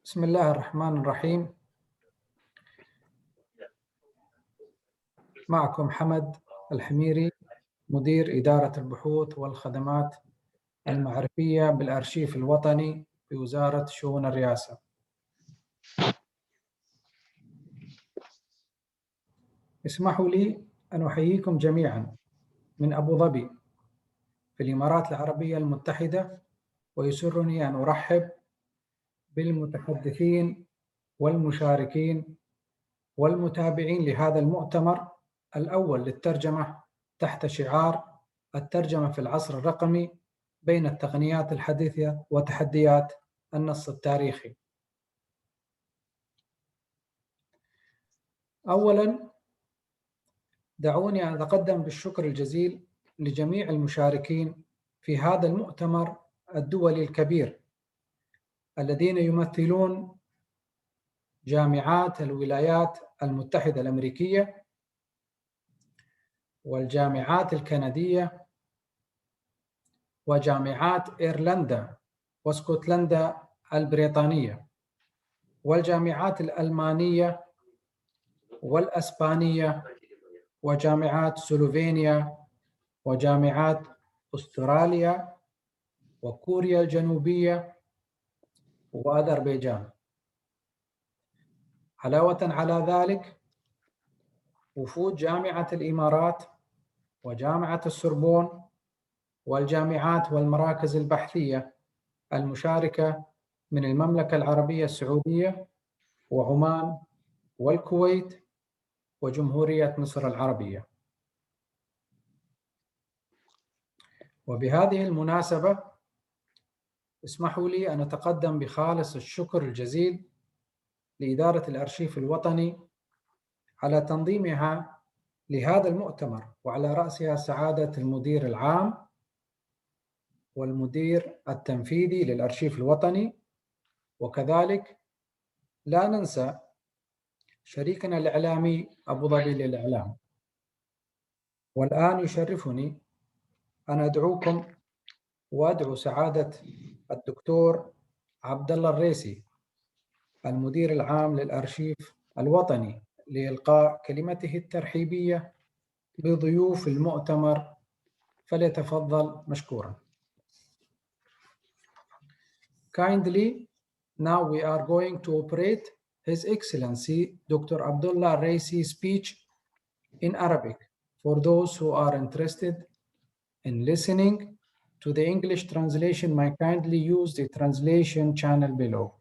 بسم الله الرحمن الرحيم. معكم حمد الحميري، مدير إدارة البحوث والخدمات المعرفية بالأرشيف الوطني بوزارة شؤون الرئاسة. اسمحوا لي أن أحييكم جميعا من أبو ظبي في الإمارات العربية المتحدة، ويسرني أن أرحب بالمتحدثين والمشاركين والمتابعين لهذا المؤتمر الأول للترجمة تحت شعار الترجمة في العصر الرقمي بين التقنيات الحديثة وتحديات النص التاريخي. أولاً دعوني أن أتقدم بالشكر الجزيل لجميع المشاركين في هذا المؤتمر الدولي الكبير الذين يمثلون جامعات الولايات المتحدة الأمريكية والجامعات الكندية وجامعات إيرلندا واسكتلندا البريطانية والجامعات الألمانية والأسبانية وجامعات سلوفينيا وجامعات أستراليا وكوريا الجنوبية وأذربيجان. علاوة على ذلك وفود جامعة الإمارات وجامعة السوربون والجامعات والمراكز البحثية المشاركة من المملكة العربية السعودية وعمان والكويت وجمهورية مصر العربية. وبهذه المناسبة اسمحوا لي أن أتقدم بخالص الشكر الجزيل لإدارة الأرشيف الوطني على تنظيمها لهذا المؤتمر، وعلى رأسها سعادة المدير العام والمدير التنفيذي للأرشيف الوطني، وكذلك لا ننسى شريكنا الإعلامي أبو ظبي للإعلام. والآن يشرفني أن أدعوكم وأدعو سعادة الدكتور عبد الله الريسي المدير العام للأرشيف الوطني لإلقاء كلمته الترحيبية بضيوف المؤتمر، فليتفضل مشكورا. Kindly, now we are going to operate His Excellency Dr. Abdullah Raisi's speech in Arabic for those who are interested in listening to the English translation. May kindly use the translation channel below.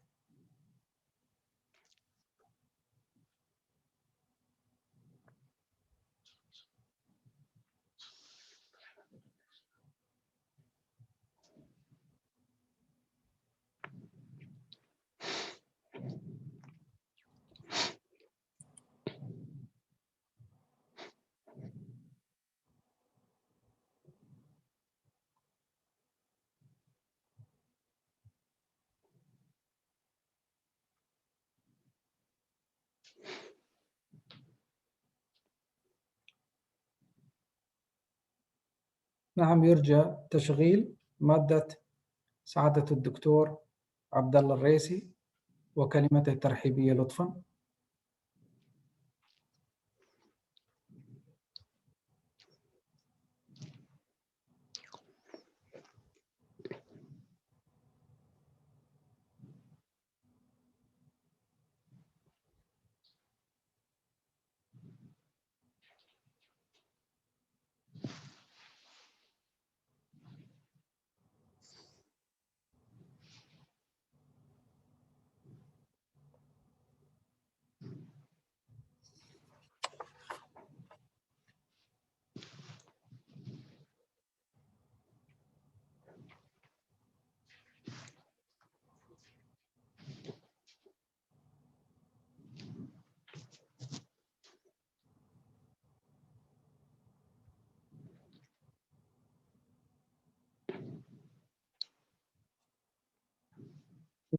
نعم، يرجى تشغيل مادة سعادة الدكتور عبد الله الريسي وكلمته الترحيبية لطفاً.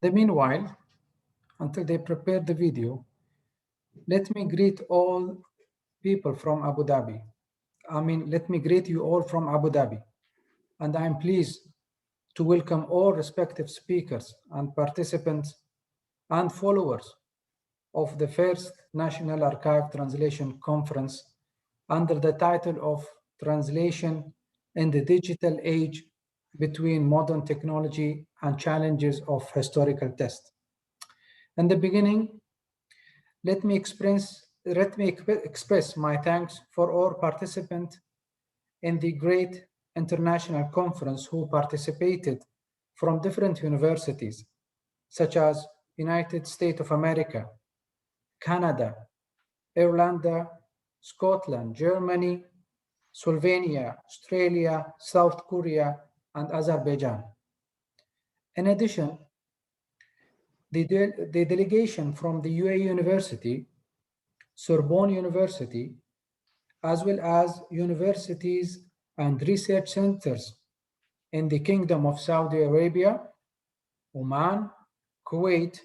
In the meanwhile, until they prepare the video, let me greet all people from Abu Dhabi. Let me greet you all from Abu Dhabi. And I'm pleased to welcome all respective speakers and participants and followers of the first National Archive Translation Conference under the title of Translation in the Digital Age Between Modern Technology and Challenges of Historical Text. In the beginning, let me express my thanks for all participants in the great international conference who participated from different universities, such as United States of America, Canada, Ireland, Scotland, Germany, Slovenia, Australia, South Korea, and Azerbaijan. In addition, the delegation from the UAE University, Sorbonne University, as well as universities and research centers in the Kingdom of Saudi Arabia, Oman, Kuwait,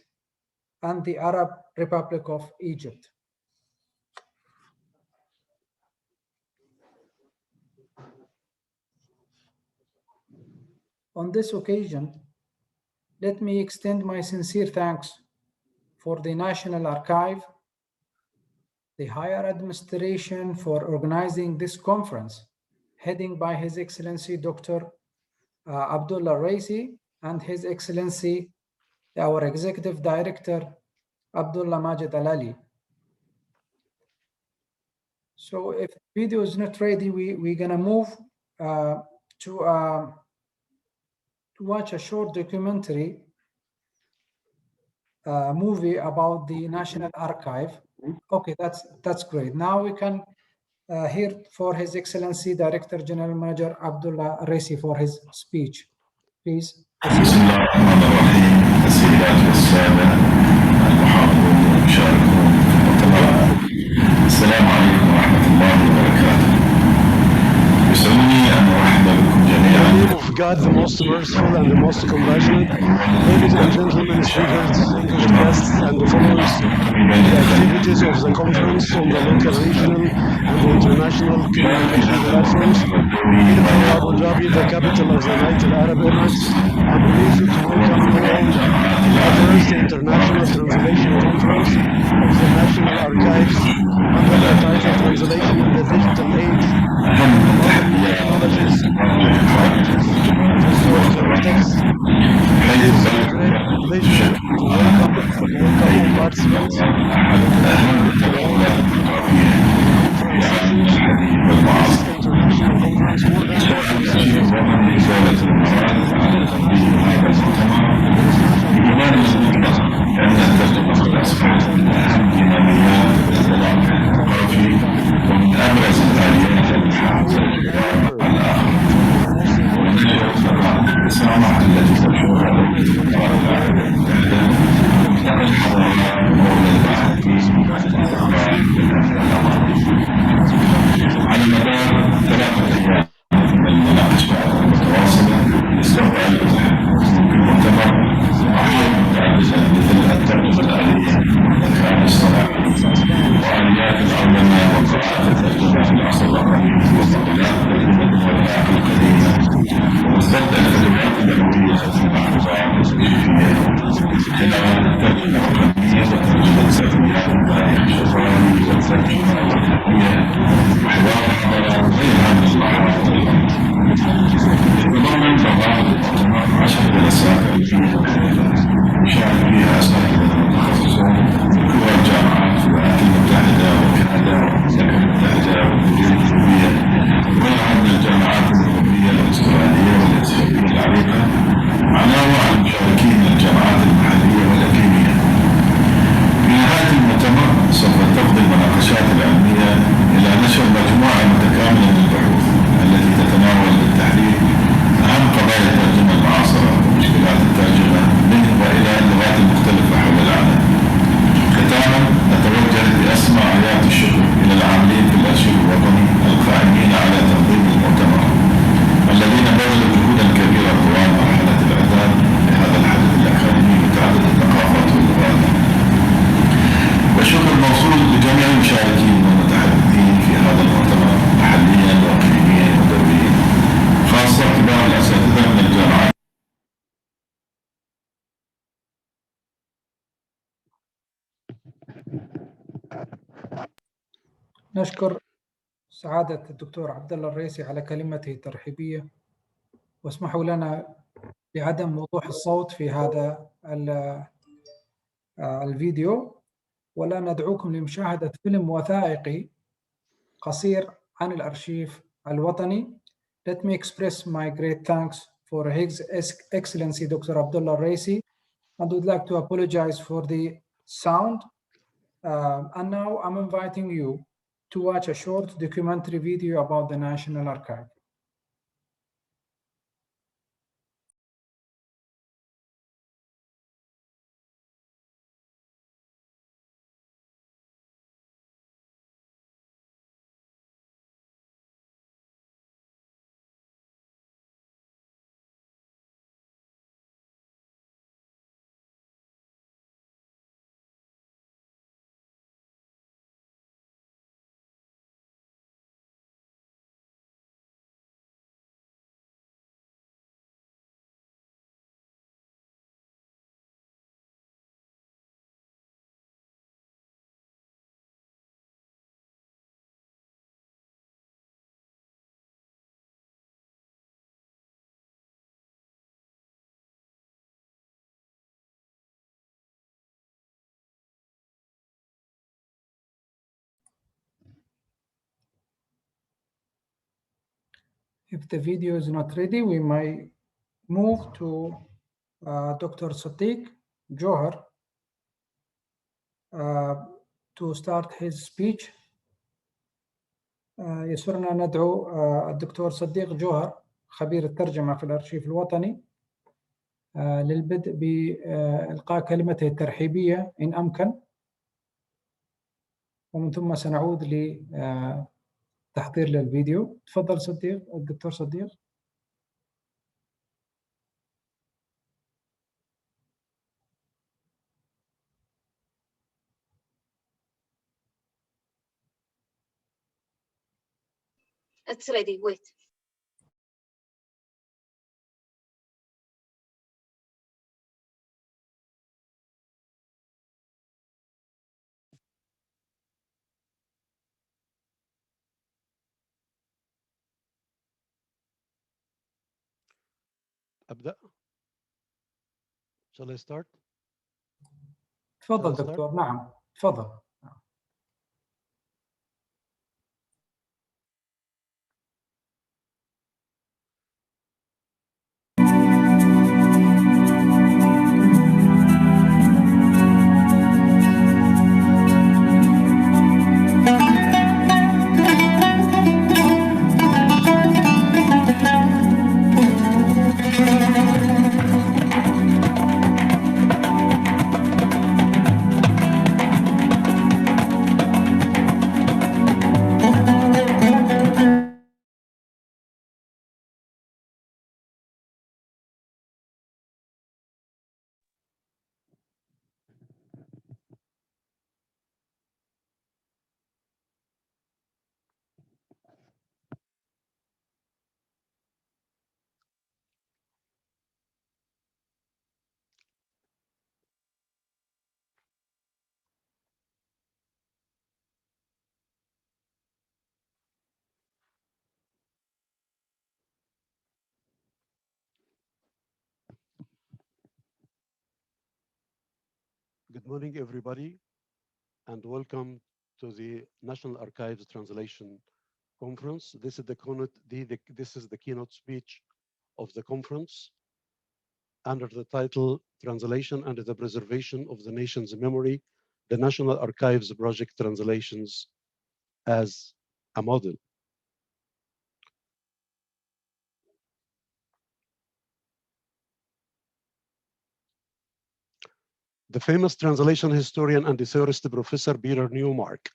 and the Arab Republic of Egypt. On this occasion, let me extend my sincere thanks for the National Archive, the Higher Administration for organizing this conference, heading by His Excellency Dr. Abdullah Raisi and His Excellency, our Executive Director, Abdullah Majid Al-Ali. So if the video is not ready, we're gonna move to watch a short documentary movie about the National Archive. Okay, that's great. Now we can hear for His Excellency Director General Manager Abdullah Raisi for his speech. Please. بسم الله الرحمن الرحيم. السيدات والسادة المحاضرون والمشاركون في المؤتمر، السلام عليكم ورحمة الله وبركاته. يسعدني أن أرحب بكم جميعا. In the name of God, the most merciful and the most compassionate, ladies and gentlemen, speakers, distinguished guests, and the followers, the activities of the conference on the local, regional, and international communication platforms here in Abu Dhabi, the capital of the United Arab Emirates. I'm pleased to welcome you all to the first international translation conference of the National Archives under the title Translation in the Digital Age, Modern Technologies and Challenges of Historical Text. It is a great pleasure to welcome all participants to international conference more than ومن أبرز الفعاليات الإسلامة التي تحور على مدار 3 أيام من المناقشات المتواصلة استوعب المؤتمر مراحل متعددة مثل الترجمة الآلية، الذكاء الاصطناعي، وآليات العلماء وقراءة الترجمة في العصر الرقمي واستغلال الترجمة والآلات القديمة واستبدأ الكلمات اللغوية في المحفوظات والتوظيفية خلال الترجمة الرقمية والترجمة السردية والتاريخ الشفوي والترجمة الوطنية وحوار الحضارات وغيرها من المراحل الرقمية. يتضمن برنامج المؤتمر 10 جلسات علمية يشارك فيها أساتذة متخصصون من كبرى الجامعات في الولايات المتحدة وكندا والمملكة المتحدة والمدينة الجنوبية وغيرها من الجامعات الأوروبية والاسترالية والأسيوية العريقة، مع نوع المشاركين من الجامعات المحلية والإقليمية. في نهاية المؤتمر سوف تفضي المناقشات العلمية إلى نشر مجموعة نشكر سعادة الدكتور عبد الله الريسي على كلمته الترحيبية، واسمحوا لنا بعدم وضوح الصوت في هذا الفيديو، ولا ندعوكم لمشاهدة فيلم وثائقي قصير عن الأرشيف الوطني. Let me express my great thanks for His Excellency Dr. Abdullah Raisi, and would like to apologize for the sound. And now I'm inviting you to watch a short documentary video about the National Archive. If the video is not ready, we might move to Dr. Sadiq Johar to start his speech. يسرنا ندعو الدكتور صديق جوهر خبير الترجمة في الأرشيف الوطني للبدء بإلقاء كلمته الترحيبية إن أمكن، ومن ثم سنعود لتحضير للفيديو. تفضل صديق، الدكتور صديق. It's ready, wait. أبدأ. Shall I start? تفضل دكتور. نعم تفضل. Good morning, everybody, and welcome to the National Archives Translation Conference. This is the keynote speech of the conference under the title Translation and the Preservation of the Nation's Memory, the National Archives Project Translations as a Model. The famous translation historian and theorist Professor Peter Newmark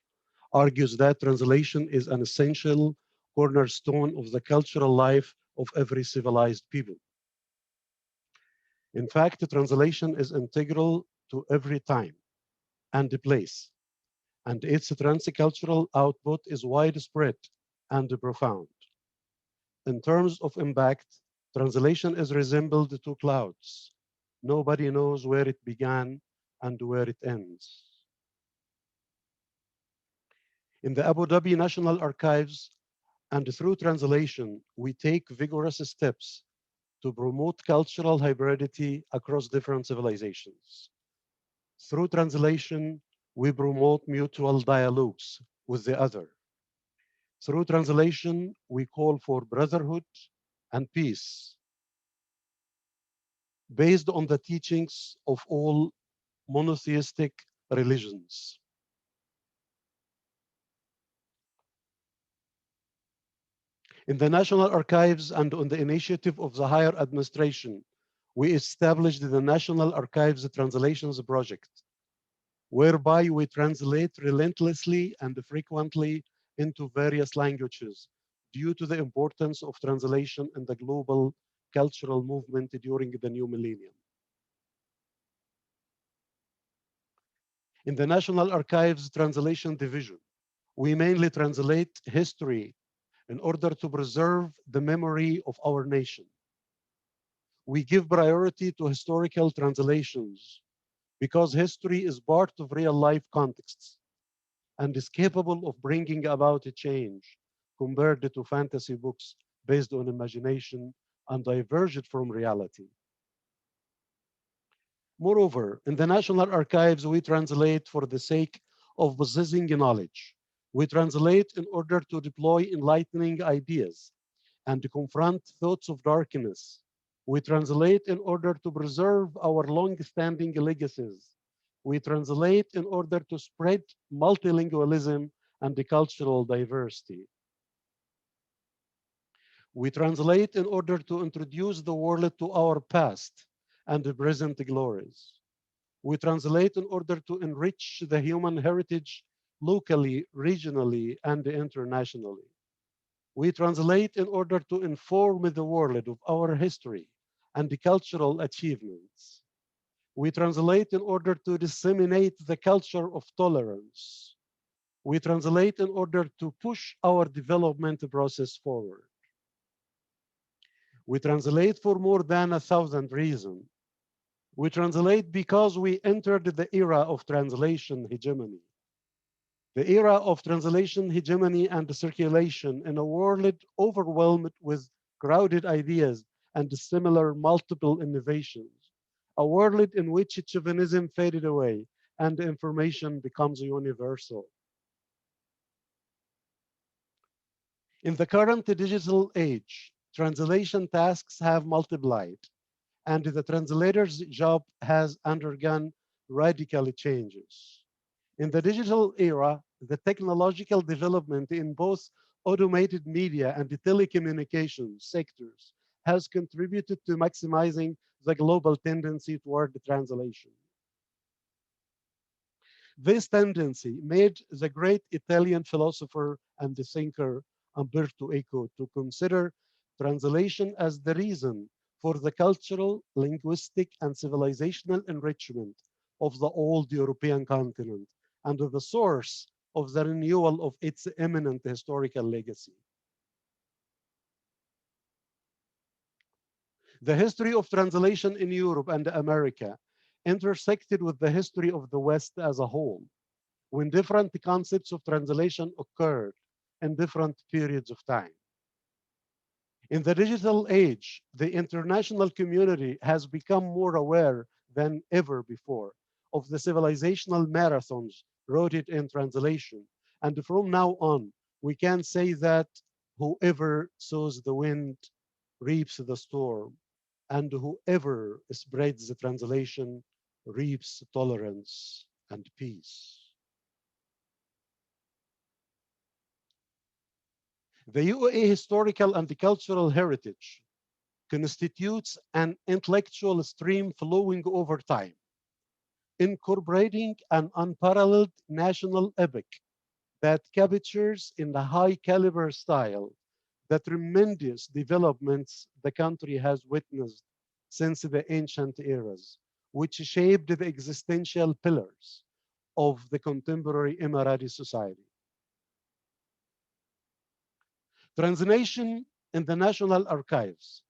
argues that translation is an essential cornerstone of the cultural life of every civilized people. In fact, translation is integral to every time and place, and its transcultural output is widespread and profound. In terms of impact, translation is resembled to clouds. Nobody knows where it began and where it ends. In the Abu Dhabi National Archives and through translation, we take vigorous steps to promote cultural hybridity across different civilizations. Through translation, we promote mutual dialogues with the other. Through translation, we call for brotherhood and peace based on the teachings of all monotheistic religions. In the National Archives and on the initiative of the higher administration, we established the National Archives Translations Project, whereby we translate relentlessly and frequently into various languages due to the importance of translation in the global cultural movement during the new millennium. In the National Archives Translation Division, we mainly translate history in order to preserve the memory of our nation. We give priority to historical translations because history is part of real-life contexts and is capable of bringing about a change compared to fantasy books based on imagination and divergent from reality. Moreover, in the National Archives, we translate for the sake of possessing knowledge. We translate in order to deploy enlightening ideas and to confront thoughts of darkness. We translate in order to preserve our long-standing legacies. We translate in order to spread multilingualism and the cultural diversity. We translate in order to introduce the world to our past and the present glories. We translate in order to enrich the human heritage locally, regionally, and internationally. We translate in order to inform the world of our history and the cultural achievements. We translate in order to disseminate the culture of tolerance. We translate in order to push our development process forward. We translate for more than 1,000 reasons. We translate because we entered the era of translation hegemony. The era of translation hegemony and circulation in a world overwhelmed with crowded ideas and similar multiple innovations. A world in which chauvinism faded away and information becomes universal. In the current digital age, translation tasks have multiplied, and the translator's job has undergone radical changes. In the digital era, the technological development in both automated media and the telecommunications sectors has contributed to maximizing the global tendency toward the translation. This tendency made the great Italian philosopher and the thinker Umberto Eco to consider translation as the reason for the cultural, linguistic, and civilizational enrichment of the old European continent and the source of the renewal of its eminent historical legacy. The history of translation in Europe and America intersected with the history of the West as a whole, when different concepts of translation occurred in different periods of time. In the digital age, the international community has become more aware than ever before of the civilizational marathons rooted in translation. And from now on, we can say that whoever sows the wind reaps the storm, and whoever spreads the translation reaps tolerance and peace. The UAE historical and cultural heritage constitutes an intellectual stream flowing over time, incorporating an unparalleled national epic that captures in a high caliber style the tremendous developments the country has witnessed since the ancient eras, which shaped the existential pillars of the contemporary Emirati society. Translation in the National Archives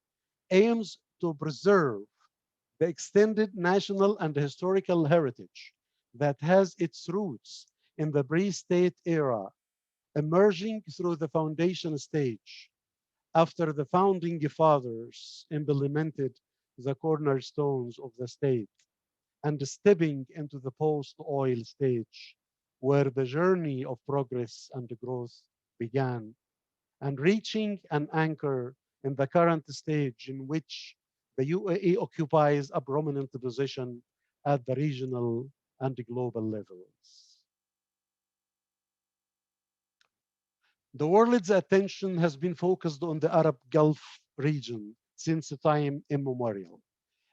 aims to preserve the extended national and historical heritage that has its roots in the pre-state era emerging through the foundation stage after the founding fathers implemented the cornerstones of the state, and stepping into the post-oil stage, where the journey of progress and growth began, and reaching an anchor in the current stage in which the UAE occupies a prominent position at the regional and global levels. The world's attention has been focused on the Arab Gulf region since time immemorial,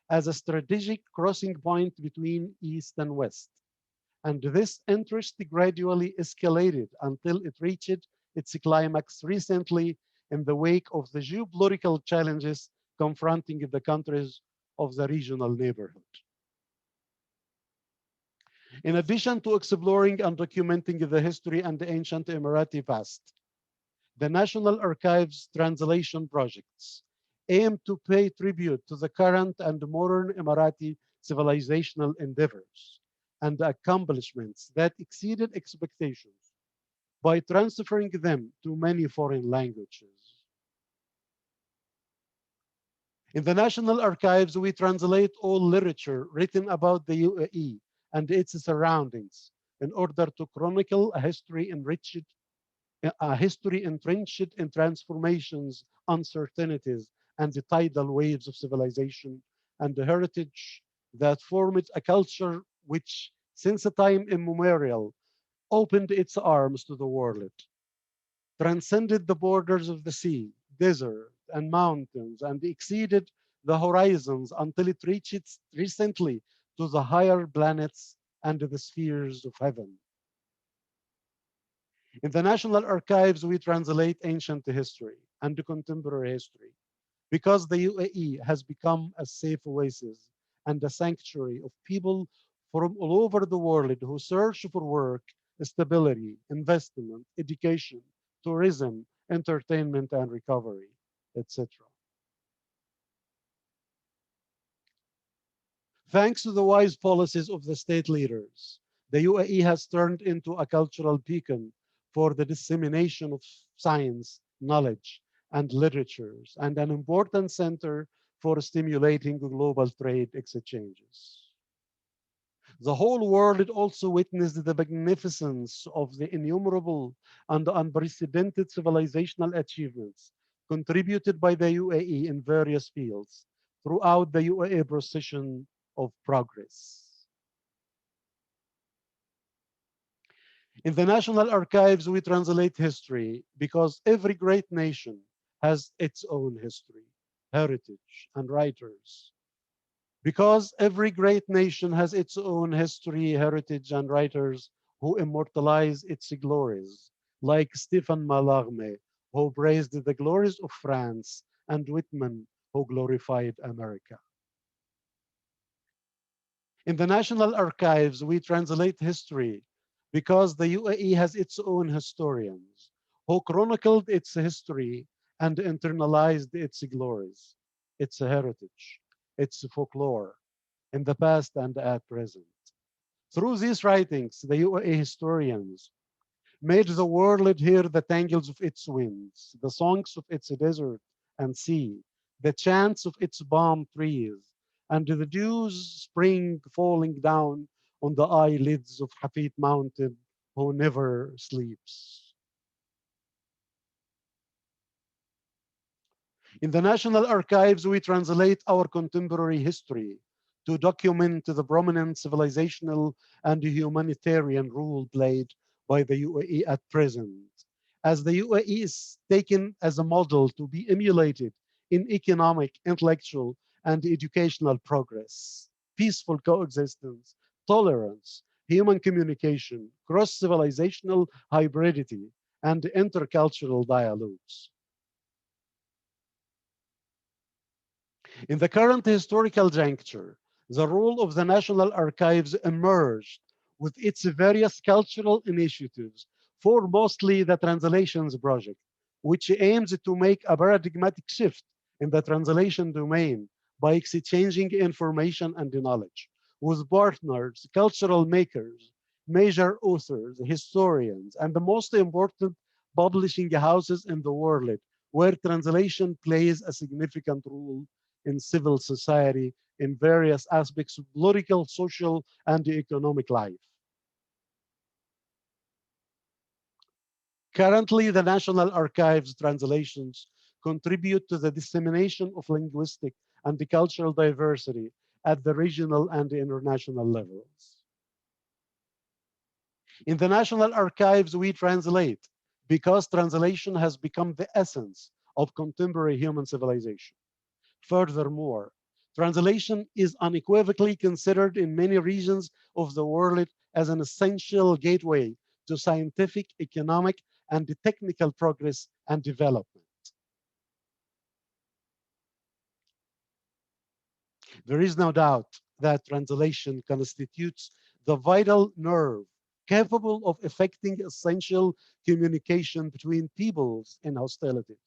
as a strategic crossing point between East and West. And this interest gradually escalated until it reached its climax recently in the wake of the geopolitical challenges confronting the countries of the regional neighborhood. In addition to exploring and documenting the history and the ancient Emirati past, the National Archives translation projects aim to pay tribute to the current and modern Emirati civilizational endeavors and accomplishments that exceeded expectations by transferring them to many foreign languages. In the National Archives, we translate all literature written about the UAE and its surroundings in order to chronicle a history entrenched in transformations, uncertainties, and the tidal waves of civilization and the heritage that formed a culture which, since a time immemorial, opened its arms to the world, transcended the borders of the sea, desert, and mountains, and exceeded the horizons until it reached recently to the higher planets and the spheres of heaven. In the National Archives, we translate ancient history and contemporary history because the UAE has become a safe oasis and a sanctuary of people from all over the world who search for work, stability, investment, education, tourism, entertainment, and recovery, etc. Thanks to the wise policies of the state leaders, the UAE has turned into a cultural beacon for the dissemination of science, knowledge, and literatures, and an important center for stimulating global trade exchanges. The whole world also witnessed the magnificence of the innumerable and unprecedented civilizational achievements contributed by the UAE in various fields throughout the UAE procession of progress. In the National Archives, we translate history because every great nation has its own history, heritage, and writers. Because every great nation has its own history, heritage, and writers who immortalize its glories, like Stephen Mallarmé, who praised the glories of France, and Whitman, who glorified America. In the National Archives, we translate history because the UAE has its own historians who chronicled its history and internalized its glories, its heritage, its folklore in the past and at present. Through these writings, the UAE historians made the world hear the tangles of its winds, the songs of its desert and sea, the chants of its palm trees, and the dews spring falling down on the eyelids of Hafid Mountain, who never sleeps. In the National Archives, we translate our contemporary history to document the prominent civilizational and humanitarian role played by the UAE at present, as the UAE is taken as a model to be emulated in economic, intellectual, and educational progress, peaceful coexistence, tolerance, human communication, cross-civilizational hybridity, and intercultural dialogues. In the current historical juncture, the role of the National Archives emerged with its various cultural initiatives, mostly the Translations Project, which aims to make a paradigmatic shift in the translation domain by exchanging information and knowledge with partners, cultural makers, major authors, historians, and the most important, publishing houses in the world, where translation plays a significant role in civil society in various aspects of political, social, and economic life. Currently, the National Archives translations contribute to the dissemination of linguistic and cultural diversity at the regional and international levels. In the National Archives, we translate because translation has become the essence of contemporary human civilization. Furthermore, translation is unequivocally considered in many regions of the world as an essential gateway to scientific, economic, and technical progress and development. There is no doubt that translation constitutes the vital nerve capable of effecting essential communication between peoples in hostilities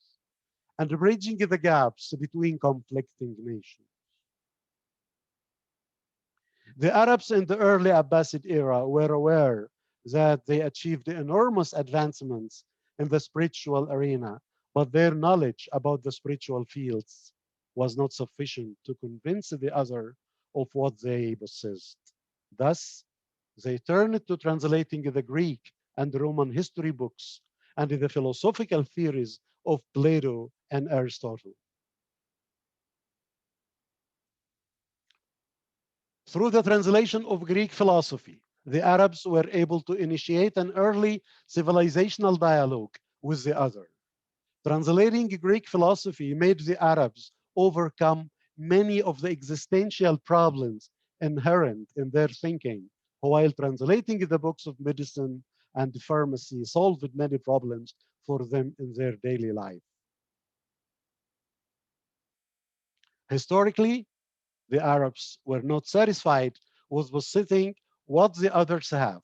and bridging the gaps between conflicting nations. The Arabs in the early Abbasid era were aware that they achieved enormous advancements in the spiritual arena, but their knowledge about the spiritual fields was not sufficient to convince the other of what they possessed. Thus, they turned to translating the Greek and Roman history books and the philosophical theories of Plato and Aristotle. Through the translation of Greek philosophy, the Arabs were able to initiate an early civilizational dialogue with the other. Translating Greek philosophy made the Arabs overcome many of the existential problems inherent in their thinking, while translating the books of medicine and pharmacy solved many problems for them in their daily life. Historically, the Arabs were not satisfied with possessing what the others have,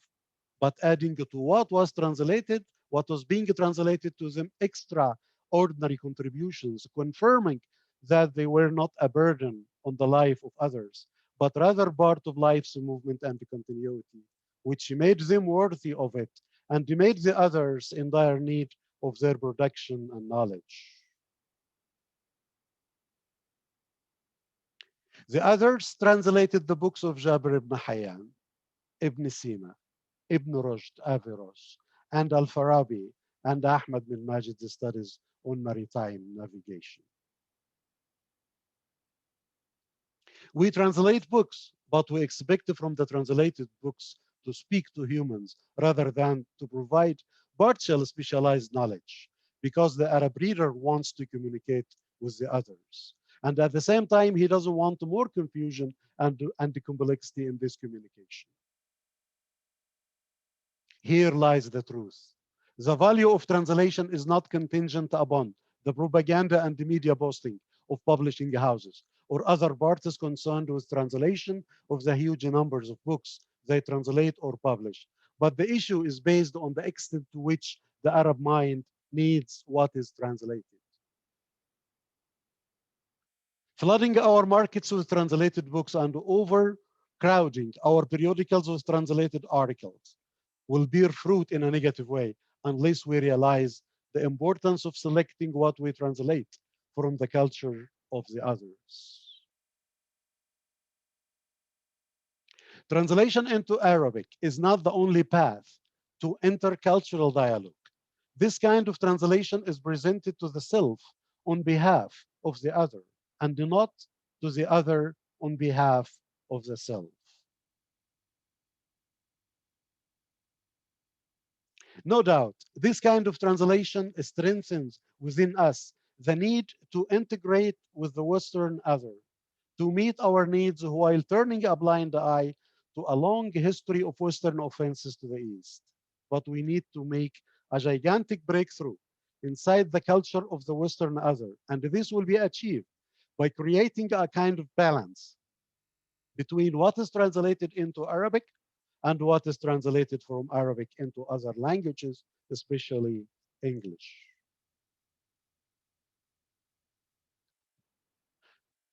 but adding to what was being translated to them extraordinary contributions, confirming that they were not a burden on the life of others, but rather part of life's movement and continuity, which made them worthy of it and made the others in dire need of their production and knowledge. The others translated the books of Jabir ibn Hayyan, Ibn Sina, Ibn Rushd, Averroes, and Al-Farabi, and Ahmad bin Majid's studies on maritime navigation. We translate books, but we expect from the translated books to speak to humans rather than to provide partial specialized knowledge, because the Arab reader wants to communicate with the others. And at the same time, he doesn't want more confusion and complexity in this communication. Here lies the truth. The value of translation is not contingent upon the propaganda and the media boasting of publishing houses or other parties concerned with translation of the huge numbers of books they translate or publish. But the issue is based on the extent to which the Arab mind needs what is translated. Flooding our markets with translated books and overcrowding our periodicals with translated articles will bear fruit in a negative way unless we realize the importance of selecting what we translate from the culture of the others. Translation into Arabic is not the only path to intercultural dialogue. This kind of translation is presented to the self on behalf of the other, and not to the other on behalf of the self. No doubt, this kind of translation strengthens within us the need to integrate with the Western other, to meet our needs while turning a blind eye to a long history of Western offenses to the East. But we need to make a gigantic breakthrough inside the culture of the Western other, and this will be achieved by creating a kind of balance between what is translated into Arabic and what is translated from Arabic into other languages, especially English.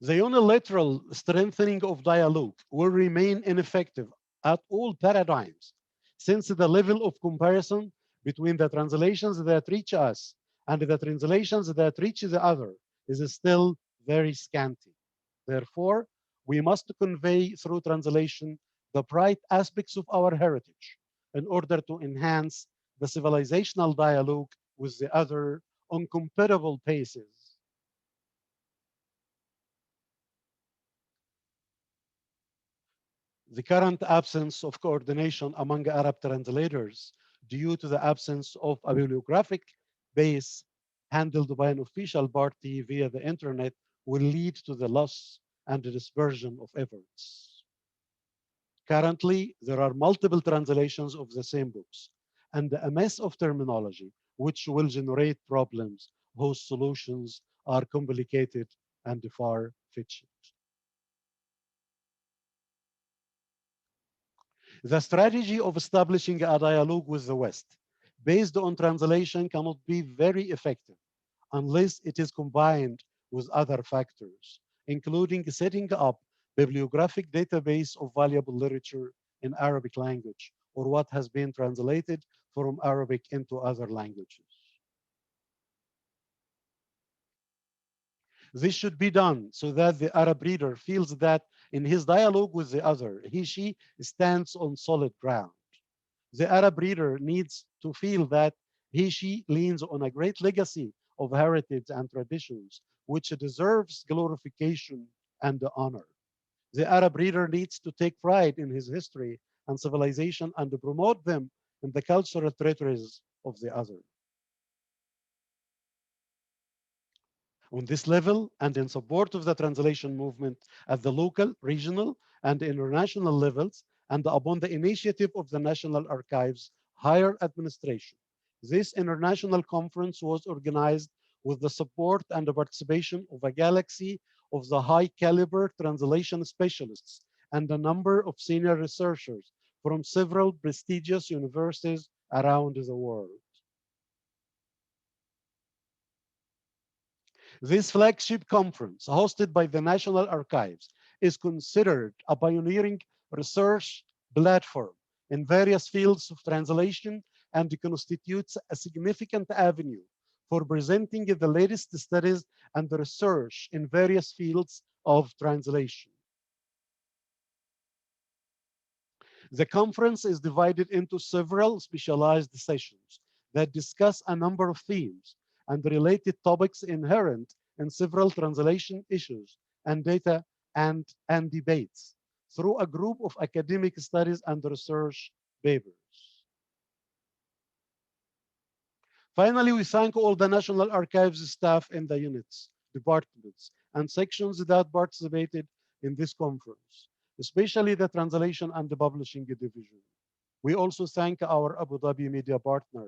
The unilateral strengthening of dialogue will remain ineffective at all paradigms, since the level of comparison between the translations that reach us and the translations that reach the other is still very scanty. Therefore, we must convey through translation the bright aspects of our heritage in order to enhance the civilizational dialogue with the other on comparable paces. The current absence of coordination among Arab translators due to the absence of a bibliographic base handled by an official party via the internet will lead to the loss and the dispersion of efforts. Currently, there are multiple translations of the same books and a mess of terminology, which will generate problems whose solutions are complicated and far-fetched. The strategy of establishing a dialogue with the West based on translation cannot be very effective unless it is combined with other factors, including setting up bibliographic database of valuable literature in Arabic language or what has been translated from Arabic into other languages. This should be done so that the Arab reader feels that in his dialogue with the other, she stands on solid ground. The Arab reader needs to feel that she leans on a great legacy of heritage and traditions, which deserves glorification and honor. The Arab reader needs to take pride in his history and civilization and promote them in the cultural territories of the other. On this level, and in support of the translation movement at the local, regional, and international levels, and upon the initiative of the National Archives Higher Administration, this international conference was organized with the support and the participation of a galaxy of the high-caliber translation specialists and a number of senior researchers from several prestigious universities around the world. This flagship conference, hosted by the National Archives, is considered a pioneering research platform in various fields of translation and constitutes a significant avenue for presenting the latest studies and research in various fields of translation. The conference is divided into several specialized sessions that discuss a number of themes and related topics inherent in several translation issues and data and debates through a group of academic studies and research papers. Finally, we thank all the National Archives staff in the units, departments, and sections that participated in this conference, especially the translation and the publishing division. We also thank our Abu Dhabi media partner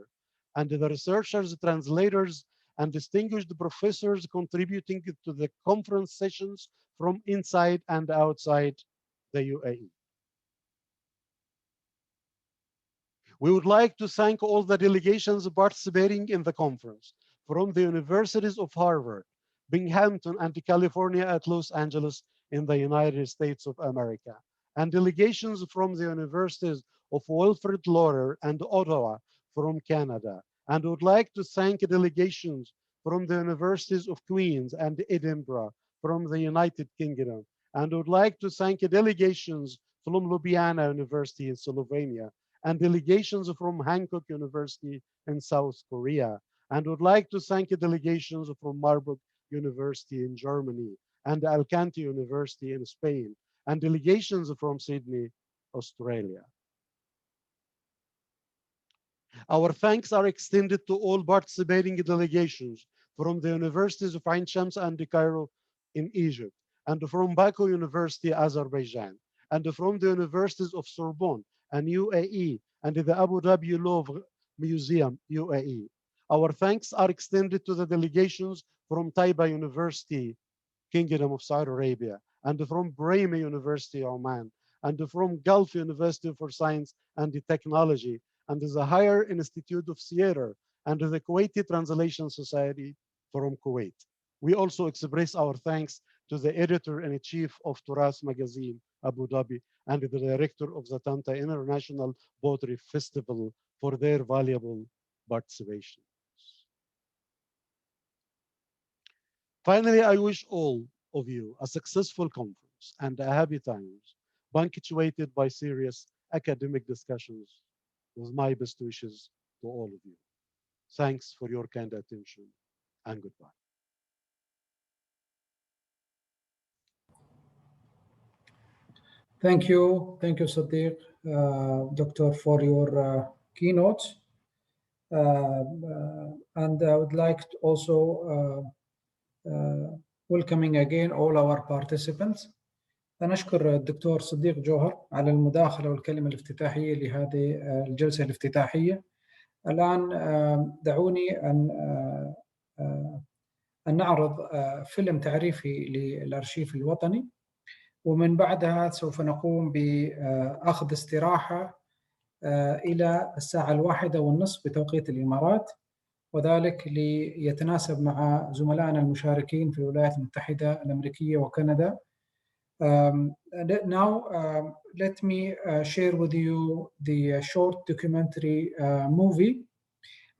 and the researchers, translators, and distinguished professors contributing to the conference sessions from inside and outside the UAE. We would like to thank all the delegations participating in the conference from the universities of Harvard, Binghamton, and California at Los Angeles in the United States of America, and delegations from the universities of Wilfrid Laurier and Ottawa from Canada. And would like to thank delegations from the universities of Queens and Edinburgh from the United Kingdom. And would like to thank delegations from Ljubljana University in Slovenia and delegations from Hankook University in South Korea. And would like to thank delegations from Marburg University in Germany and Alicante University in Spain and delegations from Sydney, Australia. Our thanks are extended to all participating delegations from the universities of Ain Shams and Cairo in Egypt, and from Baku University, Azerbaijan, and from the universities of Sorbonne and UAE, and the Abu Dhabi Louvre Museum, UAE. Our thanks are extended to the delegations from Taiba University, Kingdom of Saudi Arabia, and from Brahma University, Oman, and from Gulf University for Science and Technology, and the Higher Institute of Theater, and the Kuwaiti Translation Society from Kuwait. We also express our thanks to the editor-in-chief of Turath magazine, Abu Dhabi, and the director of the Tanta International Poetry Festival for their valuable participation. Finally, I wish all of you a successful conference and a happy times, punctuated by serious academic discussions, with my best wishes to all of you. Thanks for your kind attention, and goodbye. Thank you, Sadiq, Doctor, for your keynotes. And I would like to also welcoming again all our participants. نشكر الدكتور صديق جوهر على المداخلة والكلمة الافتتاحية لهذه الجلسة الافتتاحية. الآن دعوني أن نعرض فيلم تعريفي للأرشيف الوطني، ومن بعدها سوف نقوم بأخذ استراحة إلى الساعة 1:30 بتوقيت الإمارات، وذلك ليتناسب مع زملائنا المشاركين في الولايات المتحدة الأمريكية وكندا. Now let me share with you the short documentary movie,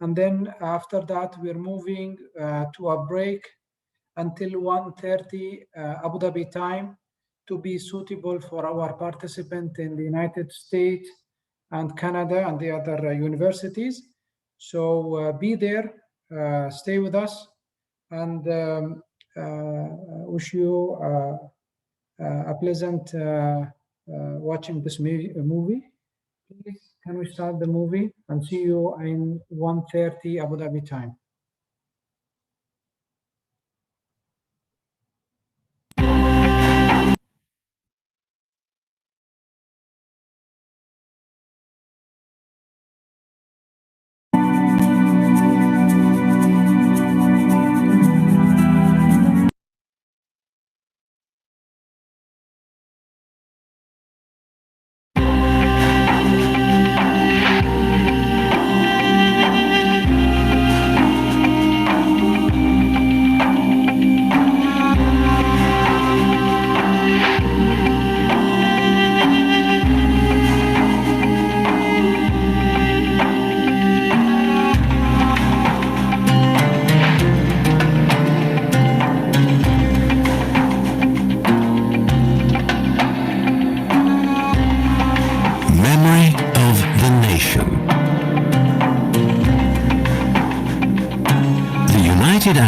and then after that we're moving to a break until 1:30 Abu Dhabi time to be suitable for our participants in the United States and Canada and the other universities. So be there, stay with us, and wish you a pleasant watching this movie. Please, can we start the movie and see you in 1:30 Abu Dhabi time.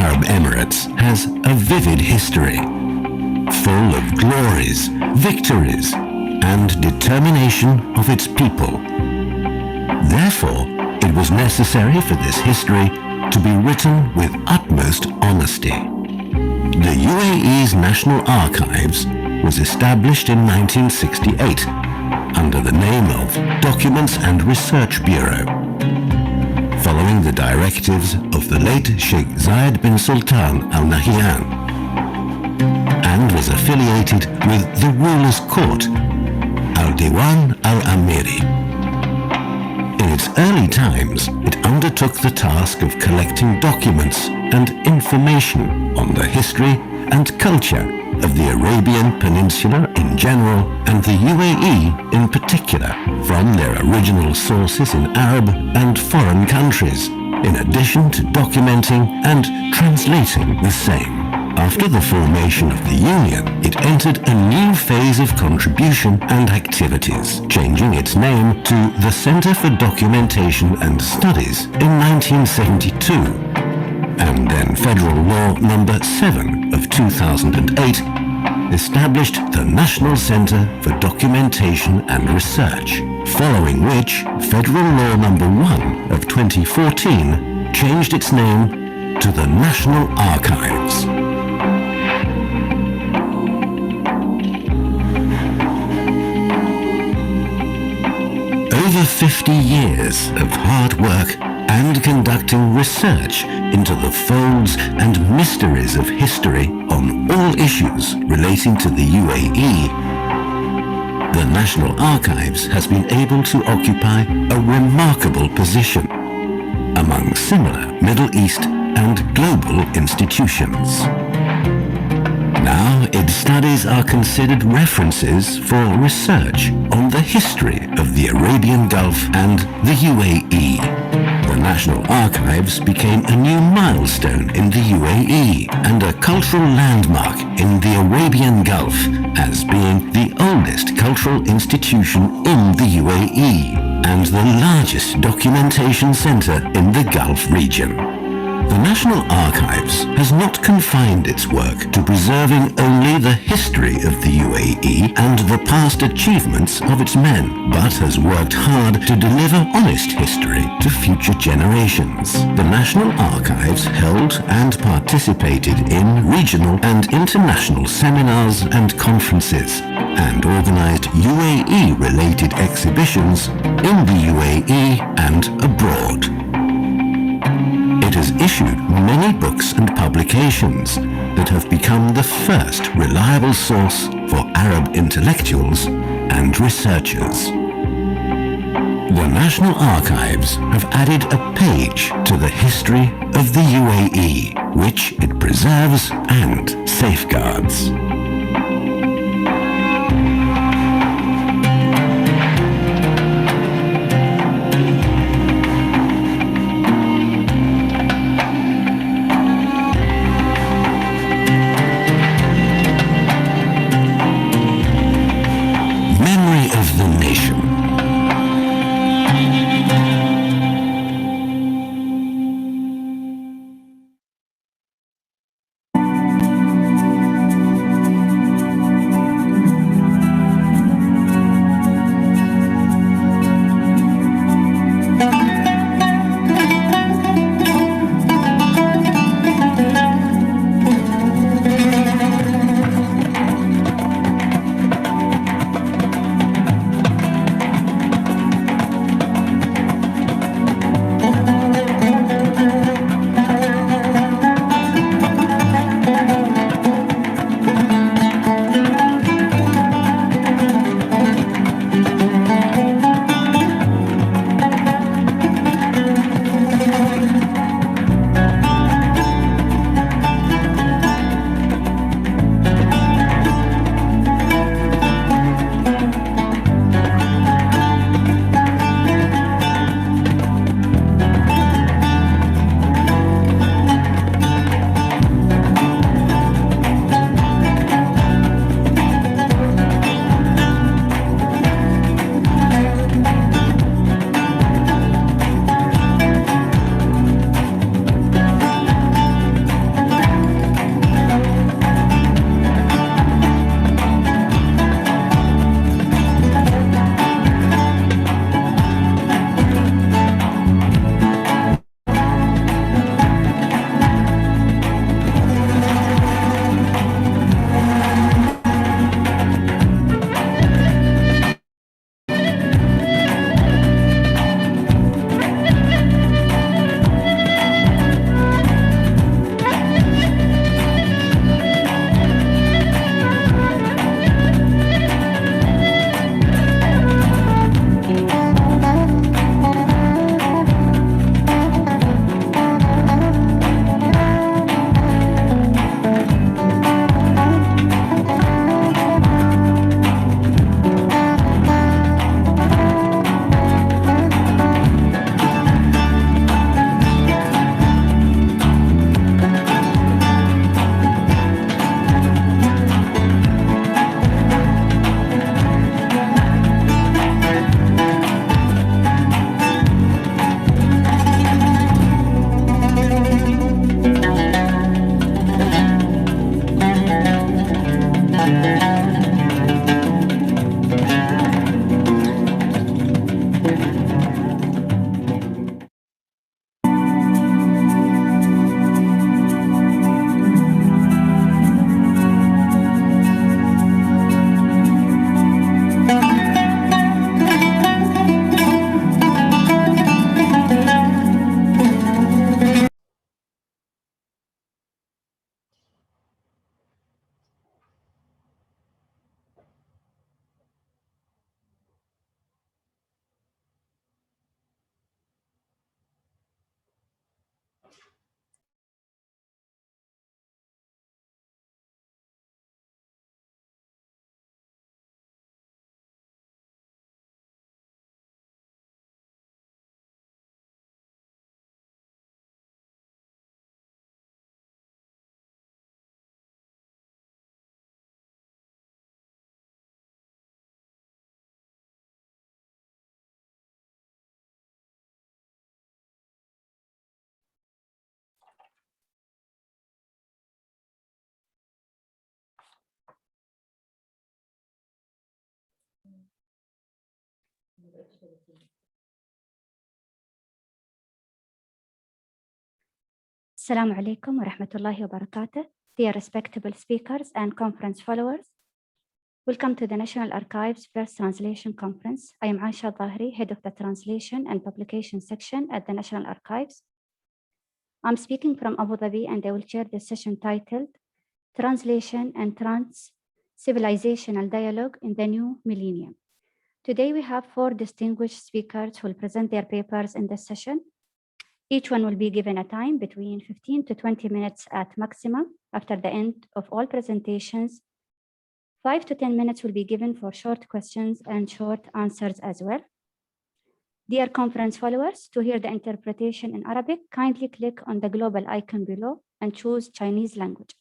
Arab Emirates has a vivid history, full of glories, victories, and determination of its people. Therefore, it was necessary for this history to be written with utmost honesty. The UAE's National Archives was established in 1968 under the name of Documents and Research Bureau, following the directives of the late Sheikh Zayed bin Sultan Al Nahyan, and was affiliated with the ruler's court, Al Diwan Al Amiri. In its early times, it undertook the task of collecting documents and information on the history and culture of the Arabian Peninsula in general and the UAE in particular, from their original sources in Arab and foreign countries, in addition to documenting and translating the same. After the formation of the Union, it entered a new phase of contribution and activities, changing its name to the Center for Documentation and Studies in 1972, and then Federal Law Number 7 of 2008 established the National Center for Documentation and Research, following which Federal Law Number 1 of 2014 changed its name to the National Archives. Over 50 years of hard work and conducting research into the folds and mysteries of history on all issues relating to the UAE, the National Archives has been able to occupy a remarkable position among similar Middle East and global institutions. Now, its studies are considered references for research on the history of the Arabian Gulf and the UAE. The National Archives became a new milestone in the UAE and a cultural landmark in the Arabian Gulf as being the oldest cultural institution in the UAE and the largest documentation center in the Gulf region. The National Archives has not confined its work to preserving only the history of the UAE and the past achievements of its men, but has worked hard to deliver honest history to future generations. The National Archives held and participated in regional and international seminars and conferences, and organized UAE-related exhibitions in the UAE and abroad. It has issued many books and publications that have become the first reliable source for Arab intellectuals and researchers. The National Archives have added a page to the history of the UAE, which it preserves and safeguards. Assalamu alaikum wa rahmatullahi wa barakatuh. Dear respectable speakers and conference followers, welcome to the National Archives First Translation Conference. I am Aisha Dhahri, Head of the Translation and Publication Section at the National Archives. I'm speaking from Abu Dhabi and I will chair this session titled Translation and Trans-Civilizational Dialogue in the New Millennium. Today we have 4 distinguished speakers who will present their papers in this session. Each one will be given a time between 15 to 20 minutes at maximum. After the end of all presentations, 5 to 10 minutes will be given for short questions and short answers as well. Dear conference followers, to hear the interpretation in Arabic, kindly click on the global icon below and choose Chinese language.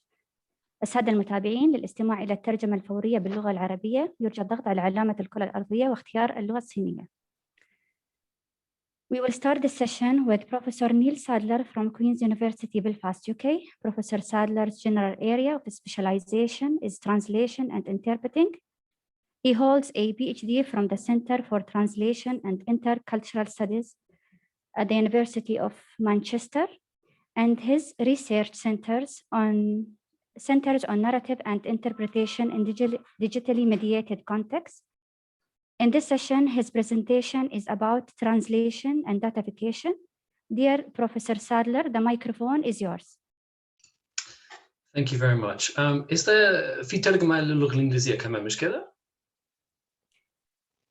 السادة المتابعين للاستماع إلى الترجمة الفورية باللغة العربية يرجى الضغط على علامة الكرة الأرضية واختيار اللغة الصينية. We will start the session with Professor Neil Sadler from Queen's University, Belfast, UK. Professor Sadler's general area of specialization is translation and interpreting. He holds a PhD from the Center for Translation and Intercultural Studies at the University of Manchester, and his research centers on narrative and interpretation in digitally mediated contexts. In this session, his presentation is about translation and datafication. Dear Professor Sadler, the microphone is yours. Thank you very much. Is there في ترجمة للغة الإنجليزية كمان مش كده؟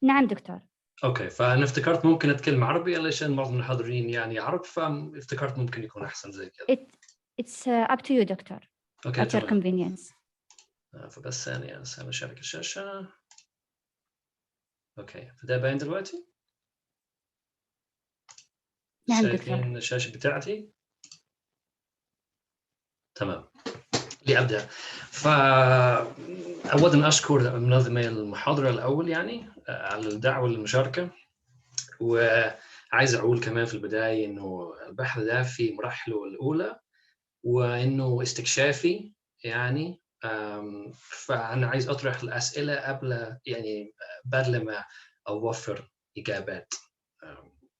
نعم دكتور. أوكي، فأنا افتكرت ممكن أتكلم عربي علشان معظم الحاضرين يعني عرب، فافتكرت ممكن يكون أحسن زي كده. It's up to you, doctor. Okay, at your convenience. فبس ثانية أشارك الشاشة. أوكي، فده باين دلوقتي؟ نعم دكتور. شايفين الشاشة بتاعتي؟ تمام. لأبدأ. فأولاً أشكر منظمي المحاضرة الأول يعني على الدعوة للمشاركة، وعايز أقول كمان في البداية إنه البحث ده في مراحله الأولى وإنه استكشافي يعني، فأنا عايز أطرح الأسئلة قبل يعني بدل ما أوفر إجابات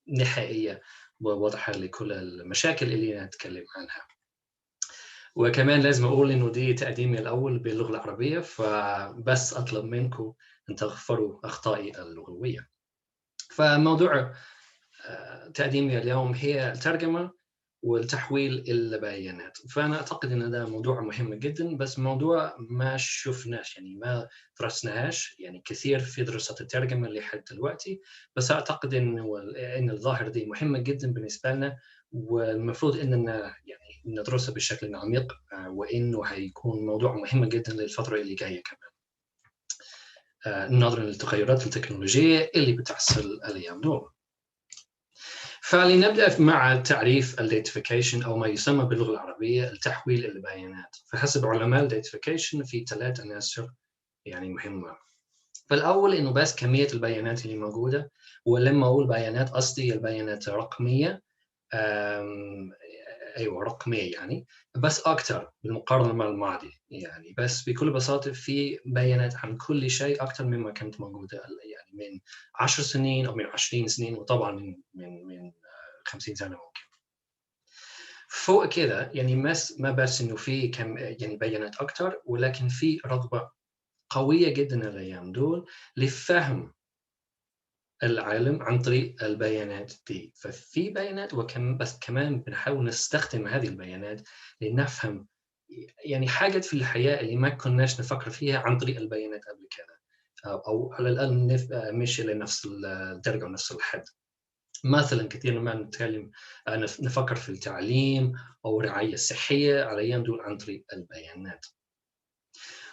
نهائية وواضحة لكل المشاكل اللي نتكلم عنها. وكمان لازم أقول إنه دي تقديمي الأول باللغة العربية، فبس أطلب منكم أن تغفروا أخطائي اللغوية. فموضوع تقديمي اليوم هي الترجمة والتحويل البيانات. فأنا أعتقد إن ده موضوع مهم جدا، بس موضوع ما شفناش يعني ما درسناهاش يعني كثير في دراسة الترجمة اللي حد دلوقتي، بس أعتقد إن الظاهرة دي مهمة جدا بالنسبة لنا، والمفروض إننا يعني ندرسها بشكل عميق، وإنه هيكون موضوع مهم جدا للفترة اللي جاية كمان، نظرا للتغيرات التكنولوجية اللي بتحصل الأيام دول. فلنبدأ مع تعريف الداتيفيكيشن أو ما يسمى باللغة العربية التحويل البيانات. فحسب علماء الداتيفيكيشن في 3 عناصر يعني مهمة. فالأول إنه بس كمية البيانات اللي موجودة، ولما أقول بيانات قصدي البيانات رقمية، أيوة رقمية يعني، بس أكتر بالمقارنة مع الماضي يعني، بس بكل بساطة في بيانات عن كل شيء أكتر مما كانت موجودة يعني من 10 سنين أو من 20 سنين، وطبعا من 50 سنة ممكن. فوق كده يعني ما بس إنه في كم يعني بيانات أكتر، ولكن في رغبة قوية جدا الأيام دول لفهم العالم عن طريق البيانات دي. ففي بيانات بس كمان بنحاول نستخدم هذه البيانات لنفهم يعني حاجات في الحياة اللي ما كناش نفكر فيها عن طريق البيانات قبل كده، أو على الأقل مش لنفس الدرجة ونفس الحد. مثلا كثير ما نتكلم نفكر في التعليم أو الرعاية الصحية على أيام دول عن طريق البيانات.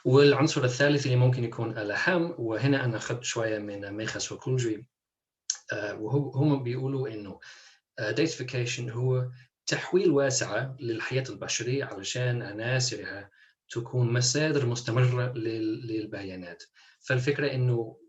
والعنصر الثالث اللي ممكن يكون الأهم، وهنا أنا أخذت شوية من ميخاس وكولجي، وهم بيقولوا إنه datafication هو تحويل واسع للحياة البشرية علشان عناصرها تكون مصادر مستمرة للبيانات. فالفكرة إنه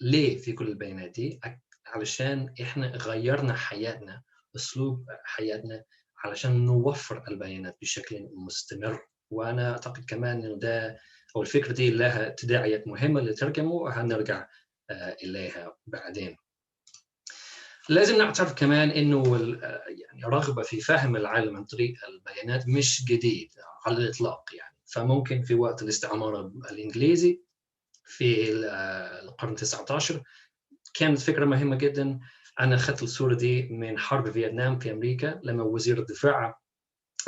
ليه في كل البيانات دي؟ علشان إحنا غيرنا حياتنا، أسلوب حياتنا، علشان نوفر البيانات بشكل مستمر. وأنا أعتقد كمان إنه ده أو الفكرة دي لها تداعيات مهمة للترجمة، وهنرجع إليها بعدين. لازم نعترف كمان إنه يعني رغبة في فهم العالم عن طريق البيانات مش جديد على الإطلاق يعني. فممكن في وقت الاستعمار الإنجليزي في القرن 19 كانت فكرة مهمة جدا. أنا أخذت الصورة دي من حرب فيتنام في أمريكا، لما وزير الدفاع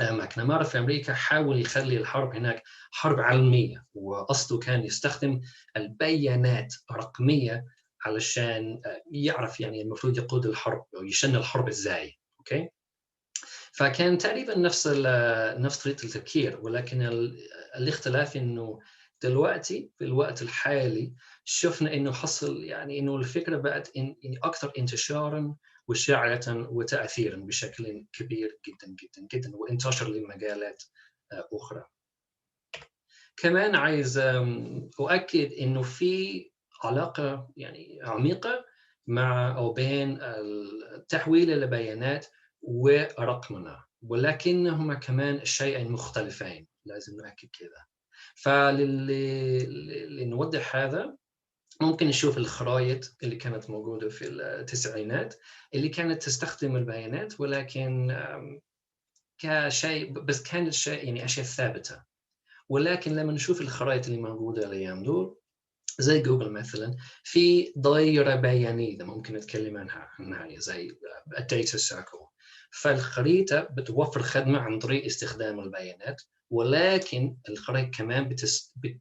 ماكنامارا في أمريكا حاول يخلي الحرب هناك حرب علمية، وقصده كان يستخدم البيانات الرقمية علشان يعرف يعني المفروض يقود الحرب أو يشن الحرب إزاي. أوكي، فكان تقريبا نفس طريقة التفكير، ولكن الاختلاف إنه دلوقتي في الوقت الحالي شفنا إنه حصل يعني إنه الفكرة بقت أكثر انتشاراً وشاعة وتأثيراً بشكل كبير جداً جداً جداً، وانتشر لمجالات أخرى. كمان عايز أؤكد إنه في علاقة يعني عميقة مع أو بين التحويل البيانات ورقمنة، ولكنهما كمان شيئين مختلفين، لازم نؤكد كذا. فلنوضح هذا ممكن نشوف الخرائط اللي كانت موجودة في التسعينات اللي كانت تستخدم البيانات، ولكن كشيء بس كانت شيء يعني أشياء ثابتة. ولكن لما نشوف الخرائط اللي موجودة الأيام دول زي جوجل مثلا، في دائرة بيانية ممكن نتكلم عنها زي الداتا سيركل. فالخريطة بتوفر خدمة عن طريق استخدام البيانات، ولكن الخرائط كمان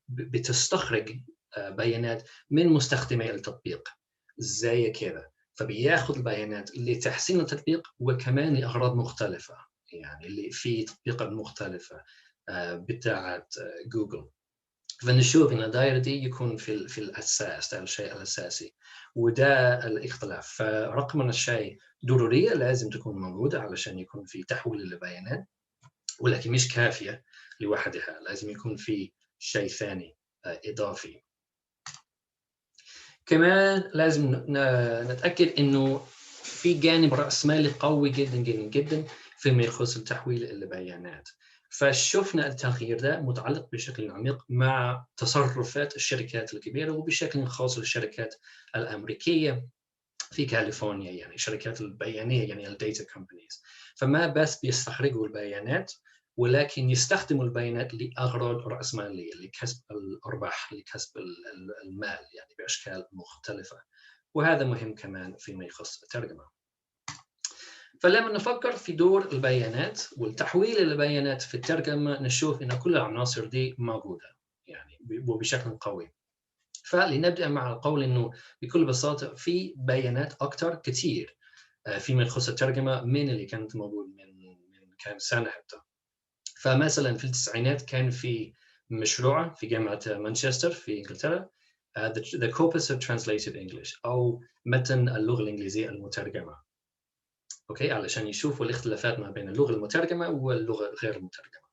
بتستخرج بيانات من مستخدمي التطبيق زي كذا، فبياخذ البيانات لتحسين التطبيق وكمان لأغراض مختلفة، يعني اللي في تطبيقات مختلفة بتاعت جوجل. فنشوف إن الدائرة دي يكون في الأساس، ده الشيء الأساسي، وده الاختلاف. فرقمنة الشيء ضرورية لازم تكون موجودة علشان يكون في تحويل للبيانات، ولكن مش كافية لوحدها، لازم يكون في شيء ثاني إضافي. كمان لازم نتأكد إنه في جانب رأسمالي قوي جدا جدا جدا فيما يخص التحويل البيانات. فشفنا التغيير ده متعلق بشكل عميق مع تصرفات الشركات الكبيرة، وبشكل خاص الشركات الأمريكية في كاليفورنيا، يعني شركات البيانية يعني الداتا كومبانيز. فما بس بيستخرجوا البيانات، ولكن يستخدموا البيانات لأغراض رأسمالية، لكسب الأرباح، لكسب المال يعني بأشكال مختلفة. وهذا مهم كمان فيما يخص الترجمة. فلما نفكر في دور البيانات والتحويل البيانات في الترجمة، نشوف إن كل العناصر دي موجودة يعني وبشكل قوي. فلنبدأ مع القول إنه بكل بساطة في بيانات أكثر كتير فيما يخص الترجمة من اللي كانت موجود من كام سنة حتى. فمثلا في التسعينات كان في مشروع في جامعة مانشستر في إنجلترا The Corpus of Translated English، أو متن اللغة الإنجليزية المترجمة. أوكي، علشان يشوفوا الاختلافات ما بين اللغة المترجمة واللغة غير المترجمة.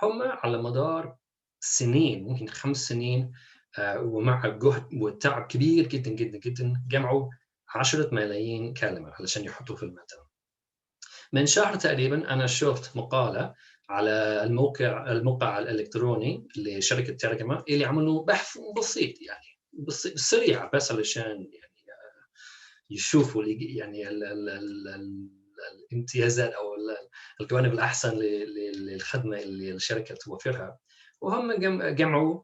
هم على مدار سنين، ممكن 5 سنين، ومع جهد وتعب كبير جدا جدا جدا، جمعوا 10 ملايين كلمة علشان يحطوا في المتن. من شهر تقريبا أنا شفت مقالة على الموقع الإلكتروني لشركة ترجمة اللي عملوا بحث بسيط، يعني سريع، بس علشان يعني يشوفوا يعني الامتيازات أو الجوانب الأحسن للخدمة اللي الشركة توفرها. وهم جمعوا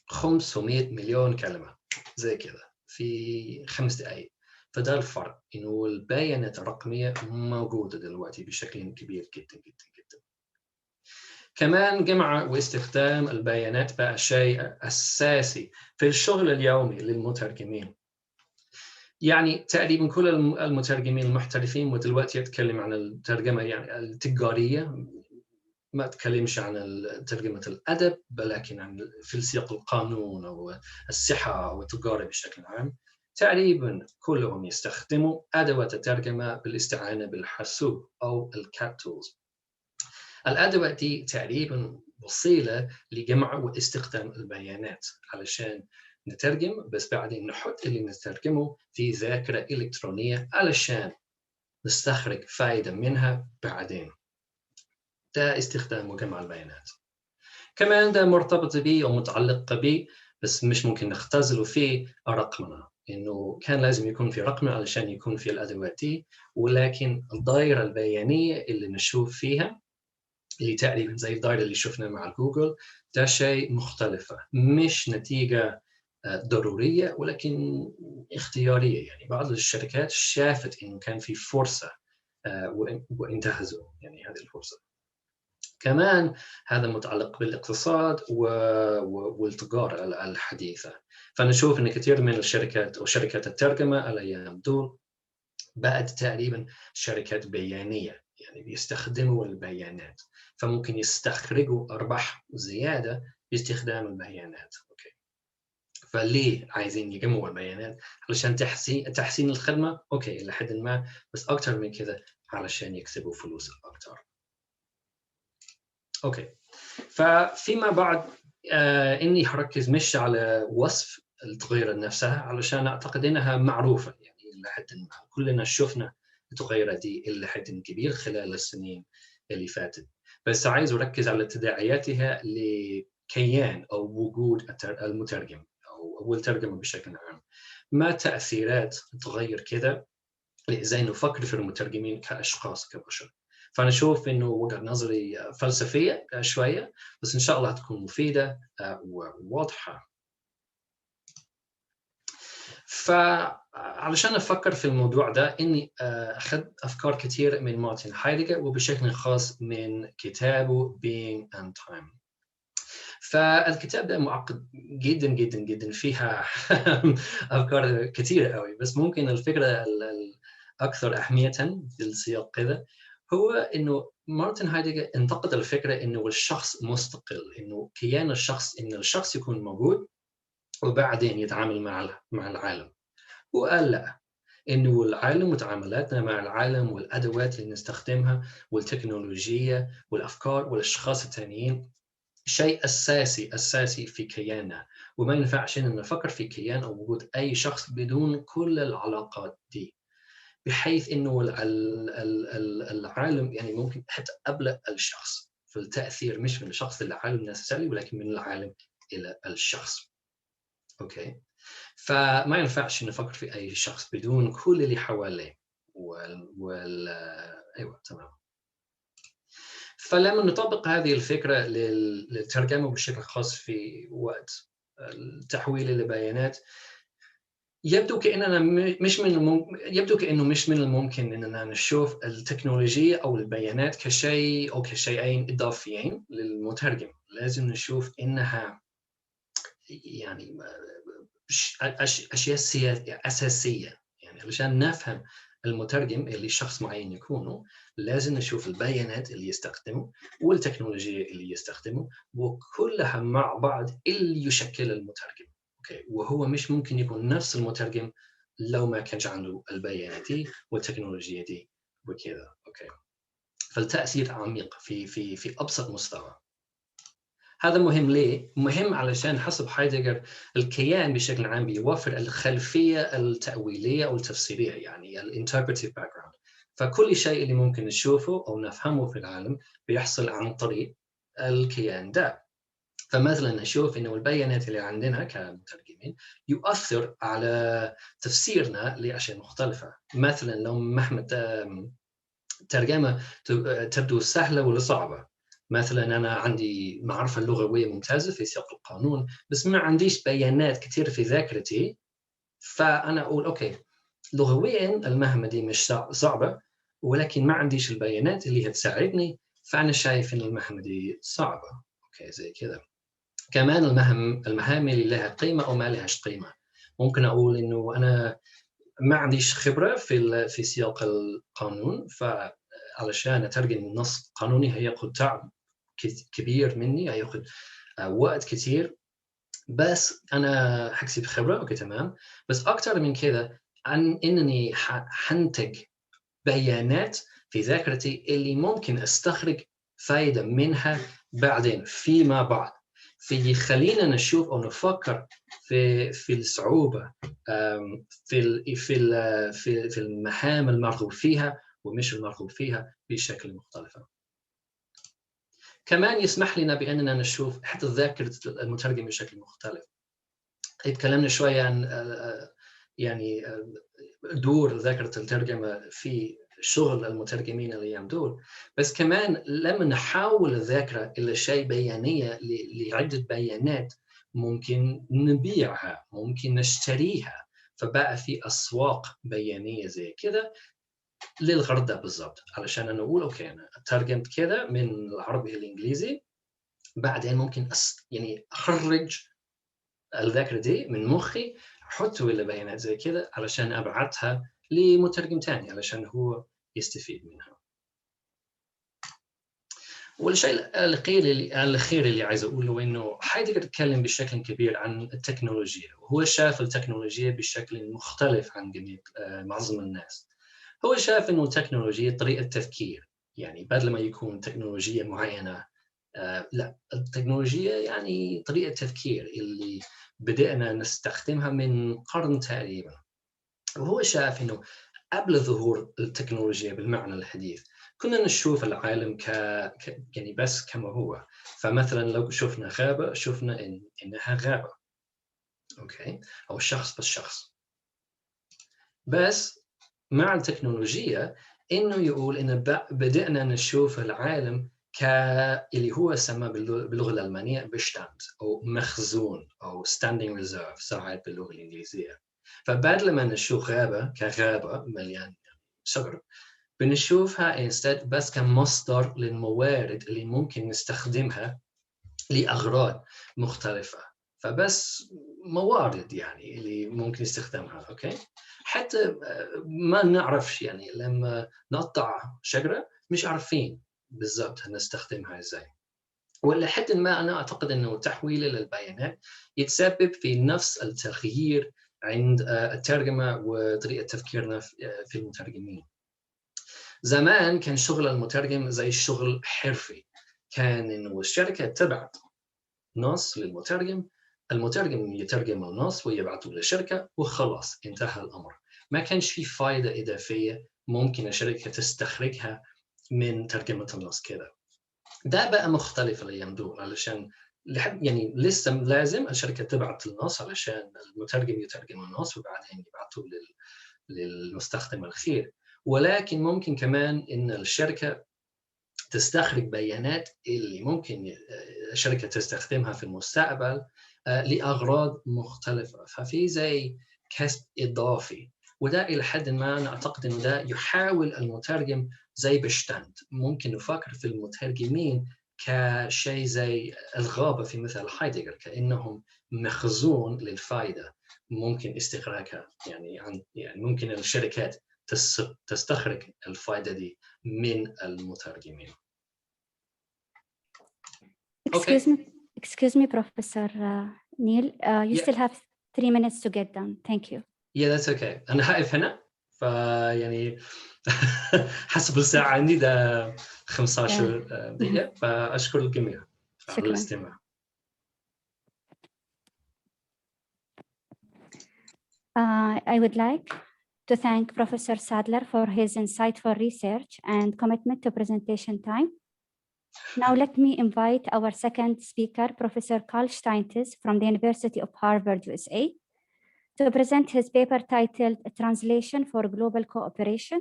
500 مليون كلمة زي كذا في 5 دقائق. فده الفرق، إنه البيانات الرقمية موجودة دلوقتي بشكل كبير جدا جدا جدا. كمان جمع واستخدام البيانات بقى شيء أساسي في الشغل اليومي للمترجمين. يعني تقريبا كل المترجمين المحترفين ودلوقتي يتكلم عن الترجمة يعني التجارية، ما أتكلمش عن ترجمة الأدب، ولكن عن في سياق القانون أو الصحة أو التجارة بشكل عام. تقريبا كلهم يستخدموا أدوات الترجمة بالاستعانة بالحاسوب أو الكات تولز. الأدوات دي تقريبا وسيلة لجمع واستخدام البيانات علشان نترجم، بس بعدين نحط اللي نترجمه في ذاكرة إلكترونية علشان نستخرج فائدة منها بعدين. ده استخدام وجمع البيانات. كمان ده مرتبط به ومتعلق به، بس مش ممكن نختزله فيه، الرقمنة. إنه كان لازم يكون في رقم علشان يكون في الأدوات دي، ولكن الدائرة البيانية اللي نشوف فيها اللي تقريبا زي الدائرة اللي شفنا مع جوجل، ده شيء مختلفة، مش نتيجة ضرورية ولكن اختيارية. يعني بعض الشركات شافت إنه كان في فرصة وانتهزوا يعني هذه الفرصة. كمان هذا متعلق بالاقتصاد والتجارة الحديثة. فنشوف إن كثير من الشركات أو شركات الترجمة الأيام دول بقت تقريبا شركات بيانية، يعني بيستخدموا البيانات، فممكن يستخرجوا أرباح زيادة باستخدام البيانات. أوكي. فليه عايزين يجمعوا البيانات؟ علشان تحسين الخدمة، أوكي إلى حد ما، بس أكتر من كده علشان يكسبوا فلوس أكتر. أوكي. فيما بعد إني هركز مش على وصف التغيير نفسها، علشان أعتقد إنها معروفة يعني إلى حد ما، كلنا شفنا التغيرات دي إلى حد كبير خلال السنين اللي فاتت، بس عايز أركز على تداعياتها لكيان أو وجود المترجم أو الترجمة بشكل عام. ما تأثيرات تغير كده زي نفكر في المترجمين كأشخاص كبشر. فأنا أشوف إنه وجهة نظري فلسفية شوية، بس إن شاء الله هتكون مفيدة وواضحة. فعلشان أفكر في الموضوع ده إني أخذت أفكار كتير من مارتن هايدجر، وبشكل خاص من كتابه Being and Time. فالكتاب ده معقد جدا جدا جدا، فيها أفكار كتيرة قوي، بس ممكن الفكرة الأكثر أهمية في السياق كذا هو إنه مارتن هايدجر انتقد الفكرة إنه الشخص مستقل، إنه كيان الشخص، إن الشخص يكون موجود وبعدين يتعامل مع العالم. وقال لا، إنه العالم وتعاملاتنا مع العالم والأدوات اللي نستخدمها والتكنولوجيا والأفكار والأشخاص التانيين شيء أساسي في كياننا، وما ينفعش إن نفكر في كيان أو وجود أي شخص بدون كل العلاقات دي، بحيث إنه العالم يعني ممكن حتى قبل الشخص في التأثير، مش من الشخص للعالم نفسه، ولكن من العالم إلى الشخص. أوكي. فما ينفعش نفكر في أي شخص بدون كل اللي حواليه أيوة تمام. فلما نطبق هذه الفكرة للترجمة بشكل خاص في وقت التحويل لبيانات، يبدو كأنه مش من الممكن أننا نشوف التكنولوجيا أو البيانات كشيء أو كشيئين إضافيين للمترجم. لازم نشوف إنها يعني أشياء أساسية. يعني علشان نفهم المترجم اللي شخص معين يكونه، لازم نشوف البيانات اللي يستخدمه والتكنولوجيا اللي يستخدمه، وكلها مع بعض اللي يشكل المترجم. أوكي. وهو مش ممكن يكون نفس المترجم لو ما كانش عنده البيانات دي والتكنولوجيا دي وكذا. أوكي. فالتأثير عميق في أبسط مستوى. هذا مهم ليه؟ مهم علشان حسب هايدجر الكيان بشكل عام بيوفر الخلفية التأويلية أو التفسيرية، يعني الانتربريتيف باك جراوند. فكل شيء اللي ممكن نشوفه أو نفهمه في العالم بيحصل عن طريق الكيان ده. فمثلا نشوف إنه البيانات اللي عندنا كمترجمين يؤثر على تفسيرنا لأشياء مختلفة. مثلا لو مهما ترجمة تبدو سهلة ولا صعبة، مثلا أنا عندي معرفة لغوية ممتازة في سياق القانون، بس ما عنديش بيانات كثير في ذاكرتي، فأنا أقول أوكي لغويا المهمة دي مش صعبة، ولكن ما عنديش البيانات اللي هتساعدني، فأنا شايف إن المهمة دي صعبة. أوكي زي كذا. كمان المهام اللي لها قيمة أو ما لهاش قيمة، ممكن أقول إنه أنا ما عنديش خبرة في سياق القانون، فعلشان أترجم نص قانوني هياخد تعب كبير مني، هياخد وقت كتير، بس أنا حكسب خبرة. أوكي تمام. بس أكتر من كده إنني حنتج بيانات في ذاكرتي اللي ممكن أستخرج فائدة منها بعدين فيما بعد، خلينا نشوف أو نفكر في الصعوبة في المهام المرغوب فيها ومش المرغوب فيها بشكل مختلف. كمان يسمح لنا بأننا نشوف حتى ذاكرة المترجم بشكل مختلف. تكلمنا شوية عن يعني دور ذاكرة الترجمة في شغل المترجمين الأيام دول، بس كمان لما نحول الذاكرة إلى شيء بيانية لعدة بيانات ممكن نبيعها، ممكن نشتريها، فبقى في أسواق بيانية زي كده للغرض ده بالضبط، علشان أنا أقول أوكي أنا ترجمت كده من العربي الإنجليزي، بعدين ممكن يعني أخرج الذاكرة دي من مخي، أحطه إلى بيانات زي كده علشان أبعتها لمترجم تاني علشان هو يستفيد منها. والشيء الأخير اللي عايز أقوله إنه هايدغر تكلم بشكل كبير عن التكنولوجيا، وهو شاف التكنولوجيا بشكل مختلف عن جميع معظم الناس. هو شاف إنه التكنولوجيا طريقة تفكير، يعني بدل ما يكون تكنولوجيا معينة لا، التكنولوجيا يعني طريقة تفكير اللي بدأنا نستخدمها من قرن تقريبا. وهو شاف إنه قبل ظهور التكنولوجيا بالمعنى الحديث كنا نشوف العالم يعني بس كما هو. فمثلا لو شفنا غابة شفنا إنها غابة، أوكي، أو شخص بس شخص. بس مع التكنولوجيا إنه يقول إن بدأنا نشوف العالم اللي هو سمى باللغة الألمانية بيشتاند أو مخزون أو standing reserve ساعات باللغة الإنجليزية. فبدل ما نشوف غابة كغابة مليان شجر، بنشوفها instead بس كمصدر للموارد اللي ممكن نستخدمها لأغراض مختلفة. فبس موارد يعني اللي ممكن نستخدمها، أوكي؟ حتى ما نعرفش يعني لما نقطع شجرة مش عارفين بالضبط نستخدمها إزاي. ولا حتى ما أنا أعتقد أنه تحويل للبيانات يتسبب في نفس التغيير عند الترجمة وطريقة تفكيرنا في المترجمين. زمان كان شغل المترجم زي شغل حرفي، كان إنه الشركة تبعت نص للمترجم، المترجم يترجم النص ويبعته للشركة وخلاص انتهى الأمر. ما كانش في فائدة إضافية ممكن الشركة تستخرجها من ترجمة النص كده. ده بقى مختلف الأيام دول، علشان يعني لسه لازم الشركة تبعت النص علشان المترجم يترجم النص وبعدين يبعته للمستخدم الأخير. ولكن ممكن كمان إن الشركة تستخرج بيانات اللي ممكن الشركة تستخدمها في المستقبل لأغراض مختلفة، ففي زي كسب إضافي. وده إلى حد ما أنا أعتقد إنه ده يحاول المترجم زي بشتاند. ممكن نفكر في المترجمين كشيء زي الغابة في مثل هايدغر، كأنهم مخزون للفائدة ممكن استخراجها، يعني ممكن الشركات تستخرج الفائدة دي من المترجمين. Excuse me, Professor Neil. You still have 3 minutes to get done. Thank you. Yeah, that's okay. أنا هقف هنا. فيعني حسب الساعة عندي ده 15 دقيقة. فأشكر الجميع على الاستماع. I would like to thank Professor Sadler for his insightful research and commitment to presentation time. Now let me invite our second speaker, Professor Karl Scientis from the University of Harvard, USA, to present his paper titled Translation for Global Cooperation.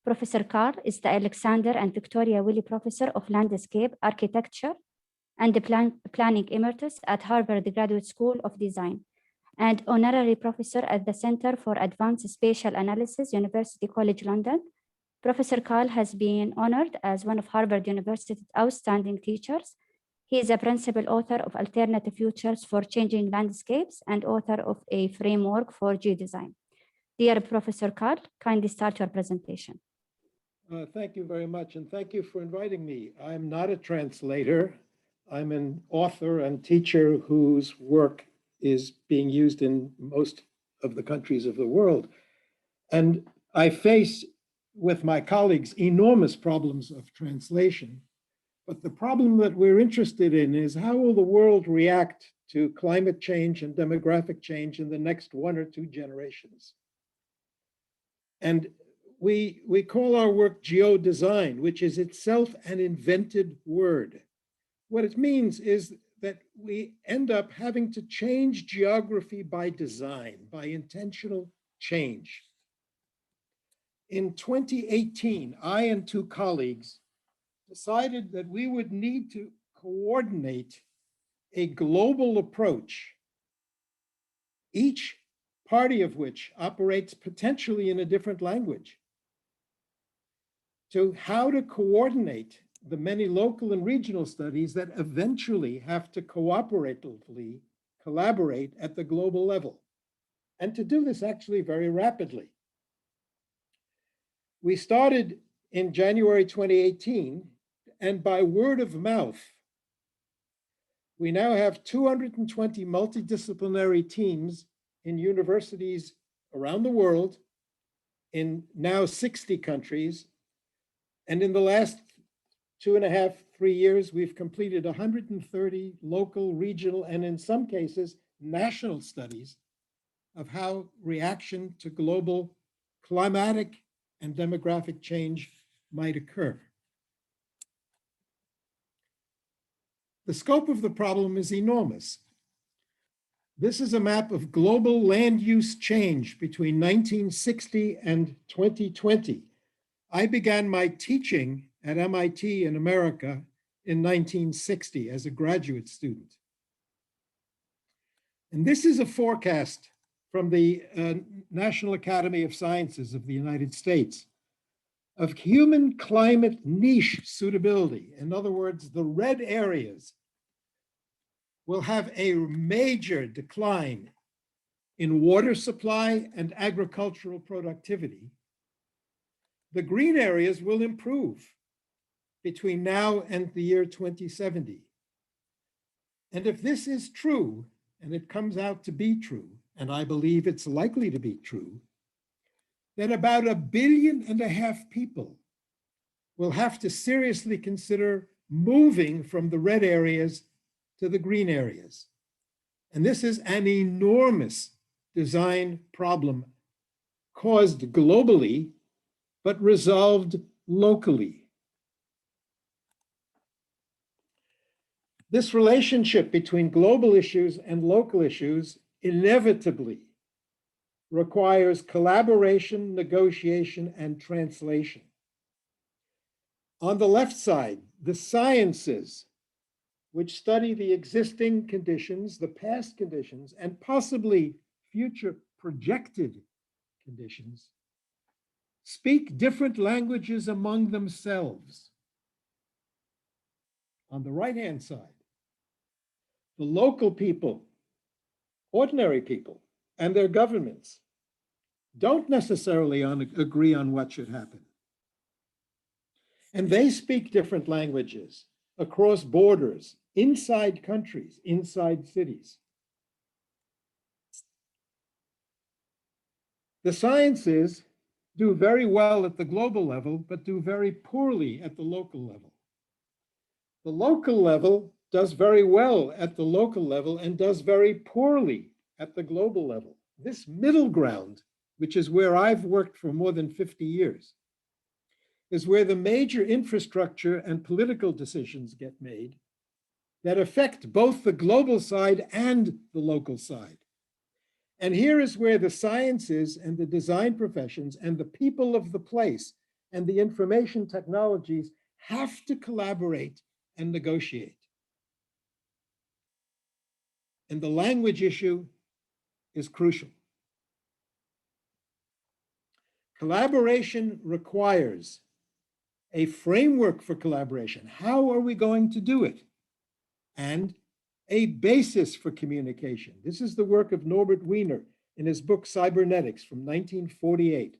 Professor Karl is the Alexander and Victoria Willey Professor of Landscape Architecture and Planning Emeritus at Harvard Graduate School of Design, and Honorary Professor at the Center for Advanced Spatial Analysis, University College London. Professor Karl has been honored as one of Harvard University's outstanding teachers. He is a principal author of Alternative Futures for Changing Landscapes and author of a framework for Geo-Design. Dear Professor Karl, kindly start your presentation. Thank you very much, and thank you for inviting me. I'm not a translator. I'm an author and teacher whose work is being used in most of the countries of the world. And I face, with my colleagues, enormous problems of translation. But the problem that we're interested in is how will the world react to climate change and demographic change in the next 1 or 2 generations? And we call our work Geo-Design, which is itself an invented word. What it means is that we end up having to change geography by design, by intentional change. In 2018, I and two colleagues decided that we would need to coordinate a global approach, each party of which operates potentially in a different language, to how to coordinate the many local and regional studies that eventually have to cooperatively collaborate at the global level, and to do this actually very rapidly. We started in January 2018, and by word of mouth, we now have 220 multidisciplinary teams in universities around the world, in now 60 countries. And in the last 2.5, 3 years, we've completed 130 local, regional, and in some cases, national studies of how reaction to global climatic and demographic change might occur. The scope of the problem is enormous. This is a map of global land use change between 1960 and 2020. I began my teaching at MIT in America in 1960 as a graduate student. And this is a forecast from the National Academy of Sciences of the United States of human climate niche suitability. In other words, the red areas will have a major decline in water supply and agricultural productivity. The green areas will improve between now and the year 2070. And if this is true, and it comes out to be true, and I believe it's likely to be true, that about 1.5 billion people will have to seriously consider moving from the red areas to the green areas. And this is an enormous design problem caused globally, but resolved locally. This relationship between global issues and local issues inevitably requires collaboration, negotiation, and translation. On the left side, the sciences, which study the existing conditions, the past conditions, and possibly future projected conditions, speak different languages among themselves. On the right-hand side, the local people, ordinary people, and their governments don't necessarily agree on what should happen. And they speak different languages across borders, inside countries, inside cities. The sciences do very well at the global level, but do very poorly at the local level. The local level does very well at the local level and does very poorly at the global level. This middle ground, which is where I've worked for more than 50 years, is where the major infrastructure and political decisions get made that affect both the global side and the local side. And here is where the sciences and the design professions and the people of the place and the information technologies have to collaborate and negotiate. And the language issue is crucial. Collaboration requires a framework for collaboration. How are we going to do it? And a basis for communication. This is the work of Norbert Wiener in his book Cybernetics from 1948.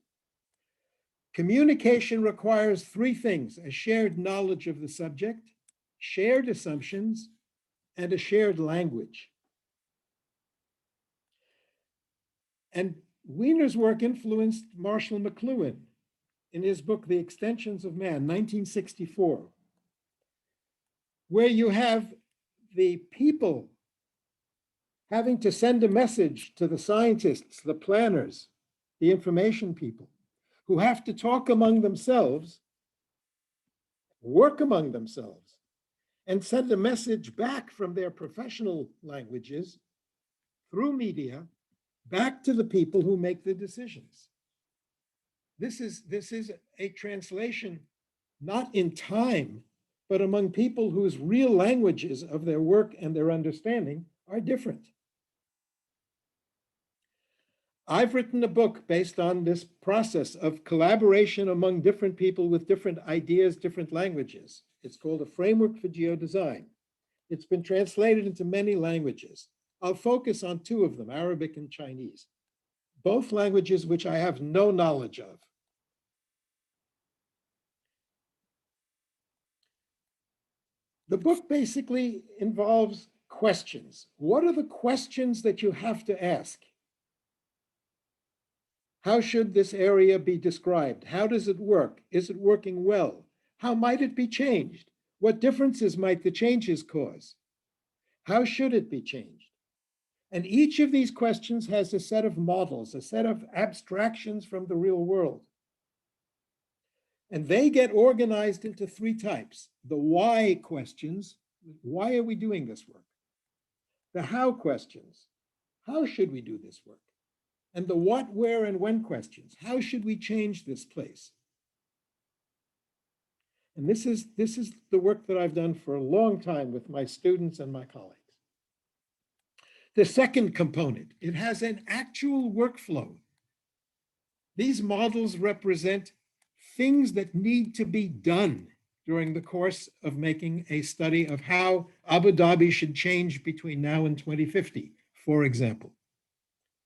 Communication requires 3 things: a shared knowledge of the subject, shared assumptions, and a shared language. And Wiener's work influenced Marshall McLuhan in his book, The Extensions of Man, 1964, where you have the people having to send a message to the scientists, the planners, the information people, who have to talk among themselves, work among themselves, and send a message back from their professional languages through media back to the people who make the decisions. This is a translation not in time, but among people whose real languages of their work and their understanding are different. I've written a book based on this process of collaboration among different people with different ideas, different languages. It's called A Framework for Geo-Design. It's been translated into many languages. I'll focus on two of them, Arabic and Chinese, both languages which I have no knowledge of. The book basically involves questions. What are the questions that you have to ask? How should this area be described? How does it work? Is it working well? How might it be changed? What differences might the changes cause? How should it be changed? And each of these questions has a set of models, a set of abstractions from the real world. And they get organized into three types. The why questions, why are we doing this work? The how questions, how should we do this work? And the what, where, and when questions, how should we change this place? And this is the work that I've done for a long time with my students and my colleagues. The second component, it has an actual workflow. These models represent things that need to be done during the course of making a study of how Abu Dhabi should change between now and 2050, for example.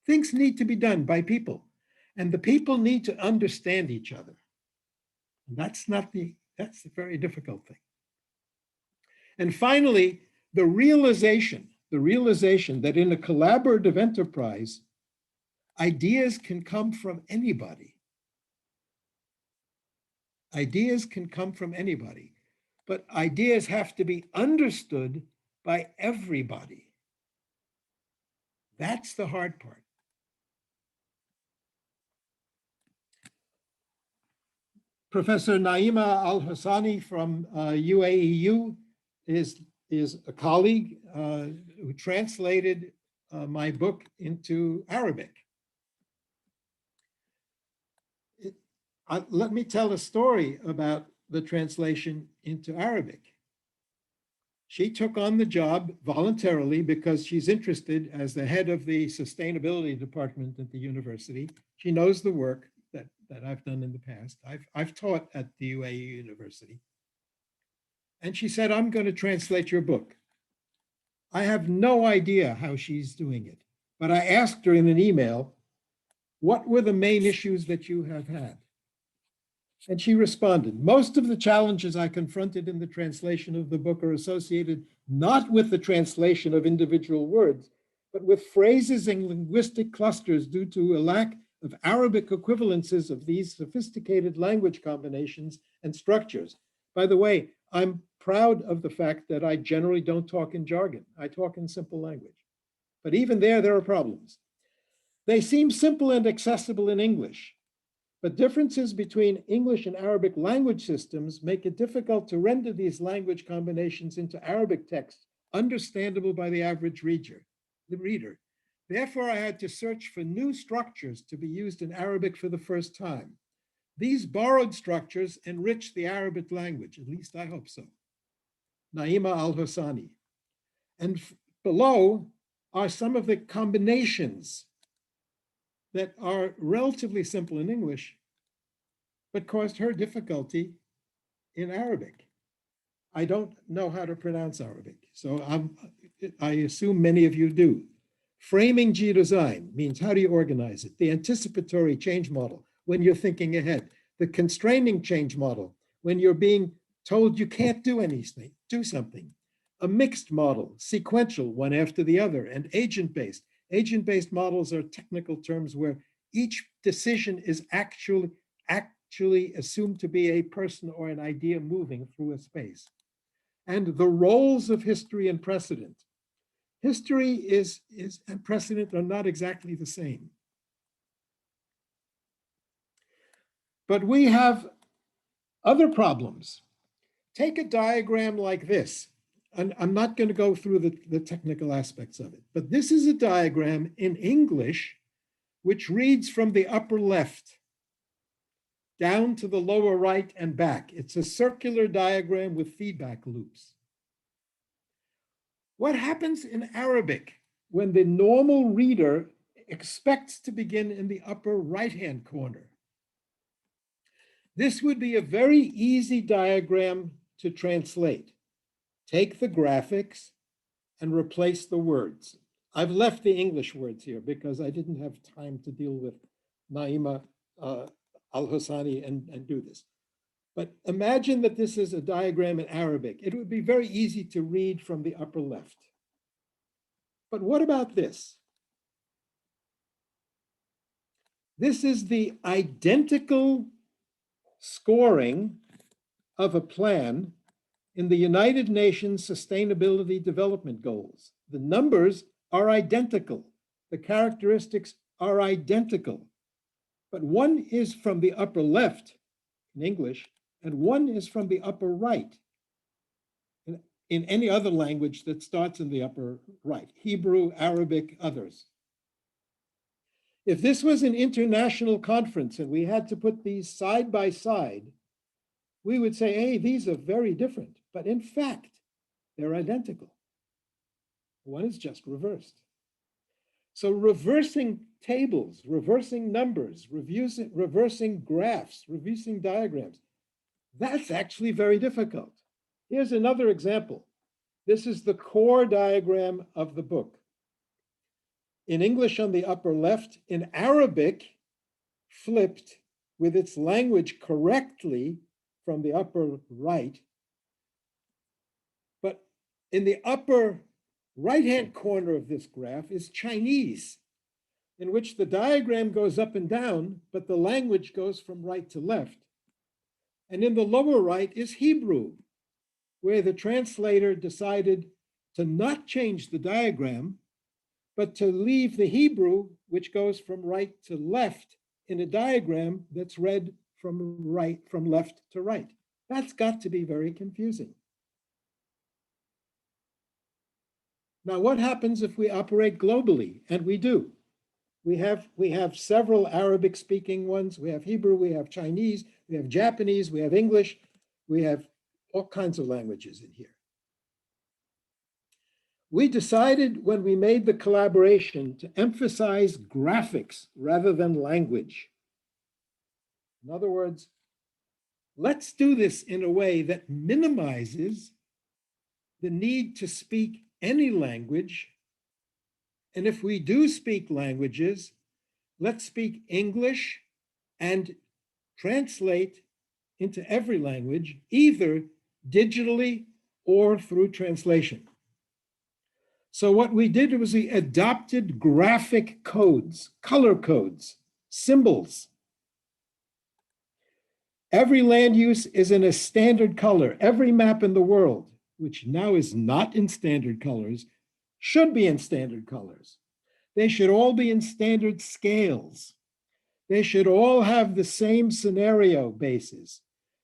Things need to be done by people, and the people need to understand each other. That's the very difficult thing. And finally, the realization that in a collaborative enterprise, ideas can come from anybody. Ideas can come from anybody, but ideas have to be understood by everybody. That's the hard part. Professor Naima Al-Hassani from UAEU is a colleague who translated my book into Arabic. Let me tell a story about the translation into Arabic. She took on the job voluntarily because she's interested as the head of the sustainability department at the university. She knows the work that I've done in the past. I've taught at the UAE University. And she said, I'm going to translate your book. I have no idea how she's doing it, but I asked her in an email, what were the main issues that you have had? And she responded, most of the challenges I confronted in the translation of the book are associated not with the translation of individual words, but with phrases and linguistic clusters due to a lack of Arabic equivalences of these sophisticated language combinations and structures. By the way, I'm proud of the fact that I generally don't talk in jargon. I talk in simple language. But even there are problems. They seem simple and accessible in English, but differences between English and Arabic language systems make it difficult to render these language combinations into Arabic text understandable by the average reader. Therefore, I had to search for new structures to be used in Arabic for the first time. These borrowed structures enrich the Arabic language, at least I hope so. Naima Al-Hassani. And below are some of the combinations that are relatively simple in English, but caused her difficulty in Arabic. I don't know how to pronounce Arabic, so I assume many of you do. Framing Geo-Design means how do you organize it? The anticipatory change model, when you're thinking ahead. The constraining change model, when you're being told you can't do anything, do something. A mixed model, sequential, one after the other, and agent-based. Agent-based models are technical terms where each decision is actually assumed to be a person or an idea moving through a space. And the roles of history and precedent. History and precedent are not exactly the same. But we have other problems. Take a diagram like this. And I'm not going to go through the technical aspects of it, but this is a diagram in English which reads from the upper left down to the lower right and back. It's a circular diagram with feedback loops. What happens in Arabic when the normal reader expects to begin in the upper right-hand corner? This would be a very easy diagram to translate. Take the graphics and replace the words. I've left the English words here because I didn't have time to deal with Naima Al-Hosani and do this. But imagine that this is a diagram in Arabic. It would be very easy to read from the upper left. But what about this? This is the identical scoring of a plan in the United Nations Sustainability Development Goals. The numbers are identical. The characteristics are identical. But one is from the upper left in English, and one is from the upper right in any other language that starts in the upper right, Hebrew, Arabic, others. If this was an international conference and we had to put these side by side, we would say, hey, these are very different. But in fact, they're identical. One is just reversed. So reversing tables, reversing numbers, reversing graphs, reversing diagrams, that's actually very difficult. Here's another example. This is the core diagram of the book. In English on the upper left, in Arabic, flipped with its language correctly from the upper right. But in the upper right-hand corner of this graph is Chinese, in which the diagram goes up and down, but the language goes from right to left. And in the lower right is Hebrew, where the translator decided to not change the diagram, but to leave the Hebrew, which goes from right to left, in a diagram that's read from left to right. That's got to be very confusing. Now, what happens if we operate globally? And we do. We have several Arabic-speaking ones. We have Hebrew, we have Chinese, we have Japanese, we have English, we have all kinds of languages in here. We decided when we made the collaboration to emphasize graphics rather than language. In other words, let's do this in a way that minimizes the need to speak any language. And if we do speak languages, let's speak English and translate into every language, either digitally or through translation. So what we did was we adopted graphic codes, color codes, symbols. Every land use is in a standard color. Every map in the world, which now is not in standard colors, should be in standard colors. They should all be in standard scales. They should all have the same scenario bases.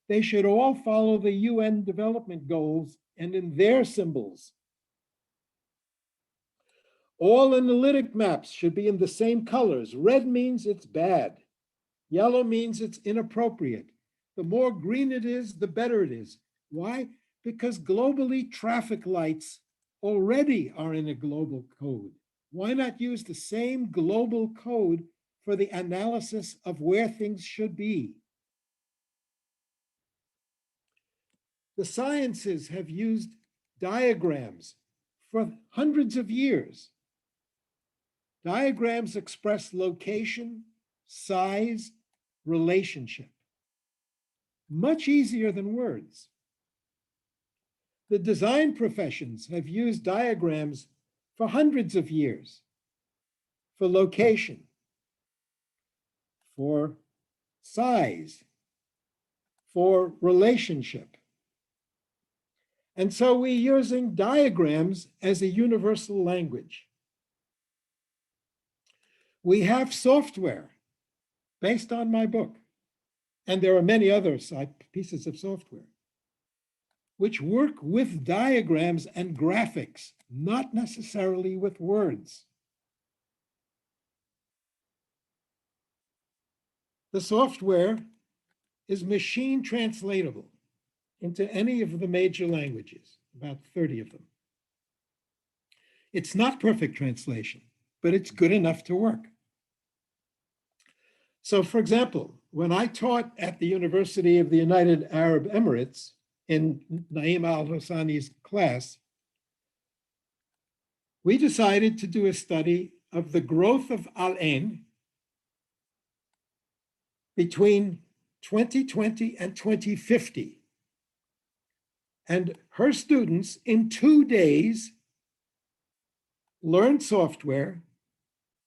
They should all follow the UN development goals and in their symbols. All analytic maps should be in the same colors. Red means it's bad. Yellow means it's inappropriate. The more green it is, the better it is. Why? Because globally, traffic lights already are in a global code. Why not use the same global code for the analysis of where things should be? The sciences have used diagrams for hundreds of years. Diagrams express location, size, relationship. Much easier than words. The design professions have used diagrams for hundreds of years for location, for size, for relationship. And so we're using diagrams as a universal language. We have software based on my book, and there are many other pieces of software, which work with diagrams and graphics, not necessarily with words. The software is machine translatable into any of the major languages, about 30 of them. It's not perfect translation, but it's good enough to work. So, for example, when I taught at the University of the United Arab Emirates in Naeem al-Hassani's class, we decided to do a study of the growth of Al-Ain between 2020 and 2050. And her students in 2 days learned software,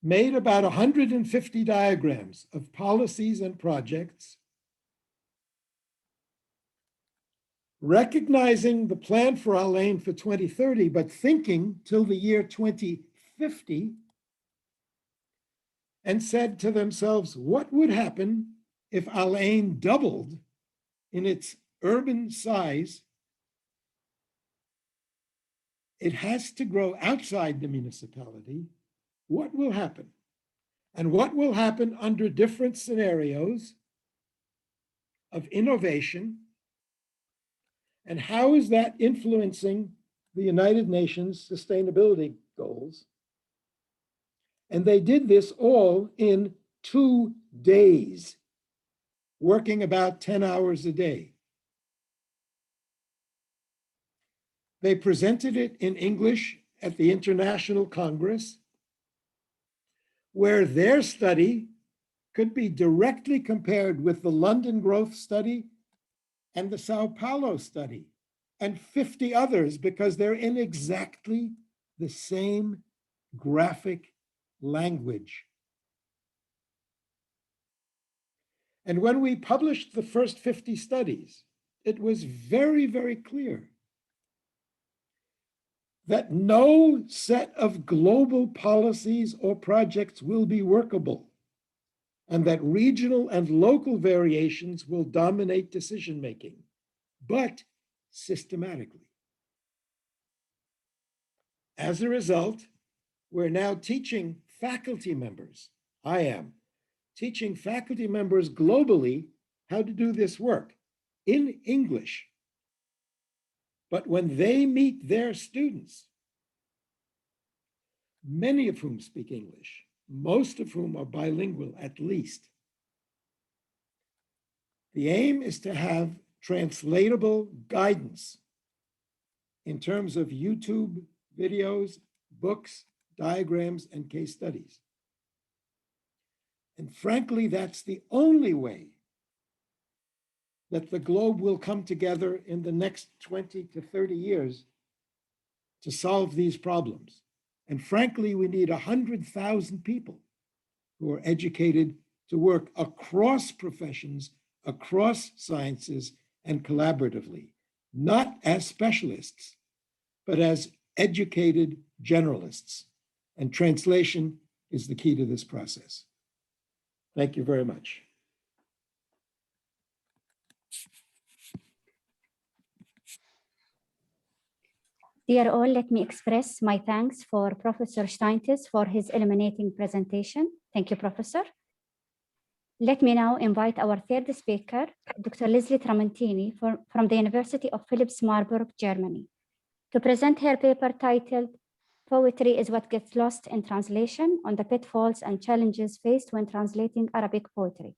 made about 150 diagrams of policies and projects, recognizing the plan for Al-Ain for 2030, but thinking till the year 2050, and said to themselves, what would happen if Al-Ain doubled in its urban size? It has to grow outside the municipality. What will happen? And what will happen under different scenarios of innovation? And how is that influencing the United Nations sustainability goals? And they did this all in 2 days, working about 10 hours a day. They presented it in English at the International Congress, where their study could be directly compared with the London Growth Study and the Sao Paulo study and 50 others, because they're in exactly the same graphic language. And when we published the first 50 studies, it was very, very clear that no set of global policies or projects will be workable, and that regional and local variations will dominate decision-making, but systematically. As a result, we're now teaching faculty members, I am, teaching faculty members globally how to do this work in English. But when they meet their students, many of whom speak English, most of whom are bilingual at least, the aim is to have translatable guidance in terms of YouTube videos, books, diagrams, and case studies. And frankly, that's the only way that the globe will come together in the next 20 to 30 years to solve these problems. And frankly, we need 100,000 people who are educated to work across professions, across sciences, and collaboratively, not as specialists, but as educated generalists. And translation is the key to this process. Thank you very much. Dear all, let me express my thanks for Professor Scientis for his illuminating presentation. Thank you, Professor. Let me now invite our third speaker, Dr. Leslie Tramontini from the University of Philipps-Marburg, Germany, to present her paper titled Poetry is What Gets Lost in Translation on the Pitfalls and Challenges Faced when Translating Arabic Poetry.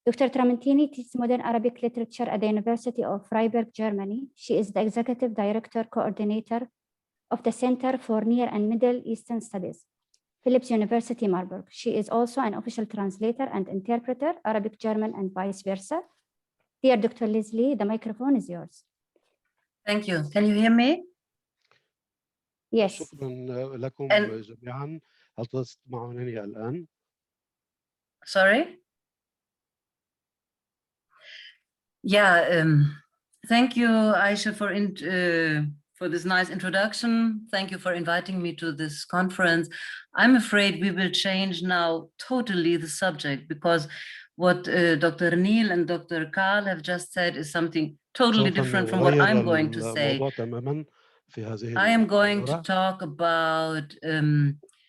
Dr. Tramontini teaches modern Arabic literature at the University of Freiburg, Germany. She is the Executive Director Coordinator of the Center for Near and Middle Eastern Studies, Philipps University, Marburg. She is also an official translator and interpreter, Arabic, German, and vice versa. Dear Dr. Leslie, the microphone is yours. Thank you. Can you hear me? Yes. شكرا لكم جميعا. هل تسمعونني الآن؟ Sorry? Yeah, thank you, Aisha, for this nice introduction. Thank you for inviting me to this conference. I'm afraid we will change now totally the subject, because what Dr. Neil and Dr. Karl have just said is something totally different from what I'm going to say. I am going to talk about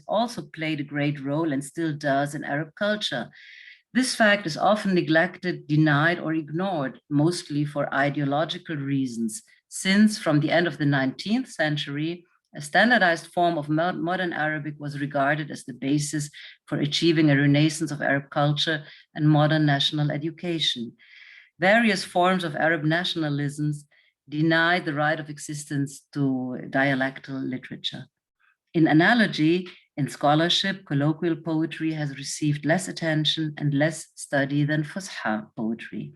has also played a great role and still does in Arab culture. This fact is often neglected, denied, or ignored, mostly for ideological reasons, since from the end of the 19th century, A standardized form of modern Arabic was regarded as the basis for achieving a renaissance of Arab culture and modern national education. Various forms of Arab nationalisms denied the right of existence to dialectal literature. In analogy, in scholarship, colloquial poetry has received less attention and less study than Fusha poetry.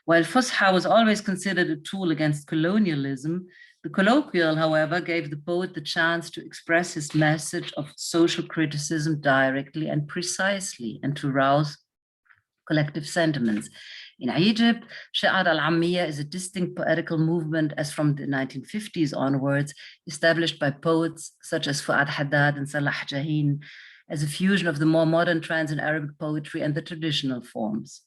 While Fusha was always considered a tool against colonialism, the colloquial, however, gave the poet the chance to express his message of social criticism directly and precisely and to rouse collective sentiments. In Egypt, Shi'ar al-Ammiya is a distinct poetical movement as from the 1950s onwards, established by poets such as Fuad Haddad and Salah Jahin as a fusion of the more modern trends in Arabic poetry and the traditional forms.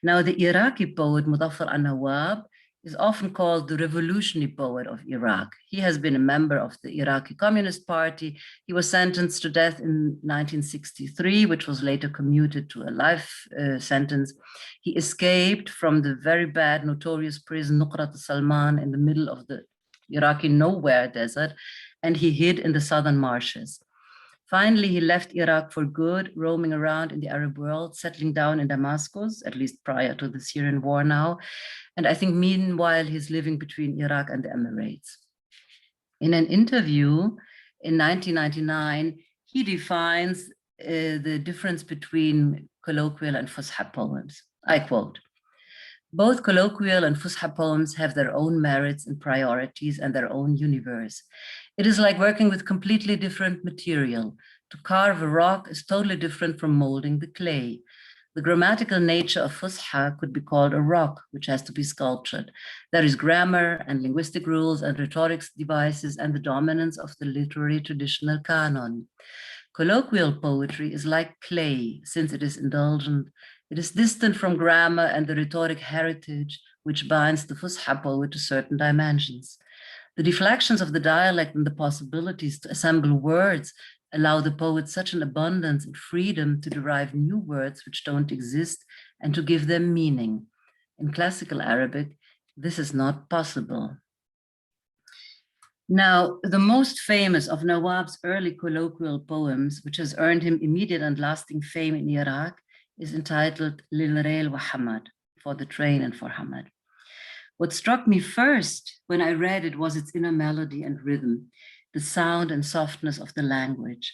Now, the Iraqi poet Mudaffar al-Nawab is often called the revolutionary poet of Iraq. He has been a member of the Iraqi Communist Party. He was sentenced to death in 1963, which was later commuted to a life sentence. He escaped from the very bad, notorious prison Nuqrat al-Salman in the middle of the Iraqi nowhere desert, and he hid in the southern marshes. Finally, he left Iraq for good, roaming around in the Arab world, settling down in Damascus, at least prior to the Syrian war now. And I think meanwhile, he's living between Iraq and the Emirates. In an interview in 1999, he defines the difference between colloquial and Fusha poems. I quote, "Both colloquial and Fusha poems have their own merits and priorities and their own universe. It is like working with completely different material. To carve a rock is totally different from molding the clay. The grammatical nature of Fusha could be called a rock, which has to be sculptured. There is grammar and linguistic rules and rhetoric devices and the dominance of the literary traditional canon. Colloquial poetry is like clay, since it is indulgent. It is distant from grammar and the rhetoric heritage, which binds the Fusha poet to certain dimensions. The deflections of the dialect and the possibilities to assemble words allow the poet such an abundance and freedom to derive new words which don't exist and to give them meaning. In classical Arabic, this is not possible." Now, the most famous of Nawab's early colloquial poems, which has earned him immediate and lasting fame in Iraq, is entitled Lil-Rayl wa Hamad, for the train and for Hamad. What struck me first when I read it was its inner melody and rhythm, the sound and softness of the language.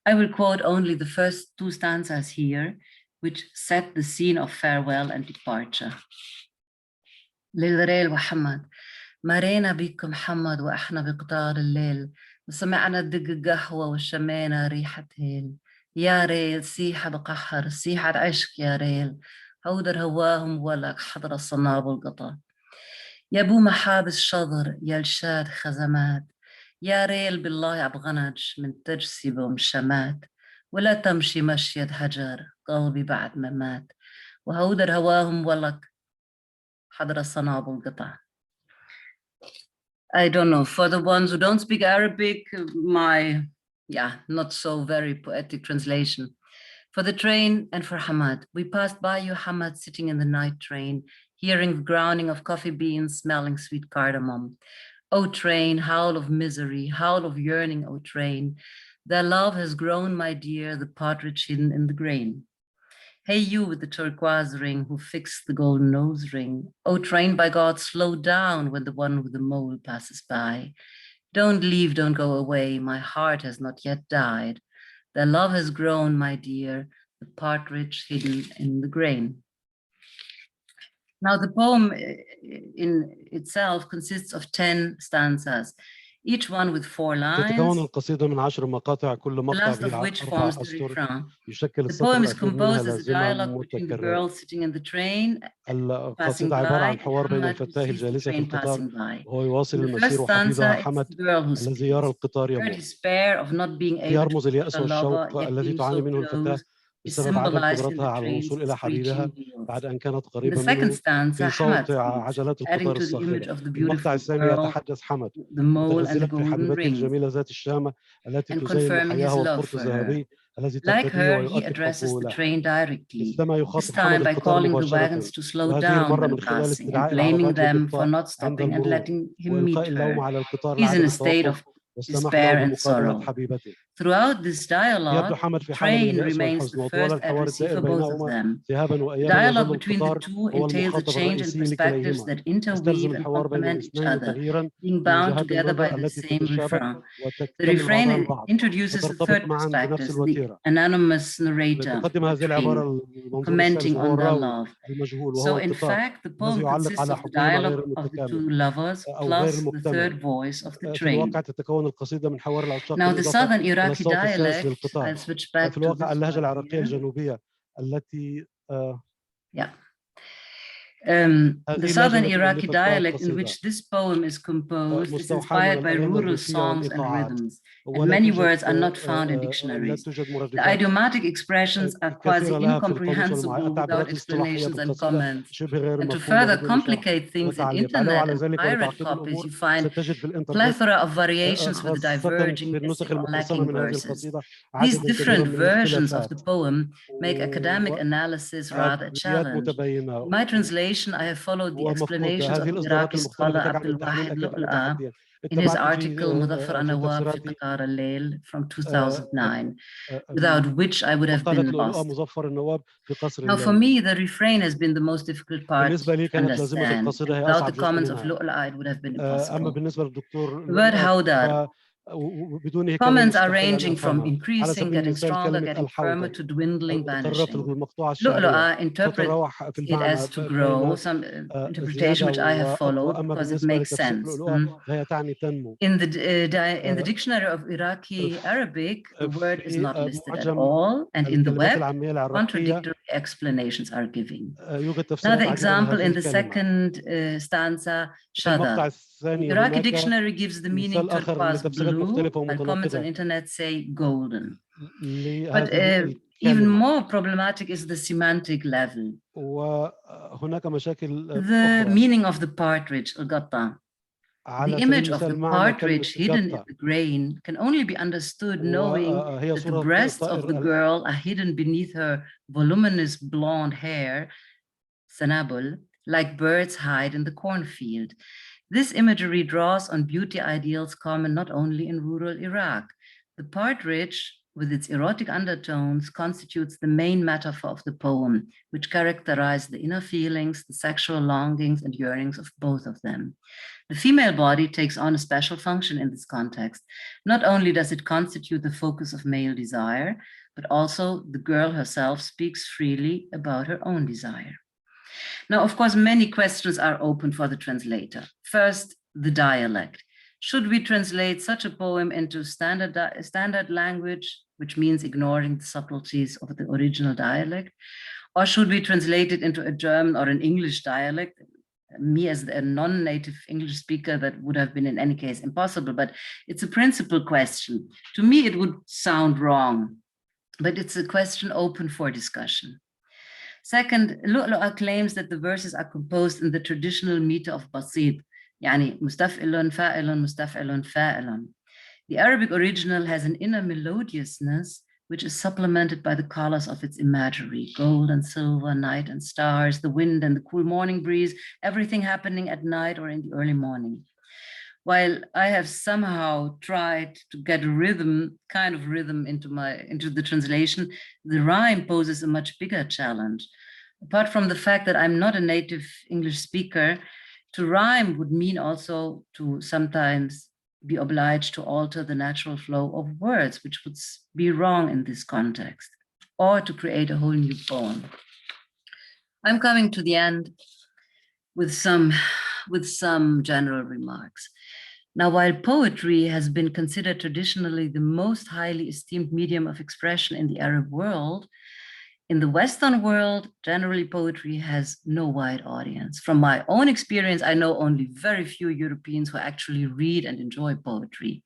I will quote only the first two stanzas here, which set the scene of farewell and departure. Lil-Rayl wa Hamad, مرينا بيكم محمد وإحنا بقطار الليل وسمعنا دق قهوة وشمينا ريحة هيل يا ريل سيحة بقحر سيحة عشق يا ريل هودر هواهم ولك حضر الصناب القطا يا بو محابس شظر يا الشاد خزمات يا ريل بالله أبغنج من تجسب ومشمات ولا تمشي مشية حجر قلبي بعد ما مات وهودر هواهم ولك حضر الصناب القطا. I don't know, for the ones who don't speak Arabic, my, not so very poetic translation. For the train and for Hamad, we passed by you, Hamad, sitting in the night train, hearing the grounding of coffee beans, smelling sweet cardamom. O train, howl of misery, howl of yearning, O train, their love has grown, my dear, the partridge hidden in the grain. Hey, you with the turquoise ring who fixed the golden nose ring. Oh, train by God, slow down when the one with the mole passes by. Don't leave, don't go away. My heart has not yet died. Their love has grown, my dear, the partridge hidden in the grain. Now, the poem in itself consists of 10 stanzas, each one with 4 lines. تتكون القصيدة من 10 مقاطع كل مقطع of which فيه forms 4 the أسطر refrain. يشكل The السطر poem is الأخير منها composed as a لازمة dialogue between the متكررة. girl sitting in the train, passing القصيدة عبارة عن by, حوار بين Hamad who الفتاة sees the الجالسة في train القطار passing by. وهو يواصل In the المسير first وحبيبها stanza, it's حمد the girl who الذي يرى speaks. القطار Her يمر. despair of not being في able to يرمز reach اليأس her lover, والشوق yet الذي being تعاني so منه الفتاة close, is بسبب عدم symbolized in قدرتها the على train's الوصول إلى حبيبها screeching wheels. بعد أن كانت In the قريبة second منه stanza, في صوت Hamad speaks, عجلات adding القطار to the image الصاخبة. of the في المقطع beautiful الثاني girl, يتحدث حمد the mole and the متغزلا في golden حبيبته rings, الجميلة ذات الشامة التي and تزين confirming his حياها love والقرط for her. الذهبي الذي Like ترتديه her, he ويؤكد addresses حبه the له. train directly, مثلما this يخاطب time حمد by القطار calling the مباشرة، wagons to slow وهذه down المرة when من خلال passing and استدعاء blaming العربات them for للإبطاء not عند stopping and المرور letting him meet وإلقاء her. اللوم على القطار He's in لعدم a state of التوقف والسماح despair, له and بمقابلة sorrow. حبيبته. Throughout this يبدو dialogue, حمد في حالة من train اليأس remains والحزن the وطوال first الحوار addressee الدائر for both of بينهما them. ذهابا وإيابا Dialogue يظل between the القطار two هو entails a المخاطب change in الرئيسي perspectives لكليهما. that يستلزم interweave and الحوار بين complement each الاثنين other, تغييرا being من bound وجهات together by النظر the التي same تتشابك refrain. The وتكتمل بعضها refrain البعض introduces the وترتبط third معا بنفس perspective, the الوتيرة. anonymous narrator, تقدم or هذه train, العبارة المنظور الثالث commenting وهو on their الراوي love. المجهول So وهو in القطار fact, the الذي poem يعلق consists على of the حبهما غير dialogue of the two المتكامل lovers أو غير plus the المكتمل. third voice of the في الواقع train. تتكون القصيدة من حوار العشاق Now the بالإضافة southern إلى Iraqi الصوت الثالث dialect, للقطار. I'll switch back في to الواقع this اللهجة one العراقية here. الجنوبية التي Yeah. The هذه southern اللهجة التي Iraqi ألفت بها dialect in القصيدة which this poem is composed is مستوحاة من inspired by الأغاني rural الريفية songs and والإيقاعات rhythms, and ولا many توجد words are not found in لا dictionaries. توجد The مرادفات idiomatic expressions are كثيرة لها في القاموس والمعاني. quasi-incomprehensible without التعبيرات الاصطلاحية explanations and بالقصيدة comments. شبه غير And to مفهومة further بدون شرح complicate things in وتعليق. علاوة internet على and ذلك pirate ولتعقيد copies, الأمور you find ستجد في الإنترنت plethora of variations with خاصة diverging, في النسخ missing, or المقسمة lacking من هذه verses. القصيدة These عدد كبير different من versions of الاختلافات the poem make academic analysis rather a وأبيات challenge. متباينة In my translation, I have followed the ومفقودة. explanations of هذه الإصدارات Iraqi المختلفة scholar تجعل Abdul التحليل Wahid أكثر Lu'lu'a تحديا. in his اتبعت article Mudaffar في Anawab fi تفسيراتي Taqar al-Layl from 2009, without without which I would have مقالة been لؤلؤة lost. مظفر النواب في قصر Now, for الليل. me, the refrain has been the most difficult part بالنسبة لي to كانت لازمة understand. القصيدة هي Without the أصعب جزء comments of منها. Lu'lu'a, it would have been أما impossible. بالنسبة للدكتور The word لؤلؤة hawdar. وبدونه كان Comments are يستحيل أن ranging from أفهمها. على increasing, سبيل getting المثال stronger, كلمة getting firmer, الحوضر to dwindling, القطرة في vanishing. المقطوعة الشعرية Lu'lu'a interprets تتراوح في it المعنى as to grow, بين some interpretation زيادة which I have وأقوى. followed أما because it بالنسبة makes لتفسير sense. لؤلؤة فهي تعني تنمو. In the dictionary of Iraqi Arabic, the word is not listed at all, and in the الكلمات web, العامية العراقية contradictory explanations are given. يوجد تفسيرات Another عديدة example لهذه in the الكلمة. second stanza, في المقطع shada. The الثاني Iraqi هناك dictionary gives the meaning مثال آخر turquoise لتفسيرات blue, مختلفة while comments on ومتناقضة internet say golden. But لهذه even الكلمة. more problematic is the semantic level. وهناك مشاكل The أخرى. meaning of the partridge, القطة. The image of the partridge hidden in the grain can only be understood knowing that the breasts of the girl are hidden beneath her voluminous blonde hair, sanabul, like birds hide in the cornfield. This imagery draws on beauty ideals common not only in rural Iraq. The partridge, with its erotic undertones, constitutes the main metaphor of the poem, which characterize the inner feelings, the sexual longings and yearnings of both of them. The female body takes on a special function in this context. Not only does it constitute the focus of male desire, but also the girl herself speaks freely about her own desire. Now, of course, many questions are open for the translator. First, the dialect. Should we translate such a poem into standard language, which means ignoring the subtleties of the original dialect? Or should we translate it into a German or an English dialect? Me as a non-native English speaker, that would have been in any case impossible, but it's a principal question. To me, it would sound wrong, but it's a question open for discussion. Second, Lu'lu'a claims that the verses are composed in the traditional meter of basit, يعني مستفعل فاعل مستفعل فاعل. The Arabic original has an inner melodiousness which is supplemented by the colors of its imagery, gold and silver, night and stars, the wind and the cool morning breeze, everything happening at night or in the early morning. While I have somehow tried to get a rhythm, kind of rhythm into the translation, the rhyme poses a much bigger challenge. Apart from the fact that I'm not a native English speaker, to rhyme would mean also to sometimes be obliged to alter the natural flow of words, which would be wrong in this context, or to create a whole new poem. I'm coming to the end with some general remarks. Now, while poetry has been considered traditionally the most highly esteemed medium of expression in the Arab world, in the Western world, generally poetry has no wide audience. From my own experience, I know only very few Europeans who actually read and enjoy poetry.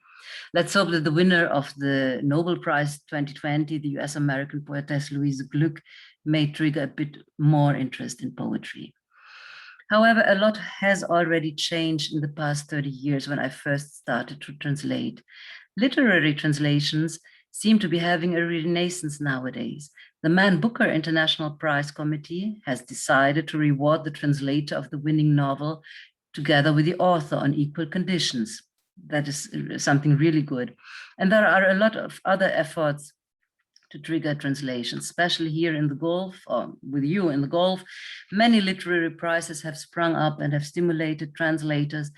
Let's hope that the winner of the Nobel Prize 2020, the US-American poetess Louise Glück, may trigger a bit more interest in poetry. However, a lot has already changed in the past 30 years when I first started to translate. Literary translations seem to be having a renaissance nowadays. The Man Booker International Prize Committee has decided to reward the translator of the winning novel together with the author on equal conditions. that is something really good. And there are a lot of other efforts to trigger translation, especially here in the Gulf, or with you in the Gulf. Many literary prizes have sprung up and have stimulated translators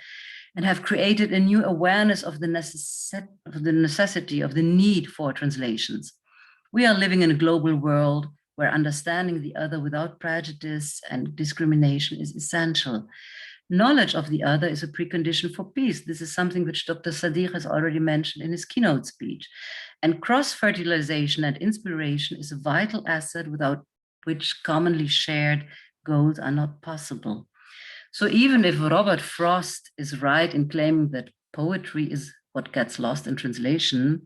and have created a new awareness of the necessity, of the need for translations. We are living in a global world where understanding the other without prejudice and discrimination is essential. Knowledge of the other is a precondition for peace. This is something which Dr. Sadler has already mentioned in his keynote speech. And cross-fertilization and inspiration is a vital asset without which commonly shared goals are not possible. So even if Robert Frost is right in claiming that poetry is what gets lost in translation,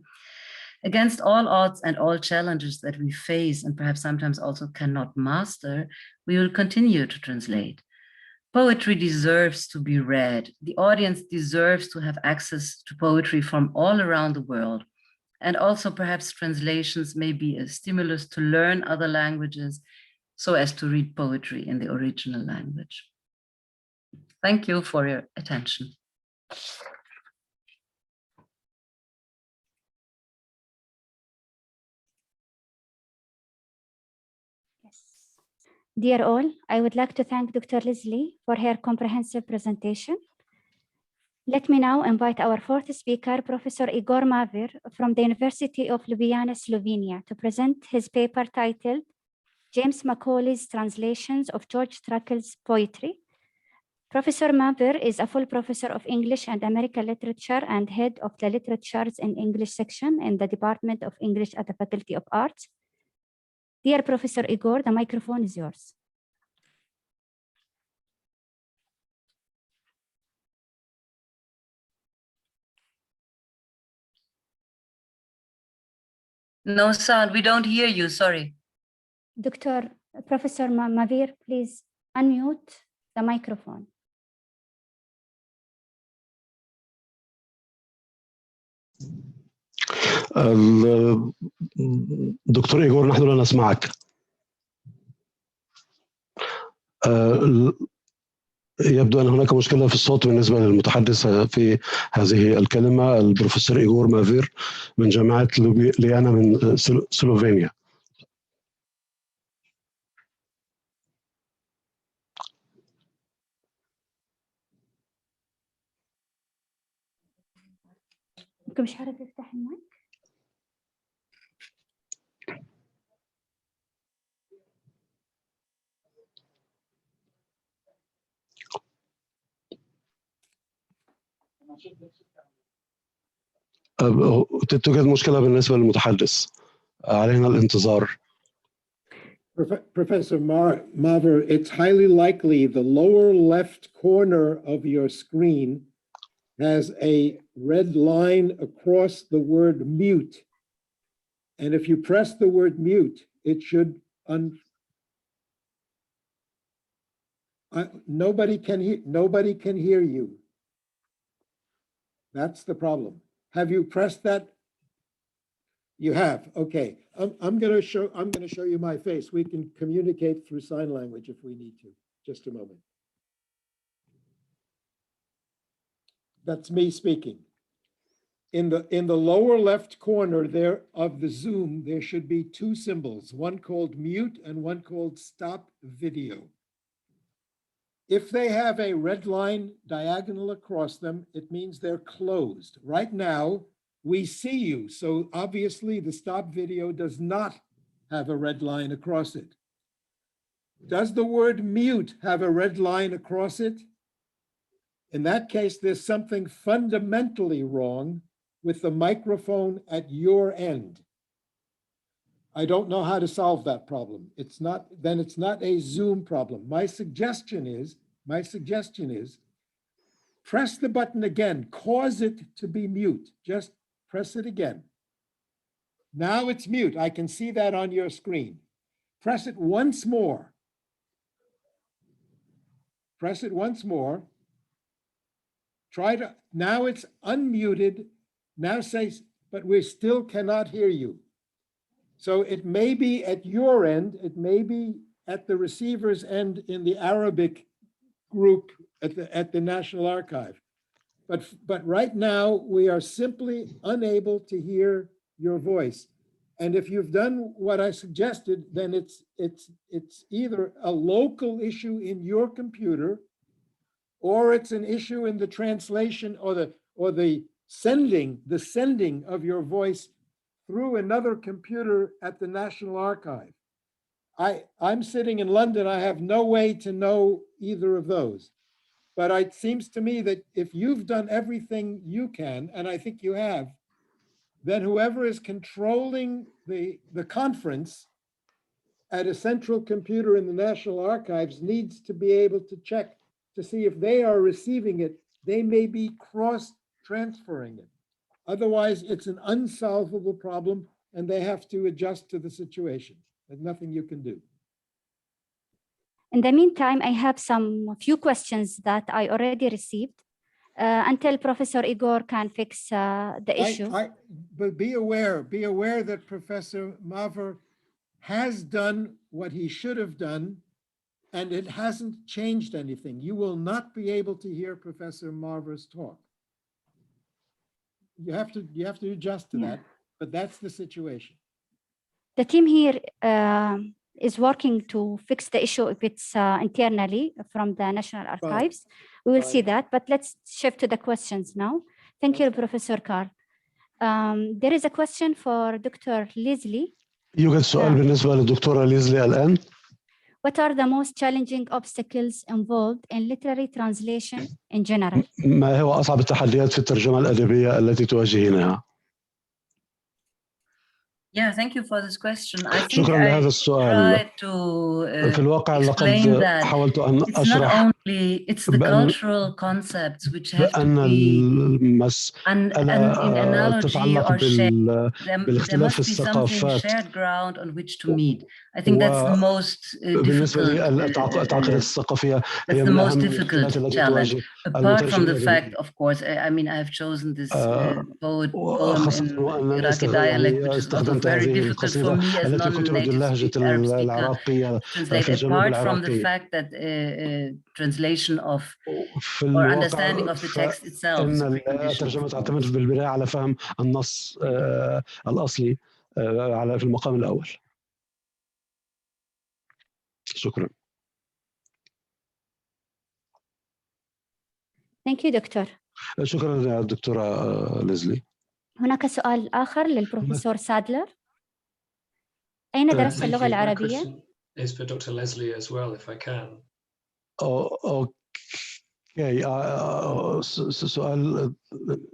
against all odds and all challenges that we face and perhaps sometimes also cannot master, we will continue to translate. Poetry deserves to be read. The audience deserves to have access to poetry from all around the world. And also perhaps translations may be a stimulus to learn other languages so as to read poetry in the original language. Thank you for your attention. Dear all, I would like to thank Dr. Leslie for her comprehensive presentation. Let me now invite our fourth speaker, Professor Igor Mavir from the University of Ljubljana, Slovenia, to present his paper titled James Mcauley's Translations of George Trakell's Poetry. Professor Mavir is a full professor of English and American Literature and head of the Literatures in English section in the Department of English at the Faculty of Arts. Dear Professor Igor, the microphone is yours. No sound, we don't hear you, sorry. Professor Mavir, please unmute the microphone. دكتور إيغور نحن لا نسمعك. يبدو أن هناك مشكلة في الصوت بالنسبة للمتحدث في هذه الكلمة، البروفيسور إيغور مافير من جامعة ليانا من سلوفينيا. مش عارف يفتح المايك. توجد مشكلة بالنسبة للمتحدث، علينا الانتظار. Professor Mavir, it's highly likely the lower left corner of your screen has a red line across the word mute. And if you press the word mute, it should nobody can hear you. That's the problem. Have you pressed that? You have. Okay. I'm going to show you my face. We can communicate through sign language if we need to. Just a moment. That's me speaking. In the lower left corner there of the Zoom, there should be two symbols, one called mute and one called stop video. If they have a red line diagonal across them, it means they're closed. Right now, we see you, so obviously the stop video does not have a red line across it. Does the word mute have a red line across it? In that case, there's something fundamentally wrong with the microphone at your end. I don't know how to solve that problem. It's not a Zoom problem. My suggestion is, press the button again, cause it to be mute. Just press it again. Now it's mute. I can see that on your screen. Press it once more. Press it once more. Now it's unmuted. Now say, but we still cannot hear you. So it may be at your end, it may be at the receiver's end in the Arabic group at the National Archive. But right now we are simply unable to hear your voice. And if you've done what I suggested, then it's either a local issue in your computer, or it's an issue in the translation or the sending of your voice through another computer at the National Archive. I'm sitting in London. I have no way to know either of those. But it seems to me that if you've done everything you can, and I think you have, then whoever is controlling the conference at a central computer in the National Archives needs to be able to check to see if they are receiving it. They may be cross-transferring it. Otherwise, it's an unsolvable problem, and they have to adjust to the situation. There's nothing you can do. In the meantime, I have some few questions that I already received until Professor Igor can fix the issue. But be aware that Professor Maver has done what he should have done, and it hasn't changed anything. You will not be able to hear Professor Maver's talk. You have to adjust to that, but that's the situation. The team here is working to fix the issue if it's internally from the National Archives. We will see that, but let's shift to the questions now. Thank you, Professor Karl. There is a question for Dr. Leslie. يوجد سؤال بالنسبة للدكتورة ليزلي الآن. What are the most challenging obstacles involved in literary translation in general? ما هو أصعب التحديات في الترجمة الأدبية التي تواجهينها؟ Yeah, thank you for this question. I think شكرا لهذا السؤال. في الواقع لقد حاولت أن أشرح it's the cultural concepts which have to be an analogy or shared. There must be something shared ground on which to meet. I think that's the most difficult. That's the most difficult challenge. Apart from the fact, of course, I mean, I have chosen this poem in Iraqi dialect, which is also very difficult for me as non-native Arab speaker to translate. Apart from the fact that translation of or understanding of the text itself. الترجمة تعتمد بالبداية على فهم النص الأصلي في المقام الأول. شكرا. Thank you, دكتور. شكرا دكتورة ليزلي. هناك سؤال آخر للبروفيسور سادلر. أين درست اللغة العربية؟ Is for Dr. Leslie as well, if I can. اوكي سؤال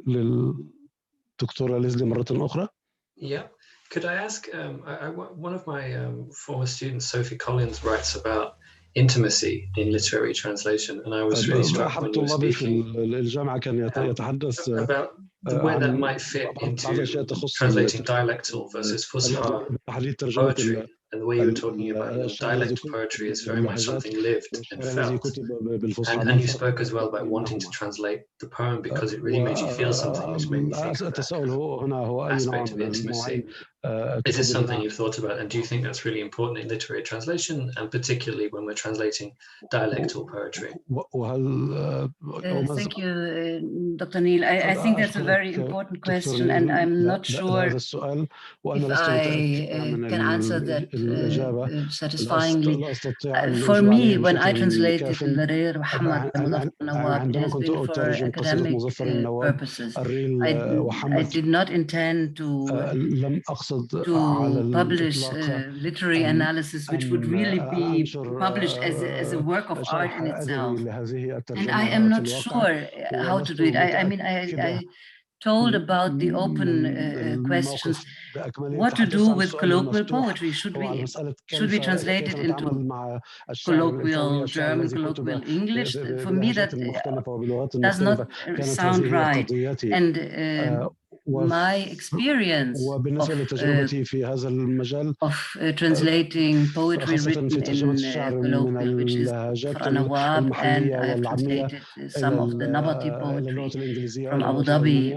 للدكتورة ليزلي مرة أخرى. Yeah. Could I ask, one of my former students, Sophie Collins, writes about intimacy in literary translation, and I was really struck when you were speaking about the way that might fit into translating dialectal versus Fusha poetry. And the way you were talking about, dialect poetry is very much something lived and felt. And you spoke as well about wanting to translate the poem because it really made you feel something, which made me think of that aspect of intimacy. Is this something you've thought about? And do you think that's really important in literary translation, and particularly when we're translating dialectal poetry? Thank you, Dr. Neil. I think that's a very important question, and I'm not sure if I can answer that satisfyingly. For me, when I translated Al-Rarir Muhammad Nawab, it has been for academic purposes. I did not intend to publish literary analysis, which would really be published as a work of art in itself. And I am not sure how to do it. I mean, I told about the open questions, what to do with colloquial poetry. Should we translate it into colloquial German, colloquial English? For me, that does not sound right. And my experience وبالنسبة لتجربتي في هذا المجال of translating poetry خاصة في written ترجمة in الشعر من colloquial, which is اللهجات Nawab, المحلية and I have والعامية translated some of the Nabati إلى اللغة poetry الإنجليزية from Abu Dhabi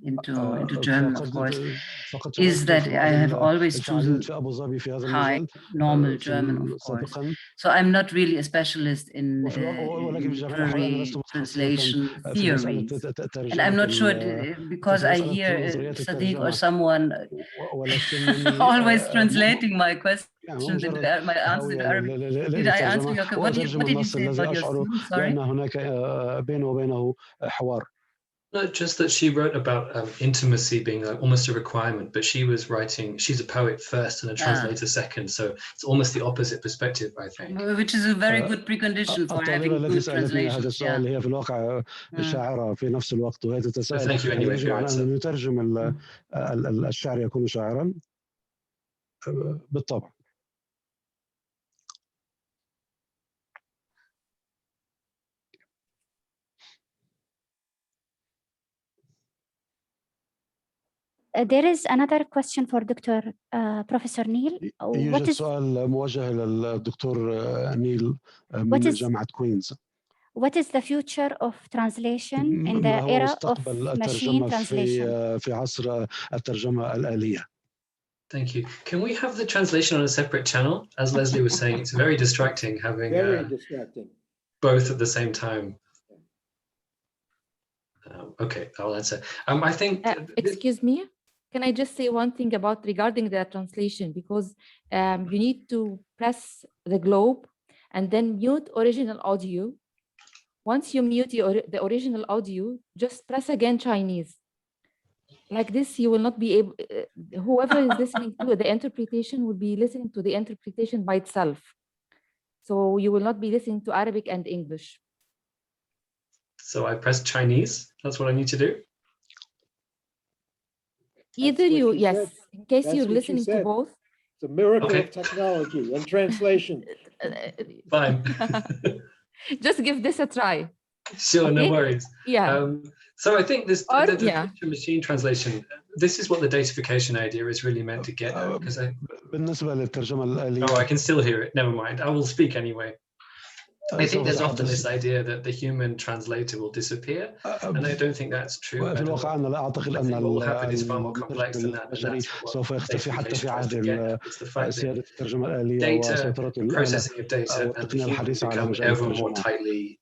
into German, of course, is that I have always chosen high normal German, of course. So I'm not really a specialist in literary translation theories. And I'm not sure, because I hear Sadiq or someone always translating my questions, my answers in Arabic. Did I answer your question? What did you say about your student? Sorry. No, just that she wrote about intimacy being like almost a requirement, but she was writing, she's a poet first and a translator second, so it's almost the opposite perspective, I think. Which is a very good precondition for having good translations. هذا هي في الواقع شاعرة في نفس الوقت، وهي تتساءل Thank you anyway for your answer. أن يترجم الشعر يكون شاعرا. بالطبع. There is another question for Dr. Professor Neil. يوجد سؤال موجه للدكتور نيل من جامعة كوينز. What is the future of translation in the era of machine translation? في عصر الترجمة الآلية. Thank you. Can we have the translation on a separate channel? As Leslie was saying, it's very distracting having both at the same time. Okay, I'll answer. I think. Excuse me. Can I just say one thing about regarding the translation? Because you need to press the globe and then mute original audio. Once you mute the original audio, just press again Chinese. Like this, you will not be able, whoever is listening to the interpretation will be listening to the interpretation by itself. So you will not be listening to Arabic and English. So I press Chinese, that's what I need to do? Either you, yes, in case you're listening to both. It's a miracle of technology and translation. Fine. Just give this a try. Sure, no worries. Yeah. So I think this machine translation, this is what the datafication idea is really meant to get at, because I can still hear it. Never mind. I will speak anyway. I think there's often this idea that the human translator will disappear, and I don't think that's true. في الواقع أنا لا أعتقد أن سوف يختفي حتى في عهد سيادة الترجمة الآلية وسيطرة الآلة والتقنية الحديثة على مجال الترجمة.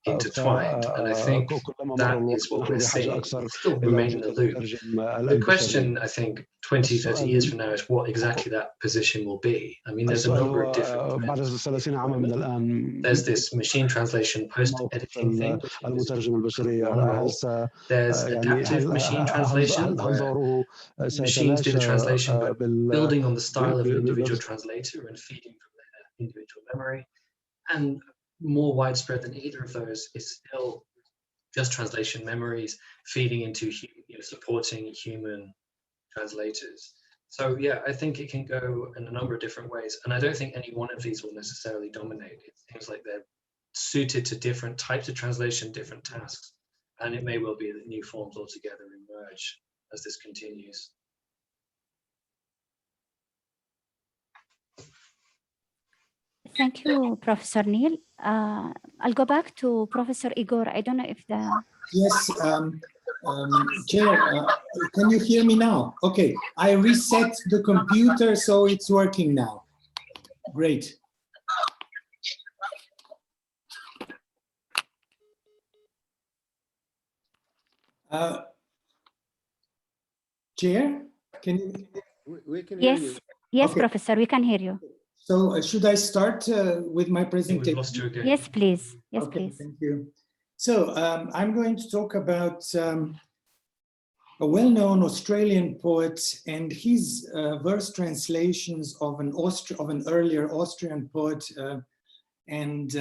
And I think that is what we're seeing. Still remain in the loop. The question, I think, 20, 30 years from now is what exactly that position will be. I mean, there's a number of different dimensions. There's this machine translation post-editing thing. There's adaptive machine translation, where machines do the translation by building on the style of an individual translator and feeding from their individual memory. And more widespread than either of those is still just translation memories feeding into supporting human translators. So yeah, I think it can go in a number of different ways, and I don't think any one of these will necessarily dominate. It seems like they're suited to different types of translation, different tasks, and it may well be that new forms altogether emerge as this continues. Thank you, Professor Neil. I'll go back to Professor Igor. I don't know if the... Yes, Chair, can you hear me now? Okay, I reset the computer, so it's working now. Great. Chair, can you? We can hear you. Yes, Okay. Professor, we can hear you. So should I start with my presentation? Yes, please. Yes, Okay, please. thank you. So I'm going to talk about a well-known Australian poet and his verse translations of an earlier Austrian poet. And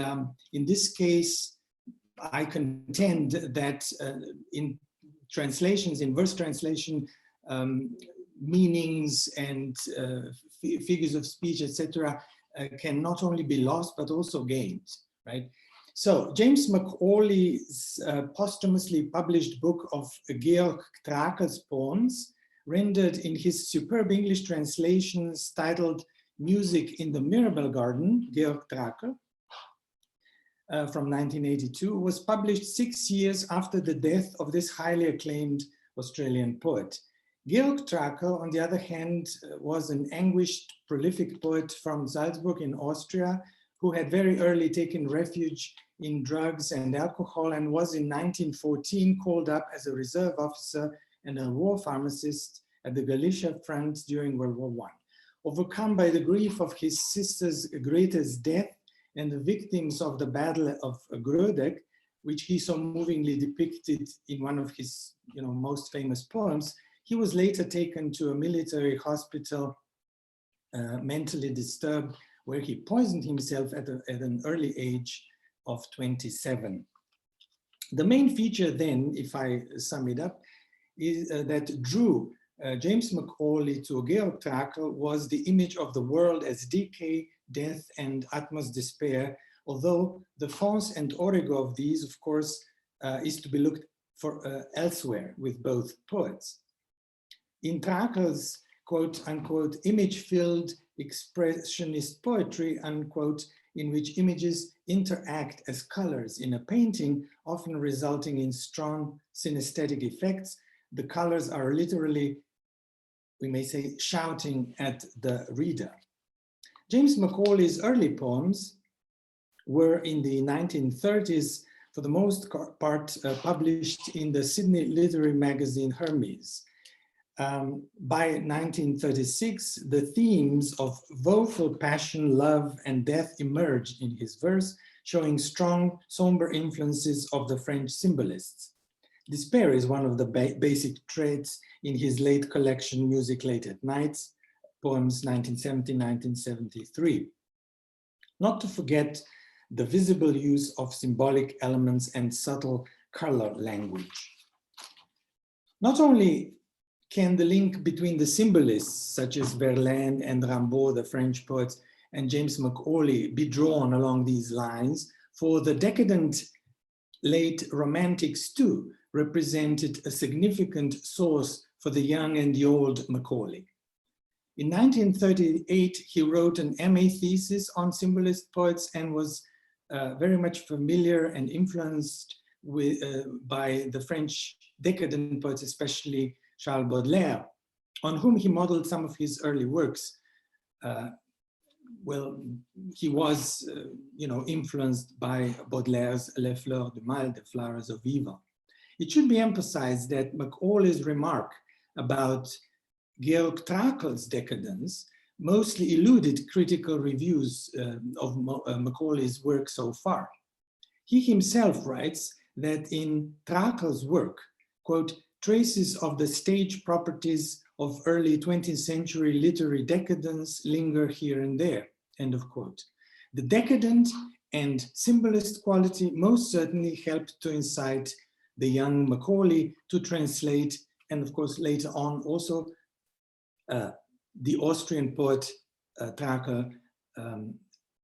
in this case, I contend that in translations, in verse translation, meanings and figures of speech, etc., can not only be lost but also gained, right? So James Mcauley's posthumously published book of Georg Trakel's poems rendered in his superb English translations titled Music in the Mirabel Garden, Georg Trakl, from 1982, was published 6 years after the death of this highly acclaimed Australian poet. Georg Trakl, on the other hand, was an anguished, prolific poet from Salzburg in Austria, who had very early taken refuge in drugs and alcohol, and was in 1914 called up as a reserve officer and a war pharmacist at the Galicia front during World War I. Overcome by the grief of his sister's Greta's death and the victims of the Battle of Grödek, which he so movingly depicted in one of his most famous poems, he was later taken to a military hospital, mentally disturbed, where he poisoned himself at an early age of 27. The main feature then, if I sum it up, is that drew James Mcauley to Georg Trakl was the image of the world as decay, death, and utmost despair, although the fons and origo of these, of course, is to be looked for elsewhere with both poets. In Trakl's quote unquote image-filled expressionist poetry, unquote, in which images interact as colors in a painting, often resulting in strong synesthetic effects, the colors are literally, we may say, shouting at the reader. James Mcauley's early poems were in the 1930s, for the most part, published in the Sydney literary magazine Hermes. By 1936, the themes of woeful passion, love, and death emerged in his verse, showing strong, somber influences of the French symbolists. Despair is one of the basic traits in his late collection, Music Late at Night, poems 1970-1973. Not to forget the visible use of symbolic elements and subtle color language. Not only can the link between the symbolists, such as Verlaine and Rimbaud, the French poets, and James Mcauley be drawn along these lines, for the decadent late romantics too represented a significant source for the young and the old Mcauley. In 1938, he wrote an MA thesis on symbolist poets and was very much familiar and influenced by the French decadent poets, especially Charles Baudelaire, on whom he modeled some of his early works. Well, he was, influenced by Baudelaire's Les Fleurs du Mal, the Flowers of Evil. It should be emphasized that Mcauley's remark about Georg Trakl's decadence mostly eluded critical reviews of Macaulay's work so far. He himself writes that in Trakl's work, quote, traces of the stage properties of early 20th century literary decadence linger here and there, end of quote. The decadent and symbolist quality most certainly helped to incite the young Mcauley to translate, and of course later on also the Austrian poet Trakl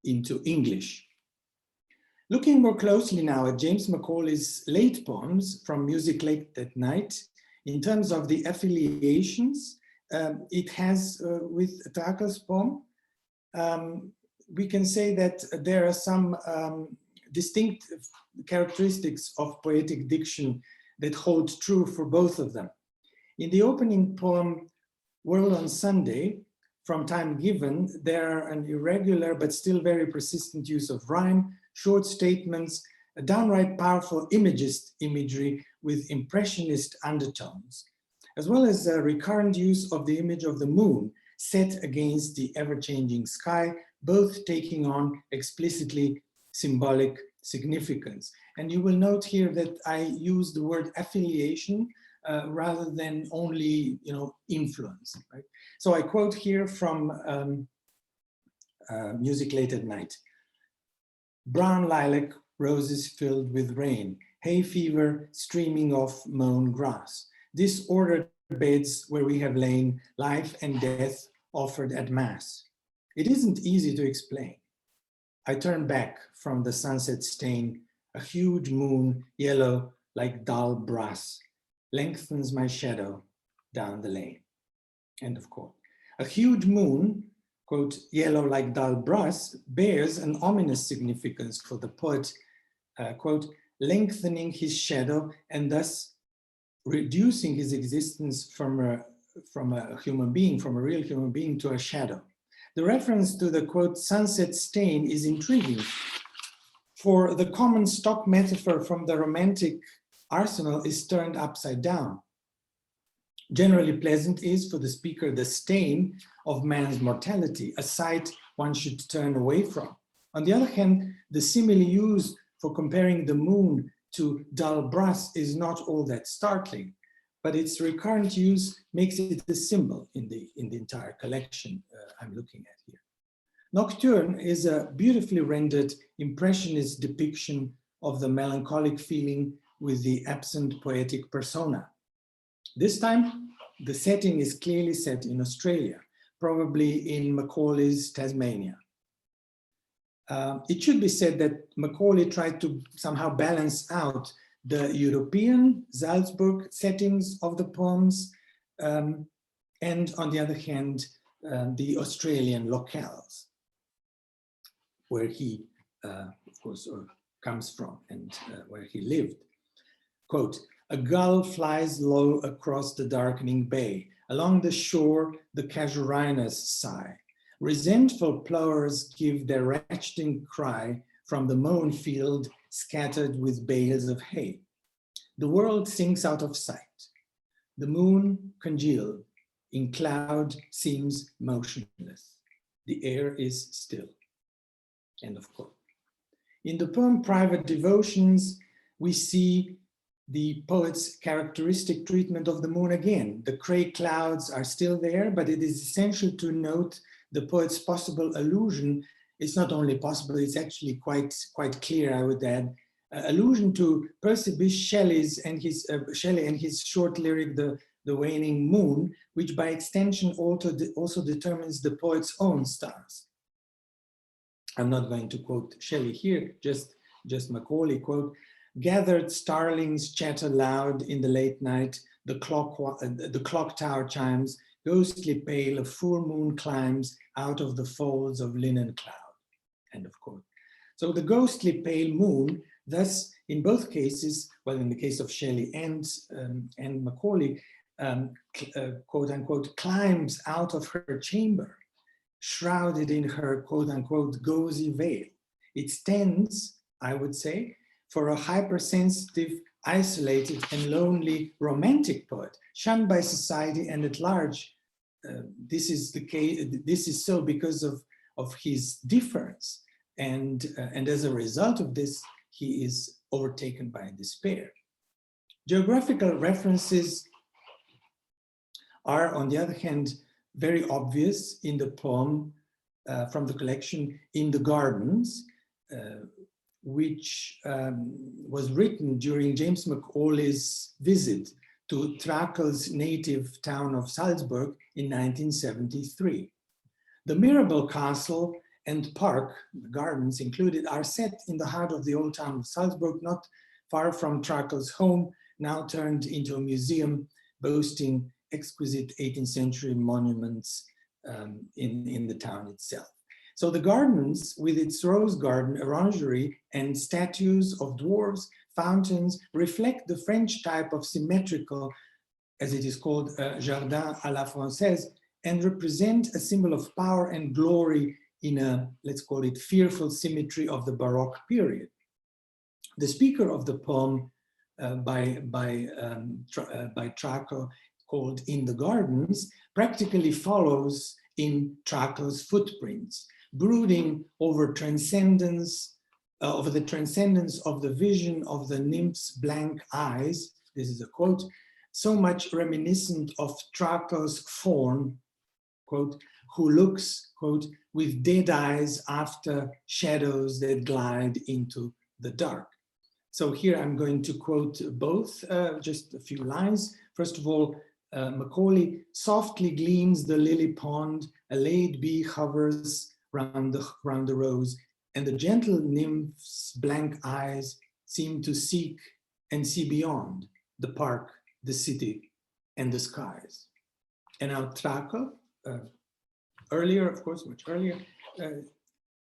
into English. Looking more closely now at James Macaulay's late poems from Music Late at Night, in terms of the affiliations it has with Trakl's poem, we can say that there are some distinct characteristics of poetic diction that hold true for both of them. In the opening poem, World on Sunday, from Time Given, there are an irregular but still very persistent use of rhyme, short statements, a downright powerful imagist imagery with impressionist undertones, as well as a recurrent use of the image of the moon set against the ever-changing sky, both taking on explicitly symbolic significance. And you will note here that I use the word affiliation rather than only, influence. Right? So I quote here from Music Late at Night. Brown lilac, roses filled with rain, hay fever streaming off mown grass, disordered beds where we have lain, life and death offered at mass. It isn't easy to explain. I turn back from the sunset stain, a huge moon, yellow like dull brass, lengthens my shadow down the lane. end of quote. A huge moon, quote, yellow like dull brass, bears an ominous significance for the poet, quote, lengthening his shadow and thus reducing his existence from a human being, from a real human being to a shadow. The reference to the, quote, sunset stain is intriguing, for the common stock metaphor from the Romantic arsenal is turned upside down. Generally pleasant is for the speaker the stain of man's mortality, a sight one should turn away from. On the other hand, the simile used for comparing the moon to dull brass is not all that startling, but its recurrent use makes it a symbol in the entire collection I'm looking at here. Nocturne is a beautifully rendered impressionist depiction of the melancholic feeling with the absent poetic persona. This time, the setting is clearly set in Australia, probably in Mcauley's Tasmania. It should be said that Mcauley tried to somehow balance out the European Salzburg settings of the poems, and on the other hand, the Australian locales, where he, of course, comes from and where he lived. Quote, a gull flies low across the darkening bay. Along the shore, the casuarinas sigh. Resentful plovers give their ratcheting cry from the mown field scattered with bales of hay. The world sinks out of sight. The moon congealed in cloud seems motionless. The air is still. End of quote. In the poem Private Devotions, we see the poet's characteristic treatment of the moon again. The gray clouds are still there, but it is essential to note the poet's possible allusion. It's not only possible, it's actually quite clear, I would add, allusion to Percy Bysshe Shelley and his short lyric, The Waning Moon, which by extension also determines the poet's own stars. I'm not going to quote Shelley here, just Mcauley, quote, gathered starlings chatter loud in the late night, the clock tower chimes, ghostly pale, a full moon climbs out of the folds of linen cloud, end of quote. So the ghostly pale moon, thus in both cases, well, in the case of Shelley and Mcauley, quote unquote, climbs out of her chamber, shrouded in her quote unquote gauzy veil. It stands, I would say, for a hypersensitive, isolated and lonely romantic poet, shunned by society and at large. This is the case. This is so because of his difference, and as a result of this, he is overtaken by despair. Geographical references are, on the other hand, very obvious in the poem from the collection In the Gardens, which was written during James Mcauley's visit to Trakel's native town of Salzburg in 1973. The Mirabel Castle and Park, the gardens included, are set in the heart of the old town of Salzburg, not far from Trakel's home, now turned into a museum boasting exquisite 18th century monuments in the town itself. So the gardens, with its rose garden, orangery, and statues of dwarves, fountains, reflect the French type of symmetrical, as it is called, jardin à la française, and represent a symbol of power and glory in a, let's call it, fearful symmetry of the Baroque period. The speaker of the poem by Trakel, called In the Gardens, practically follows in Trakel's footprints, brooding over transcendence, over the transcendence of the vision of the nymph's blank eyes. This is a quote, so much reminiscent of Trakel's faun, quote, who looks, quote, with dead eyes after shadows that glide into the dark. So here I'm going to quote both, just a few lines. First of all, Mcauley, softly gleams the lily pond, a late bee hovers round the rose, and the gentle nymph's blank eyes seem to seek and see beyond the park, the city, and the skies. And now Trakel, earlier, of course, much earlier,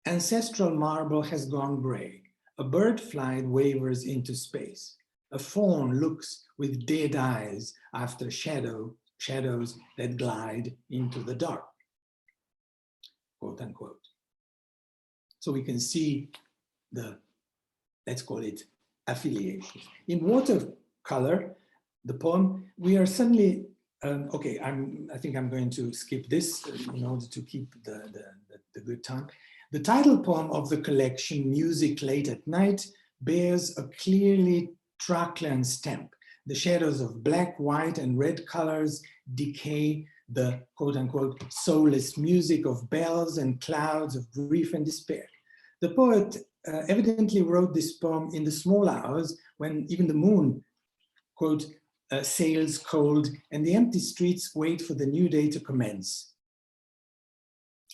ancestral marble has gone gray. A bird flight wavers into space. A fawn looks with dead eyes after shadows that glide into the dark, quote unquote. So we can see the, let's call it, affiliation. In watercolor, the poem, we are suddenly, okay, I think I'm going to skip this in order to keep the good time. The title poem of the collection, Music Late at Night, bears a clearly Traklan stamp. The shadows of black, white, and red colors decay the quote-unquote soulless music of bells and clouds of grief and despair. The poet evidently wrote this poem in the small hours when even the moon, quote, sails cold and the empty streets wait for the new day to commence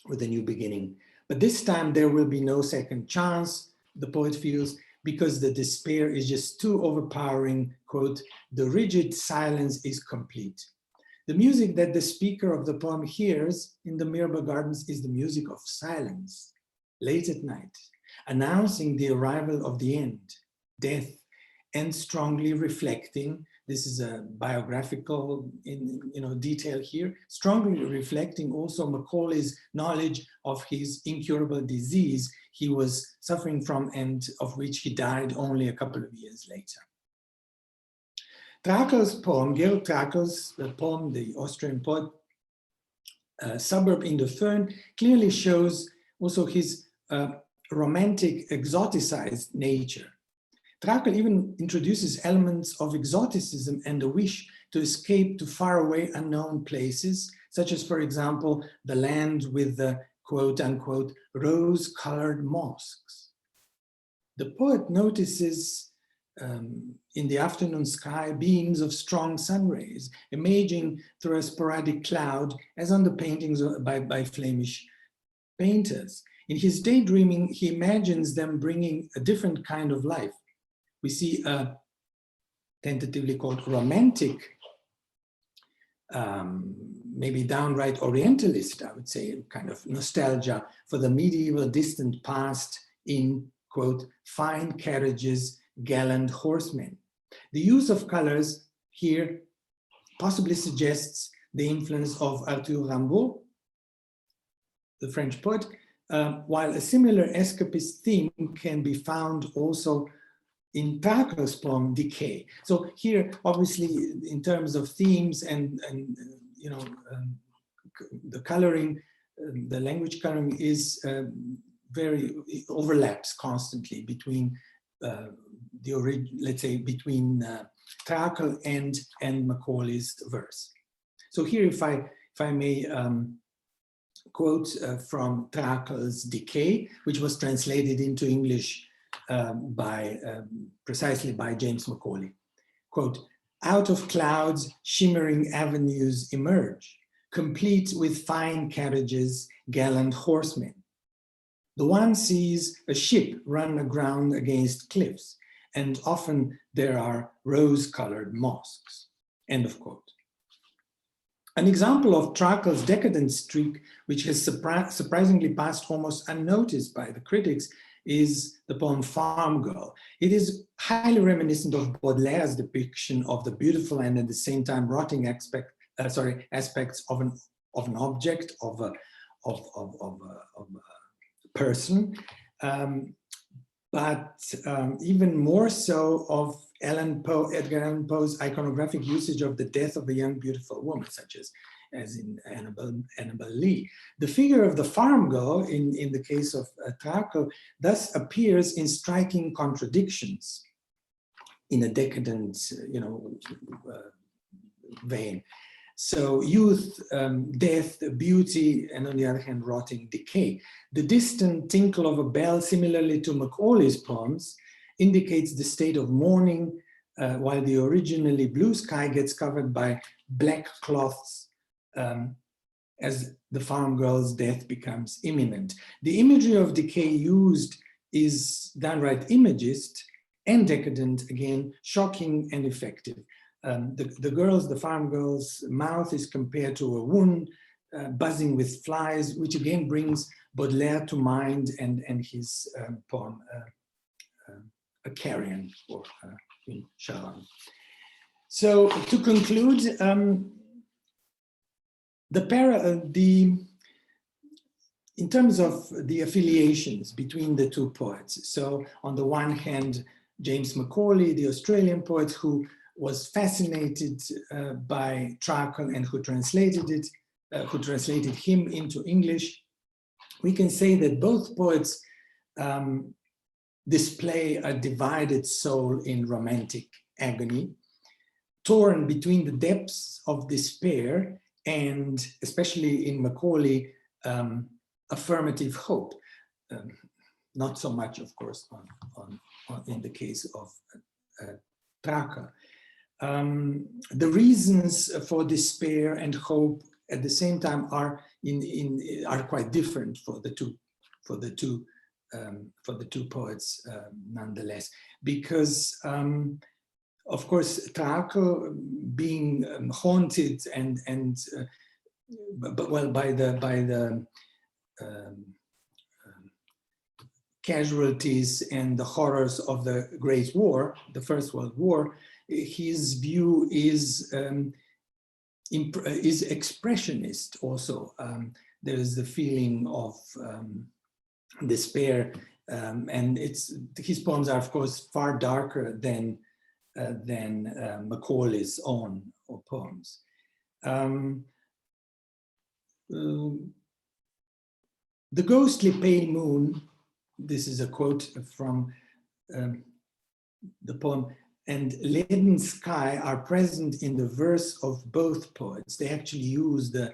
with a new beginning. But this time there will be no second chance, the poet feels, because the despair is just too overpowering, quote, the rigid silence is complete. The music that the speaker of the poem hears in the Mirabel Gardens is the music of silence, late at night, announcing the arrival of the end, death, and strongly reflecting, this is a biographical detail here, strongly reflecting also Macaulay's knowledge of his incurable disease he was suffering from and of which he died only a couple of years later. Trakel's poem, Georg Trakel's poem, the Austrian poet, Suburb in the Fern, clearly shows also his romantic, exoticized nature. Trakel even introduces elements of exoticism and a wish to escape to faraway unknown places, such as, for example, the land with the quote-unquote rose-colored mosques. The poet notices in the afternoon sky beams of strong sun rays emerging through a sporadic cloud, as on the paintings by Flemish painters. In his daydreaming, he imagines them bringing a different kind of life. We see a tentatively called romantic, maybe downright Orientalist, I would say, kind of nostalgia for the medieval distant past in, quote, fine carriages, gallant horsemen. The use of colors here possibly suggests the influence of Arthur Rimbaud, the French poet, while a similar escapist theme can be found also in Trakel's poem, Decay. So here, obviously, in terms of themes and the coloring, the language coloring is overlaps constantly between let's say between Trakel and Macaulay's verse. So here, if I may quote from Trakel's Decay, which was translated into English precisely by James Mcauley. Quote, out of clouds, shimmering avenues emerge, complete with fine carriages, gallant horsemen. The one sees a ship run aground against cliffs, and often there are rose-colored mosques, end of quote. An example of Trakel's decadent streak, which has surprisingly passed almost unnoticed by the critics, is the poem Farm Girl. It is highly reminiscent of Baudelaire's depiction of the beautiful and at the same time rotting aspects of an object, of a person, but even more so of Edgar Allan Poe's iconographic usage of the death of a young beautiful woman, such as in Annabel Lee. The figure of the farm girl in the case of Trakel thus appears in striking contradictions in a decadent vein. So youth, death, beauty, and on the other hand, rotting decay. The distant tinkle of a bell, similarly to Macaulay's poems, indicates the state of mourning, while the originally blue sky gets covered by black cloths as the farm girl's death becomes imminent. The imagery of decay used is downright imagist and decadent, again, shocking and effective. the farm girl's mouth is compared to a wound buzzing with flies, which again brings Baudelaire to mind and his poem, A Carrion, or Charonne. So to conclude, in terms of the affiliations between the two poets, so on the one hand, James Mcauley, the Australian poet who was fascinated by Trakel and who translated him into English, we can say that both poets display a divided soul in romantic agony, torn between the depths of despair and, especially in Mcauley, affirmative hope. Not so much, of course, in the case of Trakel. The reasons for despair and hope at the same time are quite different for the two poets, nonetheless, because of course Trakel, being haunted by the casualties and the horrors of the Great War, the First World War, his view is expressionist also. There is the feeling of despair, and his poems are, of course, far darker than Macaulay's own poems. The ghostly pale moon, this is a quote from the poem, and leaden sky are present in the verse of both poets. They actually use the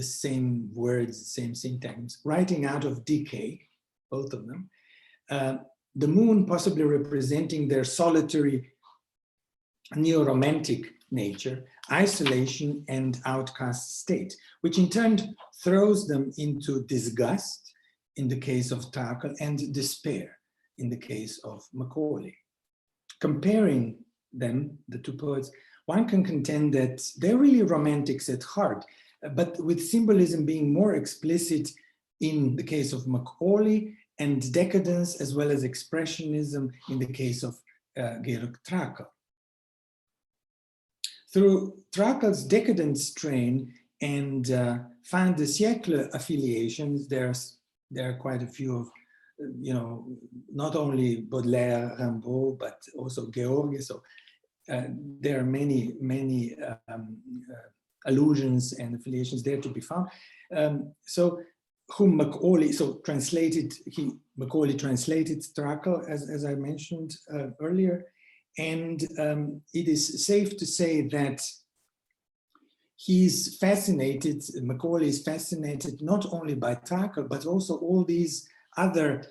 same words, the same syntax, writing out of decay, both of them. The moon possibly representing their solitary neo-romantic nature, isolation and outcast state, which in turn throws them into disgust in the case of Trakel and despair in the case of Mcauley. Comparing them, the two poets, one can contend that they're really romantics at heart, but with symbolism being more explicit in the case of Mcauley and decadence as well as expressionism in the case of Georg Trakel. Through Trakel's decadent strain and fin de siècle affiliations, there are quite a few of, not only Baudelaire, Rimbaud, but also Georgi. So there are many allusions and affiliations there to be found. So whom Mcauley, Mcauley translated Trakel, as I mentioned earlier. And it is safe to say that he's fascinated, Mcauley is fascinated not only by Trakel, but also all these other,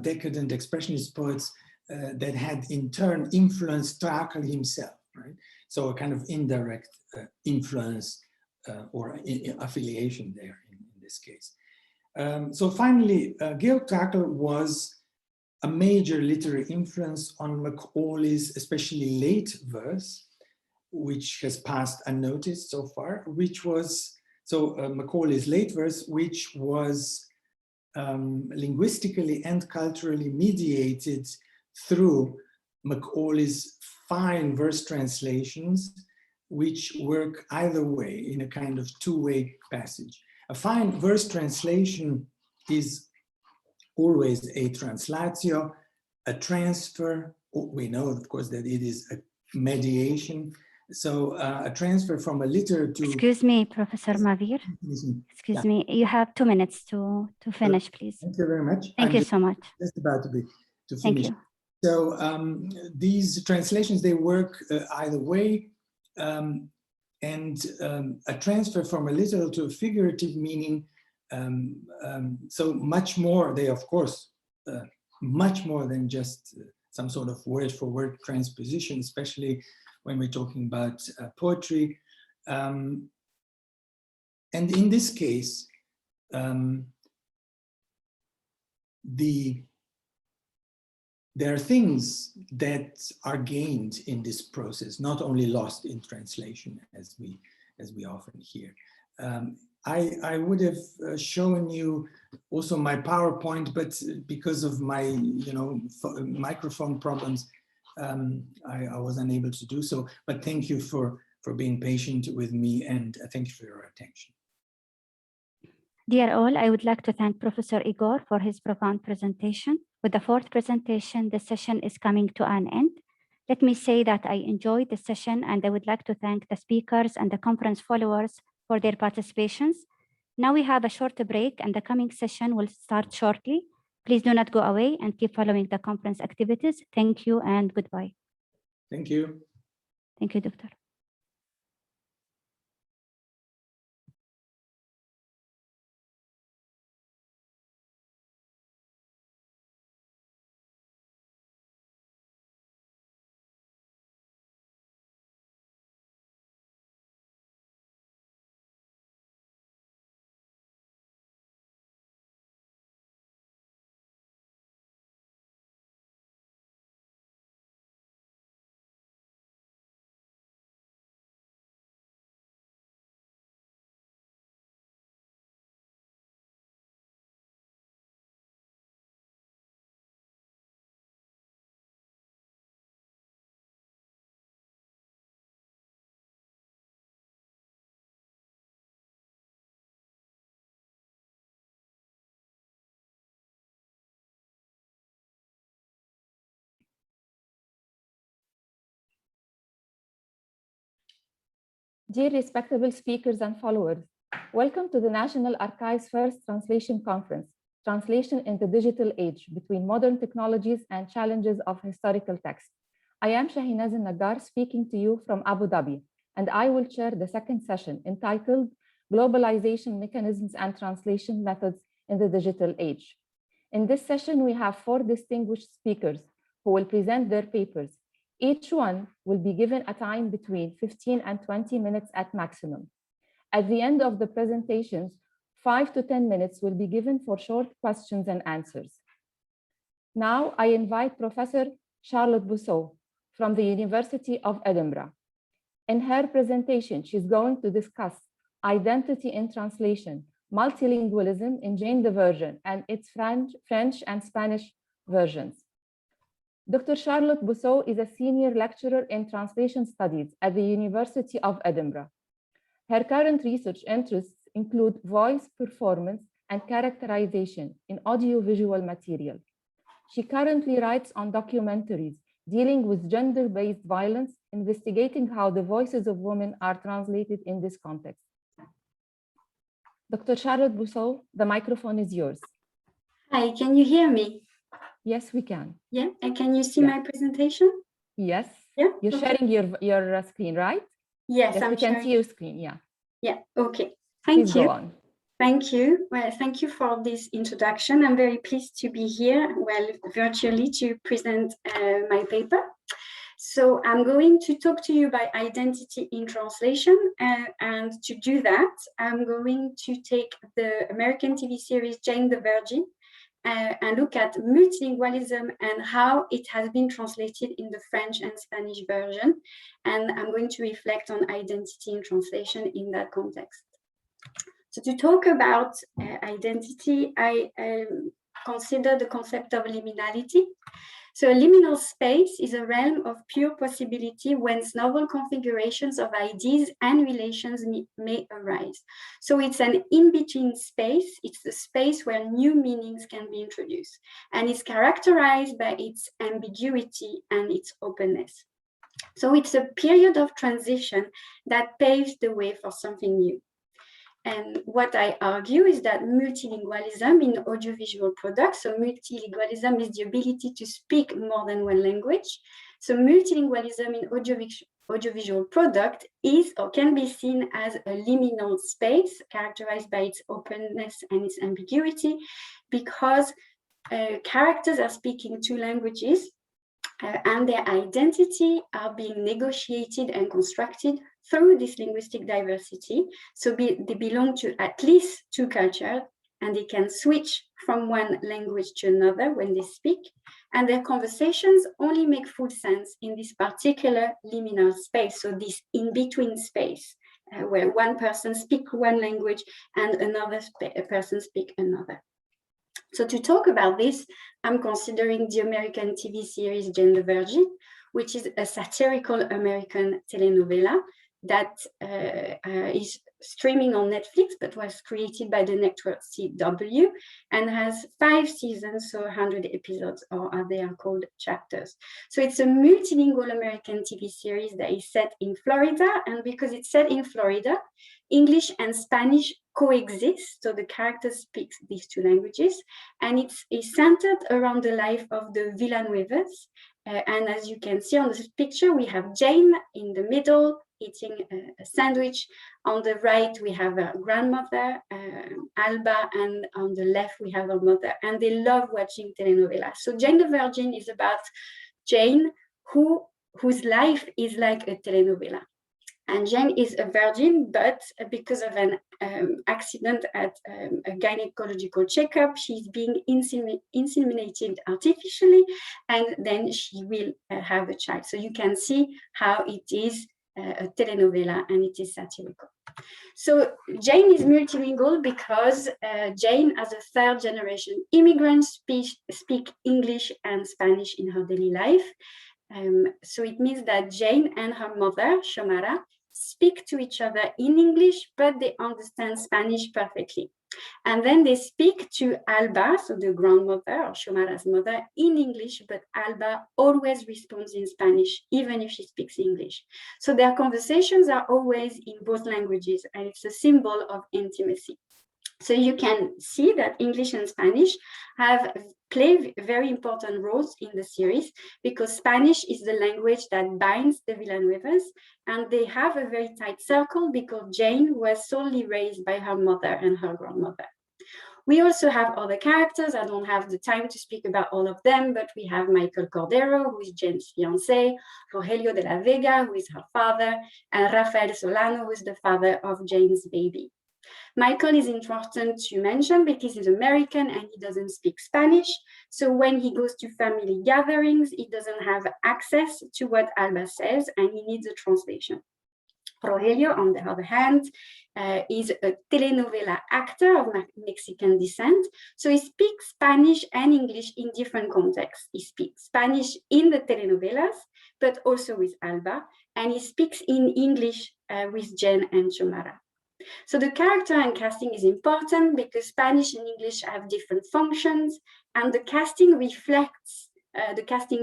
decadent expressionist poets that had in turn influenced Trakel himself, right? So a kind of indirect influence or affiliation there in this case. So finally, Georg Trakel was a major literary influence on Macaulay's especially late verse, which has passed unnoticed so far, which was, Macaulay's late verse, which was linguistically and culturally mediated through Macaulay's fine verse translations, which work either way in a kind of two-way passage. A fine verse translation is always a translatio, a transfer. We know, of course, that it is a mediation. So a transfer from a liter to... Excuse me, Professor Mavir. Excuse me, you have 2 minutes to finish, please. Thank you very much. Thank you so much. Just about to finish. Thank you. So these translations, they work either way. And a transfer from a literal to a figurative meaning, so much more, they of course, much more than just some sort of word-for-word transposition, especially when we're talking about poetry. And in this case, the there are things that are gained in this process, not only lost in translation, as we often hear. I would have shown you also my PowerPoint, but because of my microphone problems, I was unable to do so. But thank you for being patient with me, and thank you for your attention. Dear all, I would like to thank Professor Igor for his profound presentation. With the fourth presentation, the session is coming to an end. Let me say that I enjoyed the session, and I would like to thank the speakers and the conference followers for their participations. Now we have a short break, and the coming session will start shortly. Please do not go away and keep following the conference activities. Thank you and goodbye. Thank you. Thank you, Doctor. Dear respectable speakers and followers, welcome to the National Archives' first translation conference, Translation in the Digital Age, Between Modern Technologies and Challenges of Historical Text. I am Shahinaz Nagar speaking to you from Abu Dhabi, and I will chair the second session entitled Globalization Mechanisms and Translation Methods in the Digital Age. In this session, we have 4 distinguished speakers who will present their papers. Each one will be given a time between 15 and 20 minutes at maximum. At the end of the presentations, 5 to 10 minutes will be given for short questions and answers. Now I invite Professor Charlotte Bousseau from the University of Edinburgh. In her presentation, she's going to discuss identity in translation, multilingualism in Jane the Virgin and its French and Spanish versions. Dr. Charlotte Bousseau is a senior lecturer in translation studies at the University of Edinburgh. Her current research interests include voice performance and characterization in audiovisual material. She currently writes on documentaries dealing with gender-based violence, investigating how the voices of women are translated in this context. Dr. Charlotte Bousseau, the microphone is yours. Hi, can you hear me? Yes, we can. Yeah, and can you see my presentation? Yes. Yeah. You're sharing your screen, right? Yes, we can see your screen. Yeah. Yeah. Okay. Thank you. Please go on. Thank you. Well, thank you for this introduction. I'm very pleased to be here, virtually to present my paper. So I'm going to talk to you about identity in translation, and to do that, I'm going to take the American TV series Jane the Virgin and look at multilingualism and how it has been translated in the French and Spanish version. And I'm going to reflect on identity in translation in that context. So to talk about identity, I consider the concept of liminality. So a liminal space is a realm of pure possibility whence novel configurations of ideas and relations may arise. So it's an in-between space. It's the space where new meanings can be introduced, and it's characterized by its ambiguity and its openness. So it's a period of transition that paves the way for something new. And what I argue is that multilingualism in audiovisual products, so multilingualism is the ability to speak more than one language. So multilingualism in audiovisual product is or can be seen as a liminal space characterized by its openness and its ambiguity, because characters are speaking 2 languages and their identity are being negotiated and constructed through this linguistic diversity. So they belong to at least 2 cultures, and they can switch from one language to another when they speak, and their conversations only make full sense in this particular liminal space, so this in-between space, where one person speaks one language and another person speaks another. So to talk about this, I'm considering the American TV series Jane the Virgin, which is a satirical American telenovela that is streaming on Netflix, but was created by the network CW and has 5 seasons, so 100 episodes, or as they are called, chapters. So it's a multilingual American TV series that is set in Florida, and because it's set in Florida, English and Spanish coexist, so the characters speak these 2 languages, and it's centered around the life of the Villanuevas. And as you can see on this picture, we have Jane in the middle, eating a sandwich. On the right, we have a grandmother, Alba, and on the left, we have her mother, and they love watching telenovelas. So Jane the Virgin is about Jane, whose life is like a telenovela. And Jane is a virgin, but because of an accident at a gynecological checkup, she's being inseminated artificially, and then she will have a child. So you can see how it is a telenovela, and it is satirical. So Jane is multilingual because Jane, as a 3rd-generation immigrant, speak English and Spanish in her daily life. So it means that Jane and her mother, Xiomara, speak to each other in English, but they understand Spanish perfectly. And then they speak to Alba, so the grandmother or Xiomara's mother, in English, but Alba always responds in Spanish, even if she speaks English. So their conversations are always in both languages, and it's a symbol of intimacy. So you can see that English and Spanish play very important roles in the series, because Spanish is the language that binds the Villanuevas, and they have a very tight circle because Jane was solely raised by her mother and her grandmother. We also have other characters. I don't have the time to speak about all of them, but we have Michael Cordero, who is Jane's fiancé, Rogelio de la Vega, who is her father, and Rafael Solano, who is the father of Jane's baby. Michael is important to mention because he's American and he doesn't speak Spanish. So when he goes to family gatherings, he doesn't have access to what Alba says, and he needs a translation. Rogelio, on the other hand, is a telenovela actor of Mexican descent. So he speaks Spanish and English in different contexts. He speaks Spanish in the telenovelas, but also with Alba, and he speaks in English with Jane and Xiomara. So the character and casting is important because Spanish and English have different functions, and the casting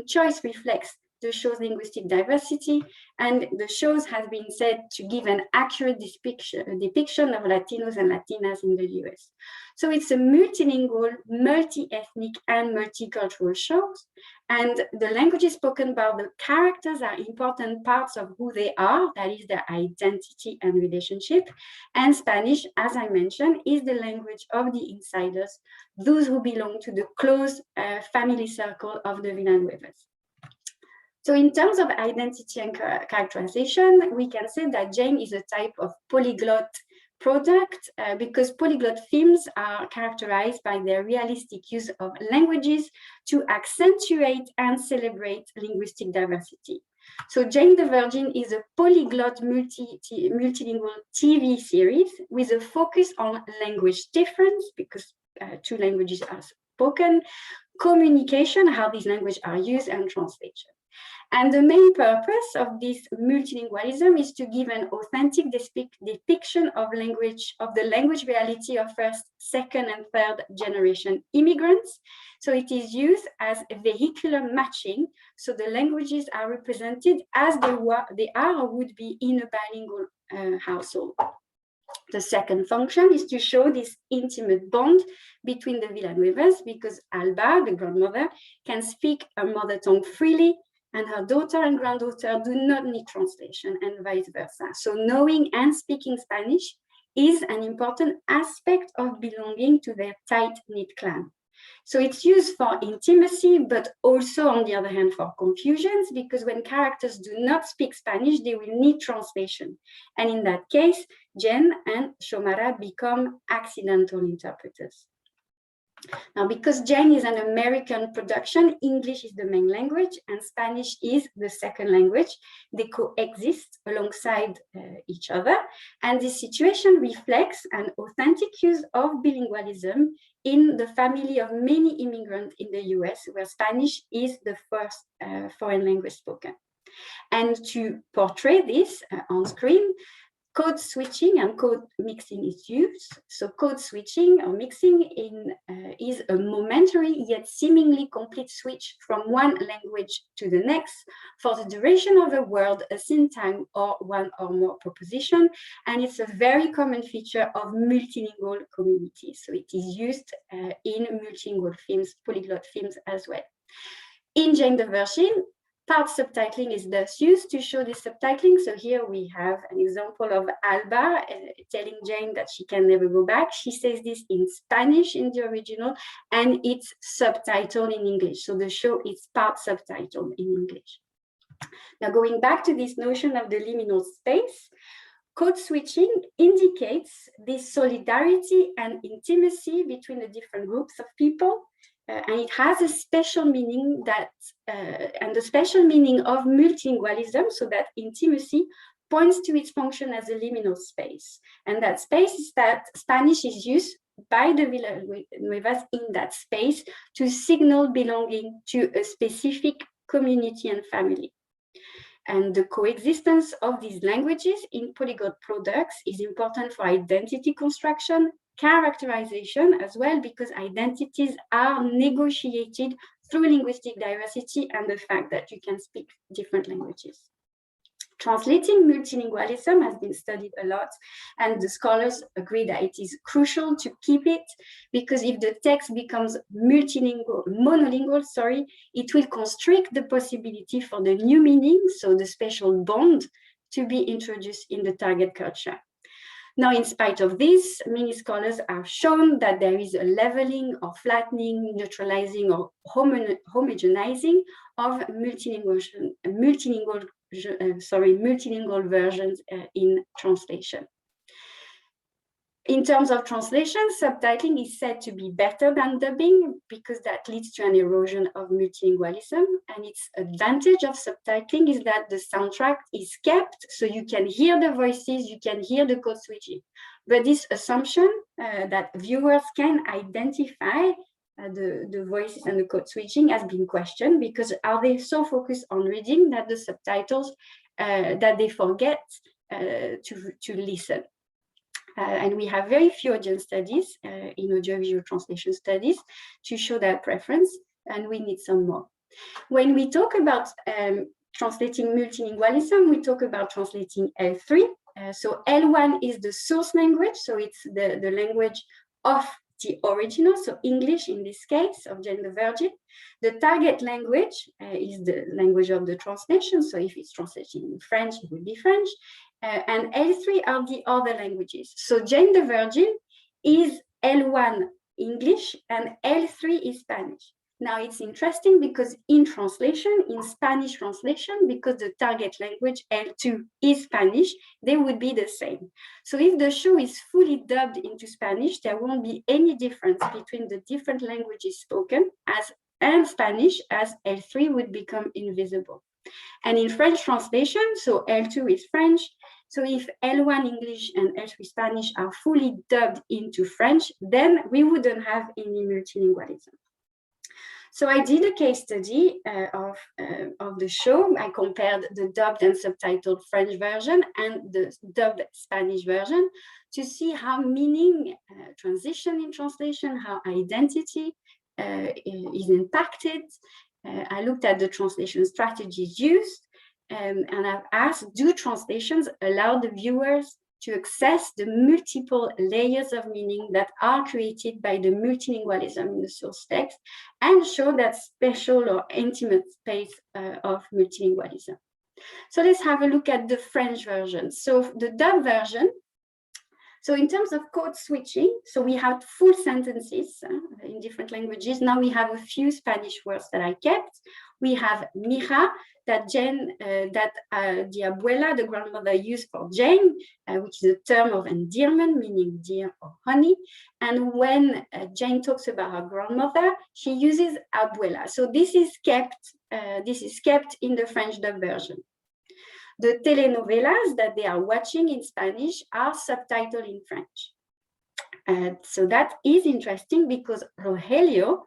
choice reflects the show's linguistic diversity, and the shows has been said to give an accurate depiction of Latinos and Latinas in the US. So it's a multilingual, multi-ethnic, and multicultural show, and the languages spoken by the characters are important parts of who they are, that is their identity and relationship. And Spanish, as I mentioned, is the language of the insiders, those who belong to the close family circle of the Villanuevas. So in terms of identity and characterization, we can say that Jane is a type of polyglot product because polyglot films are characterized by their realistic use of languages to accentuate and celebrate linguistic diversity. So Jane the Virgin is a polyglot multilingual TV series with a focus on language difference because 2 languages are spoken, communication, how these languages are used, and translation. And the main purpose of this multilingualism is to give an authentic depiction of the language reality of 1st, 2nd, and 3rd generation immigrants. So it is used as a vehicular matching, so the languages are represented as they are or would be in a bilingual household. The second function is to show this intimate bond between the Villanuevas because Alba, the grandmother, can speak her mother tongue freely, and her daughter and granddaughter do not need translation, and vice versa. So knowing and speaking Spanish is an important aspect of belonging to their tight-knit clan. So it's used for intimacy, but also on the other hand for confusions, because when characters do not speak Spanish, they will need translation. And in that case, Jen and Shomara become accidental interpreters. Now, because Jen is an American production, English is the main language and Spanish is the second language. They coexist alongside each other. And this situation reflects an authentic use of bilingualism in the family of many immigrants in the US, where Spanish is the first foreign language spoken. And to portray this on screen, code switching and code mixing is used. So code switching or mixing is a momentary yet seemingly complete switch from one language to the next for the duration of a word, a syntagm, or one or more proposition. And it's a very common feature of multilingual communities. So it is used in multilingual films, polyglot films as well. In Jane the Virgin, part subtitling is thus used to show this subtitling. So here we have an example of Alba telling Jane that she can never go back. She says this in Spanish in the original, and it's subtitled in English. So the show is part subtitled in English. Now, going back to this notion of the liminal space, code switching indicates this solidarity and intimacy between the different groups of people. And it has a special meaning that, and the special meaning of multilingualism, so that intimacy points to its function as a liminal space. And that space is that Spanish is used by the Villanuevas in that space to signal belonging to a specific community and family. And the coexistence of these languages in polyglot products is important for identity construction, characterization as well, because identities are negotiated through linguistic diversity and the fact that you can speak different languages. Translating multilingualism has been studied a lot, and the scholars agree that it is crucial to keep it, because if the text becomes monolingual, it will constrict the possibility for the new meaning, so the special bond, to be introduced in the target culture. Now, in spite of this, many scholars have shown that there is a leveling or flattening, neutralizing or homogenizing of multilingual versions in translation. In terms of translation, subtitling is said to be better than dubbing because that leads to an erosion of multilingualism. And its advantage of subtitling is that the soundtrack is kept, so you can hear the voices, you can hear the code switching. But this assumption that viewers can identify the voices and the code switching has been questioned, because are they so focused on reading that the subtitles that they forget to listen? And we have very few audience studies in audiovisual translation studies to show that preference, and we need some more. When we talk about translating multilingualism, we talk about translating L3. So L1 is the source language, so it's the language of the original, so English in this case, of Jane the Virgin. The target language is the language of the translation, so if it's translated in French, it will be French. And L3 are the other languages. So Jane the Virgin is L1 English and L3 is Spanish. Now it's interesting because in translation, in Spanish translation, because the target language L2 is Spanish, they would be the same. So if the show is fully dubbed into Spanish, there won't be any difference between the different languages spoken and Spanish, as L3 would become invisible. And in French translation, so L2 is French. So if L1 English and L3 Spanish are fully dubbed into French, then we wouldn't have any multilingualism. So I did a case study of the show. I compared the dubbed and subtitled French version and the dubbed Spanish version to see how meaning transition in translation, how identity is impacted. I looked at the translation strategies used, and I've asked, do translations allow the viewers to access the multiple layers of meaning that are created by the multilingualism in the source text and show that special or intimate space of multilingualism? So let's have a look at the French version. So the dub version So in terms of code switching, so we have full sentences in different languages. Now we have a few Spanish words that I kept. We have mija, that the abuela, the grandmother, used for Jane, which is a term of endearment, meaning dear or honey. And when Jane talks about her grandmother, she uses abuela. So this is kept in the French dub version. The telenovelas that they are watching in Spanish are subtitled in French. So that is interesting because Rogelio,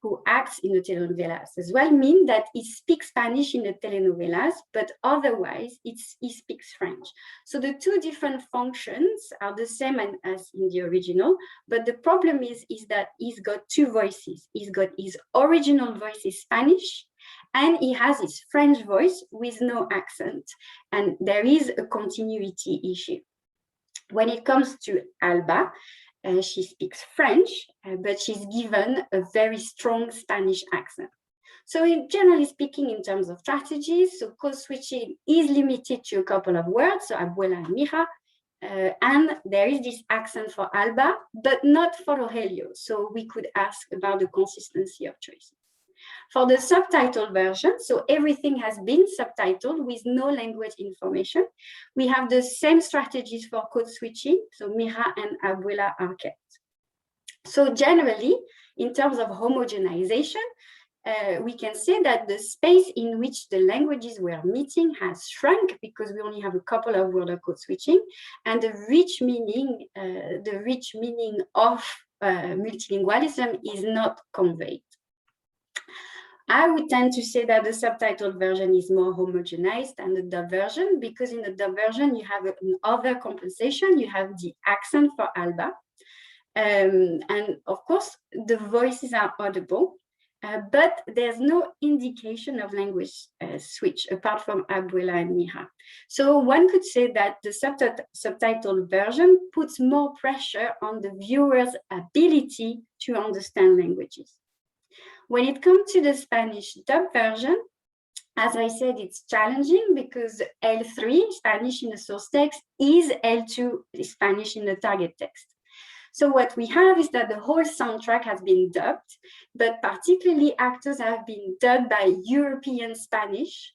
who acts in the telenovelas as well, mean that he speaks Spanish in the telenovelas, but otherwise he speaks French. So the two different functions are the same as in the original, but the problem is that he's got two voices. He's got his original voice is Spanish, and he has his French voice with no accent. And there is a continuity issue. When it comes to Alba, she speaks French, but she's given a very strong Spanish accent. So generally speaking, in terms of strategies, so code switching is limited to a couple of words, so abuela and mija, and there is this accent for Alba, but not for Rogelio. So we could ask about the consistency of choices. For the subtitled version, so everything has been subtitled with no language information. We have the same strategies for code switching, so mija and abuela are kept. So generally, in terms of homogenization, we can say that the space in which the languages were meeting has shrunk because we only have a couple of words of code switching, and the rich meaning of multilingualism is not conveyed. I would tend to say that the subtitled version is more homogenized than the dub version, because in the dub version, you have another compensation. You have the accent for Alba. And of course, the voices are audible, but there's no indication of language switch apart from abuela and mija. So one could say that the subtitled version puts more pressure on the viewer's ability to understand languages. When it comes to the Spanish dub version, as I said, it's challenging because L3, Spanish in the source text, is L2, Spanish in the target text. So what we have is that the whole soundtrack has been dubbed, but particularly actors have been dubbed by European Spanish,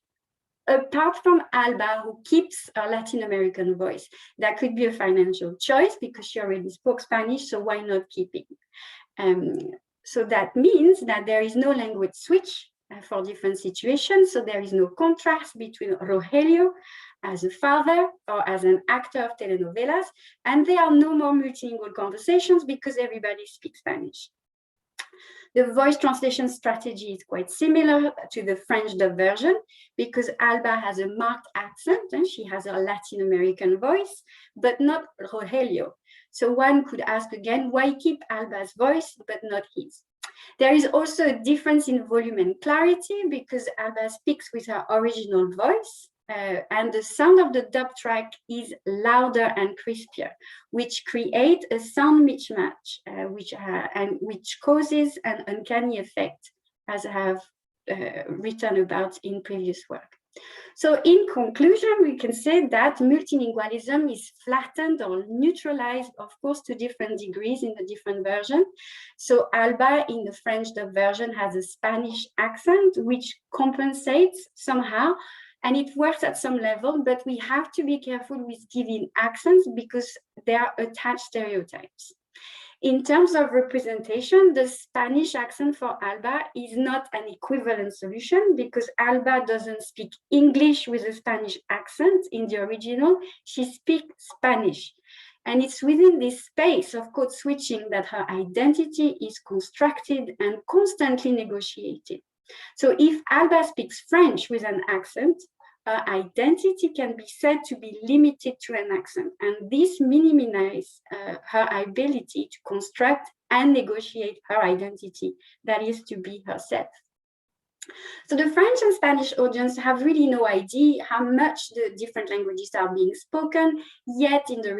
apart from Alba, who keeps a Latin American voice. That could be a financial choice because she already spoke Spanish, so why not keep it? So that means that there is no language switch for different situations. So there is no contrast between Rogelio as a father or as an actor of telenovelas, and there are no more multilingual conversations because everybody speaks Spanish. The voice translation strategy is quite similar to the French dub version because Alba has a marked accent and she has a Latin American voice, but not Rogelio. So one could ask again, why keep Alba's voice but not his? There is also a difference in volume and clarity because Alba speaks with her original voice, and the sound of the dub track is louder and crispier, which create a sound mismatch, which causes an uncanny effect, as I have written about in previous work. So in conclusion, we can say that multilingualism is flattened or neutralized, of course, to different degrees in the different versions. So Alba in the French dub version has a Spanish accent, which compensates somehow, and it works at some level, but we have to be careful with giving accents because they are attached stereotypes. In terms of representation, the Spanish accent for Alba is not an equivalent solution because Alba doesn't speak English with a Spanish accent in the original, she speaks Spanish. And it's within this space of code switching that her identity is constructed and constantly negotiated. So if Alba speaks French with an accent, her identity can be said to be limited to an accent, and this minimizes her ability to construct and negotiate her identity, that is to be herself. So the French and Spanish audience have really no idea how much the different languages are being spoken, yet in the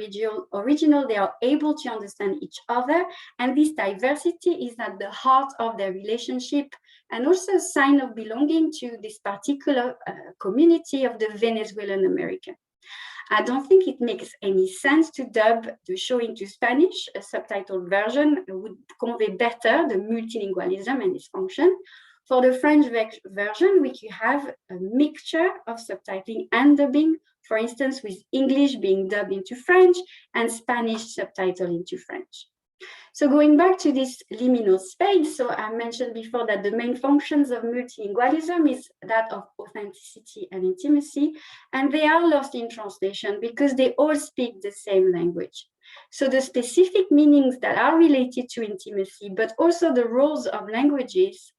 original they are able to understand each other, and this diversity is at the heart of their relationship and also a sign of belonging to this particular community of the Venezuelan American. I don't think it makes any sense to dub the show into Spanish. A subtitled version would convey better the multilingualism and its function. For the French version, we could have a mixture of subtitling and dubbing, for instance, with English being dubbed into French and Spanish subtitled into French. So going back to this liminal space, so I mentioned before that the main functions of multilingualism is that of authenticity and intimacy, and they are lost in translation because they all speak the same language. So the specific meanings that are related to intimacy, but also the roles of languages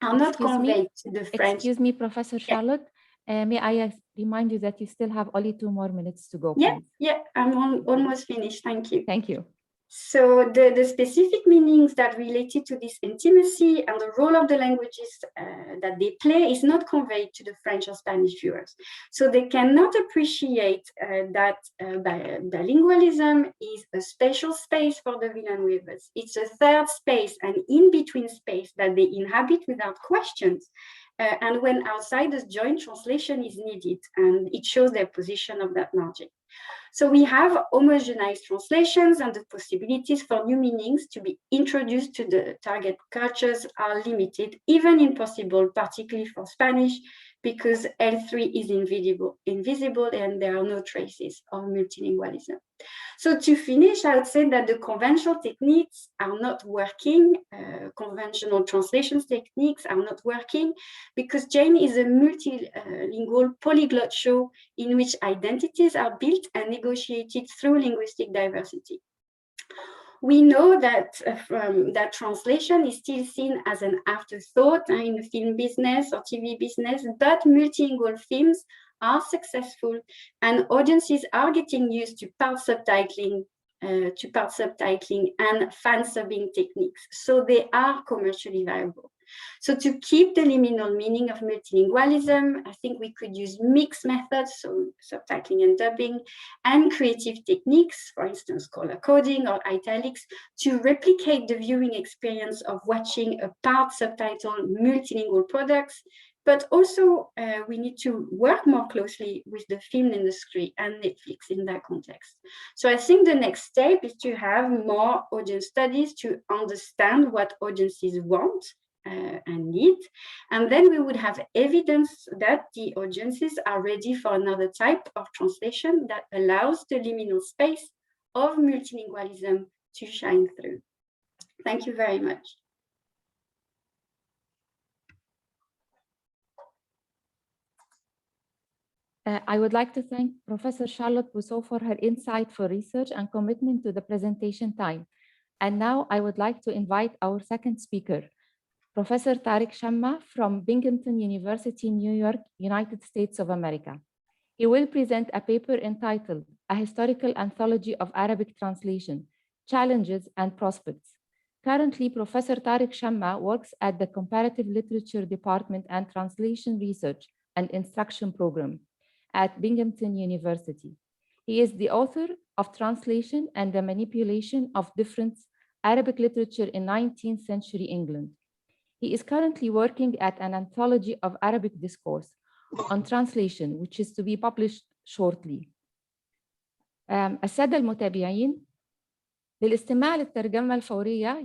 are not conveyed to the French. Excuse me, Professor Charlotte. May I remind you that you still have only 2 more minutes to go, please? Yeah, I'm almost finished. Thank you. Thank you. So the specific meanings that related to this intimacy and the role of the languages that they play is not conveyed to the French or Spanish viewers. So they cannot appreciate that bilingualism is a special space for the villain weavers. It's a third space, an in-between space that they inhabit without questions. And when outsiders join, translation is needed, and it shows their position of that margin. So we have homogenized translations, and the possibilities for new meanings to be introduced to the target cultures are limited, even impossible, particularly for Spanish, because L3 is invisible and there are no traces of multilingualism. So to finish, I would say that the conventional techniques are not working, conventional translation techniques are not working, because Jane is a multilingual polyglot show in which identities are built and negotiated through linguistic diversity. We know that that translation is still seen as an afterthought in the film business or TV business, but multilingual films are successful and audiences are getting used to part subtitling and fan subbing techniques. So they are commercially viable. So to keep the liminal meaning of multilingualism, I think we could use mixed methods, so subtitling and dubbing, and creative techniques, for instance, color coding or italics, to replicate the viewing experience of watching a part subtitled multilingual products. But also, we need to work more closely with the film industry and Netflix in that context. So I think the next step is to have more audience studies to understand what audiences want and need. And then we would have evidence that the audiences are ready for another type of translation that allows the liminal space of multilingualism to shine through. Thank you very much. I would like to thank Professor Charlotte Bousseau for her insightful research and commitment to the presentation time. And now I would like to invite our second speaker, Professor Tariq Shamma from Binghamton University, New York, United States of America. He will present a paper entitled A Historical Anthology of Arabic Translation, Challenges and Prospects. Currently, Professor Tariq Shamma works at the Comparative Literature Department and Translation Research and Instruction Program at Binghamton University. He is the author of Translation and the Manipulation of Different Arabic Literature in 19th Century England. He is currently working at an anthology of Arabic discourse on translation, which is to be published shortly. السادة المتابعين، للاستماع للترجمة الفورية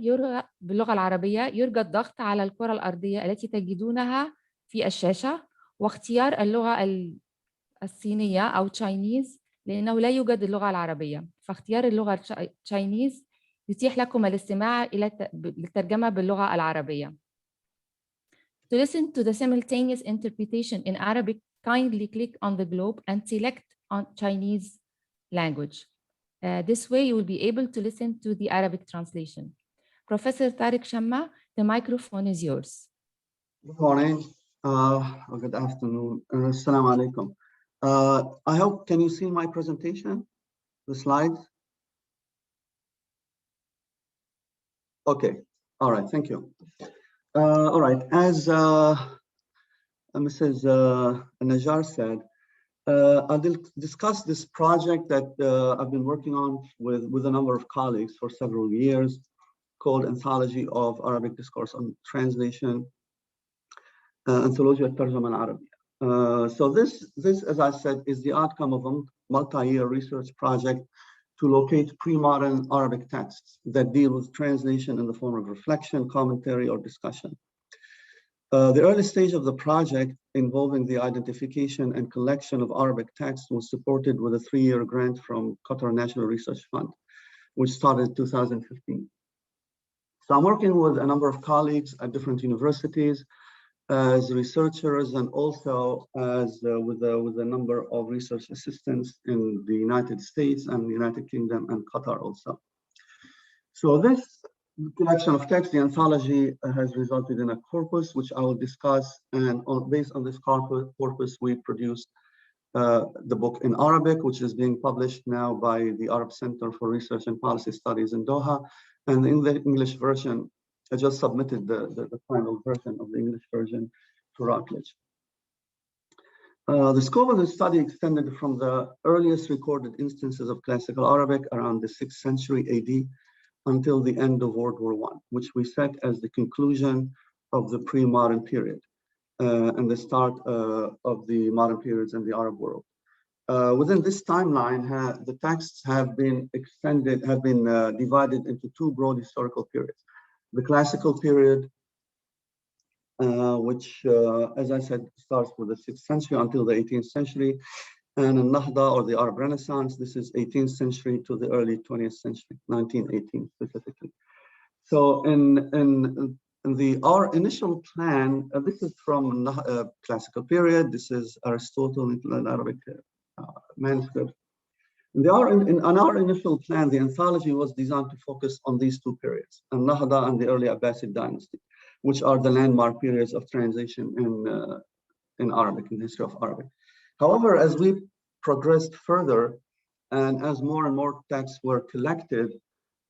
باللغة العربية يرجى الضغط على الكرة الأرضية التي تجدونها في الشاشة واختيار اللغة الصينية أو Chinese لأنه لا يوجد اللغة العربية، فاختيار اللغة Chinese يتيح لكم الاستماع إلى الترجمة باللغة العربية. To listen to the simultaneous interpretation in Arabic, kindly click on the globe and select on Chinese language. This way you will be able to listen to the Arabic translation. Professor Tariq Shamma, the microphone is yours. Good morning, or good afternoon. Assalamu alaikum. I hope, can you see my presentation, the slides? Okay, all right, thank you. All right, as Mrs. Najjar said, I'll discuss this project that I've been working on with a number of colleagues for several years, called Anthology of Arabic Discourse on Translation, Anthology الترجمة العربية. So this, as I said, is the outcome of multi-year research project to locate pre-modern Arabic texts that deal with translation in the form of reflection, commentary, or discussion. The early stage of the project involving the identification and collection of Arabic texts was supported with a 3-year grant from Qatar National Research Fund, which started in 2015. So I'm working with a number of colleagues at different universities as researchers and also as with a number of research assistants in the United States and the United Kingdom and Qatar also. So this collection of text, the anthology, has resulted in a corpus, which I will discuss. And based on this corpus, we produced the book in Arabic, which is being published now by the Arab Center for Research and Policy Studies in Doha. And in the English version, I just submitted the final version of the English version to Routledge. The scope of the study extended from the earliest recorded instances of classical Arabic around the 6th century AD until the end of World War I, which we set as the conclusion of the pre-modern period and the start of the modern periods in the Arab world. Within this timeline, the texts have been divided into 2 broad historical periods. The classical period, which, as I said, starts with the 6th century until the 18th century, and Nahda, or the Arab Renaissance. This is 18th century to the early 20th century, 1918 specifically. So in our initial plan, this is from classical period. This is Aristotle in an Arabic manuscript. On our initial plan, the anthology was designed to focus on these 2 periods, Nahda and the early Abbasid dynasty, which are the landmark periods of translation in Arabic, in the history of Arabic. However, as we progressed further and as more and more texts were collected,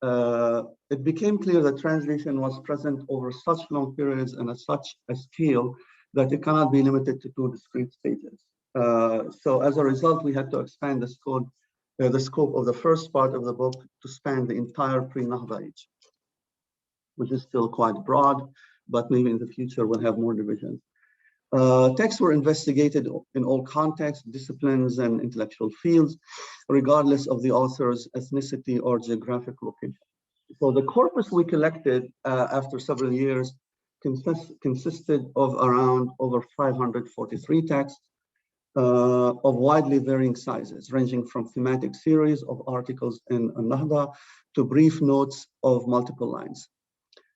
it became clear that translation was present over such long periods and at such a scale that it cannot be limited to 2 discrete stages. So as a result, we had to expand the scope of the first part of the book to span the entire pre-Nahda age, which is still quite broad, but maybe in the future we'll have more divisions. Texts were investigated in all contexts, disciplines, and intellectual fields, regardless of the author's ethnicity or geographic location. So the corpus we collected after several years consisted of around over 543 texts of widely varying sizes, ranging from thematic series of articles in Nahda to brief notes of multiple lines,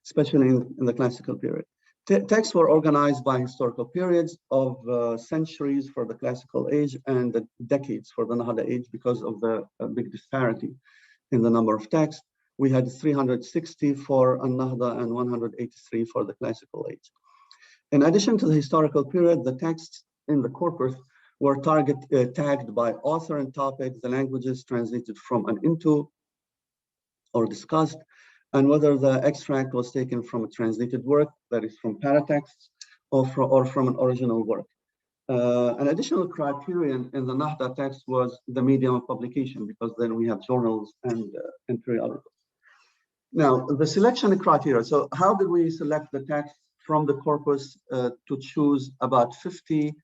especially in the classical period. Texts were organized by historical periods of centuries for the classical age and the decades for the Nahda age because of the big disparity in the number of texts. We had 360 for Nahda and 183 for the classical age. In addition to the historical period, the texts in the corpus were tagged by author and topic, the languages translated from and into or discussed, and whether the extract was taken from a translated work, that is from paratexts, or from an original work. An additional criterion in the Nahda text was the medium of publication, because then we have journals and periodicals. Now, the selection criteria. So how did we select the text from the corpus to choose about 50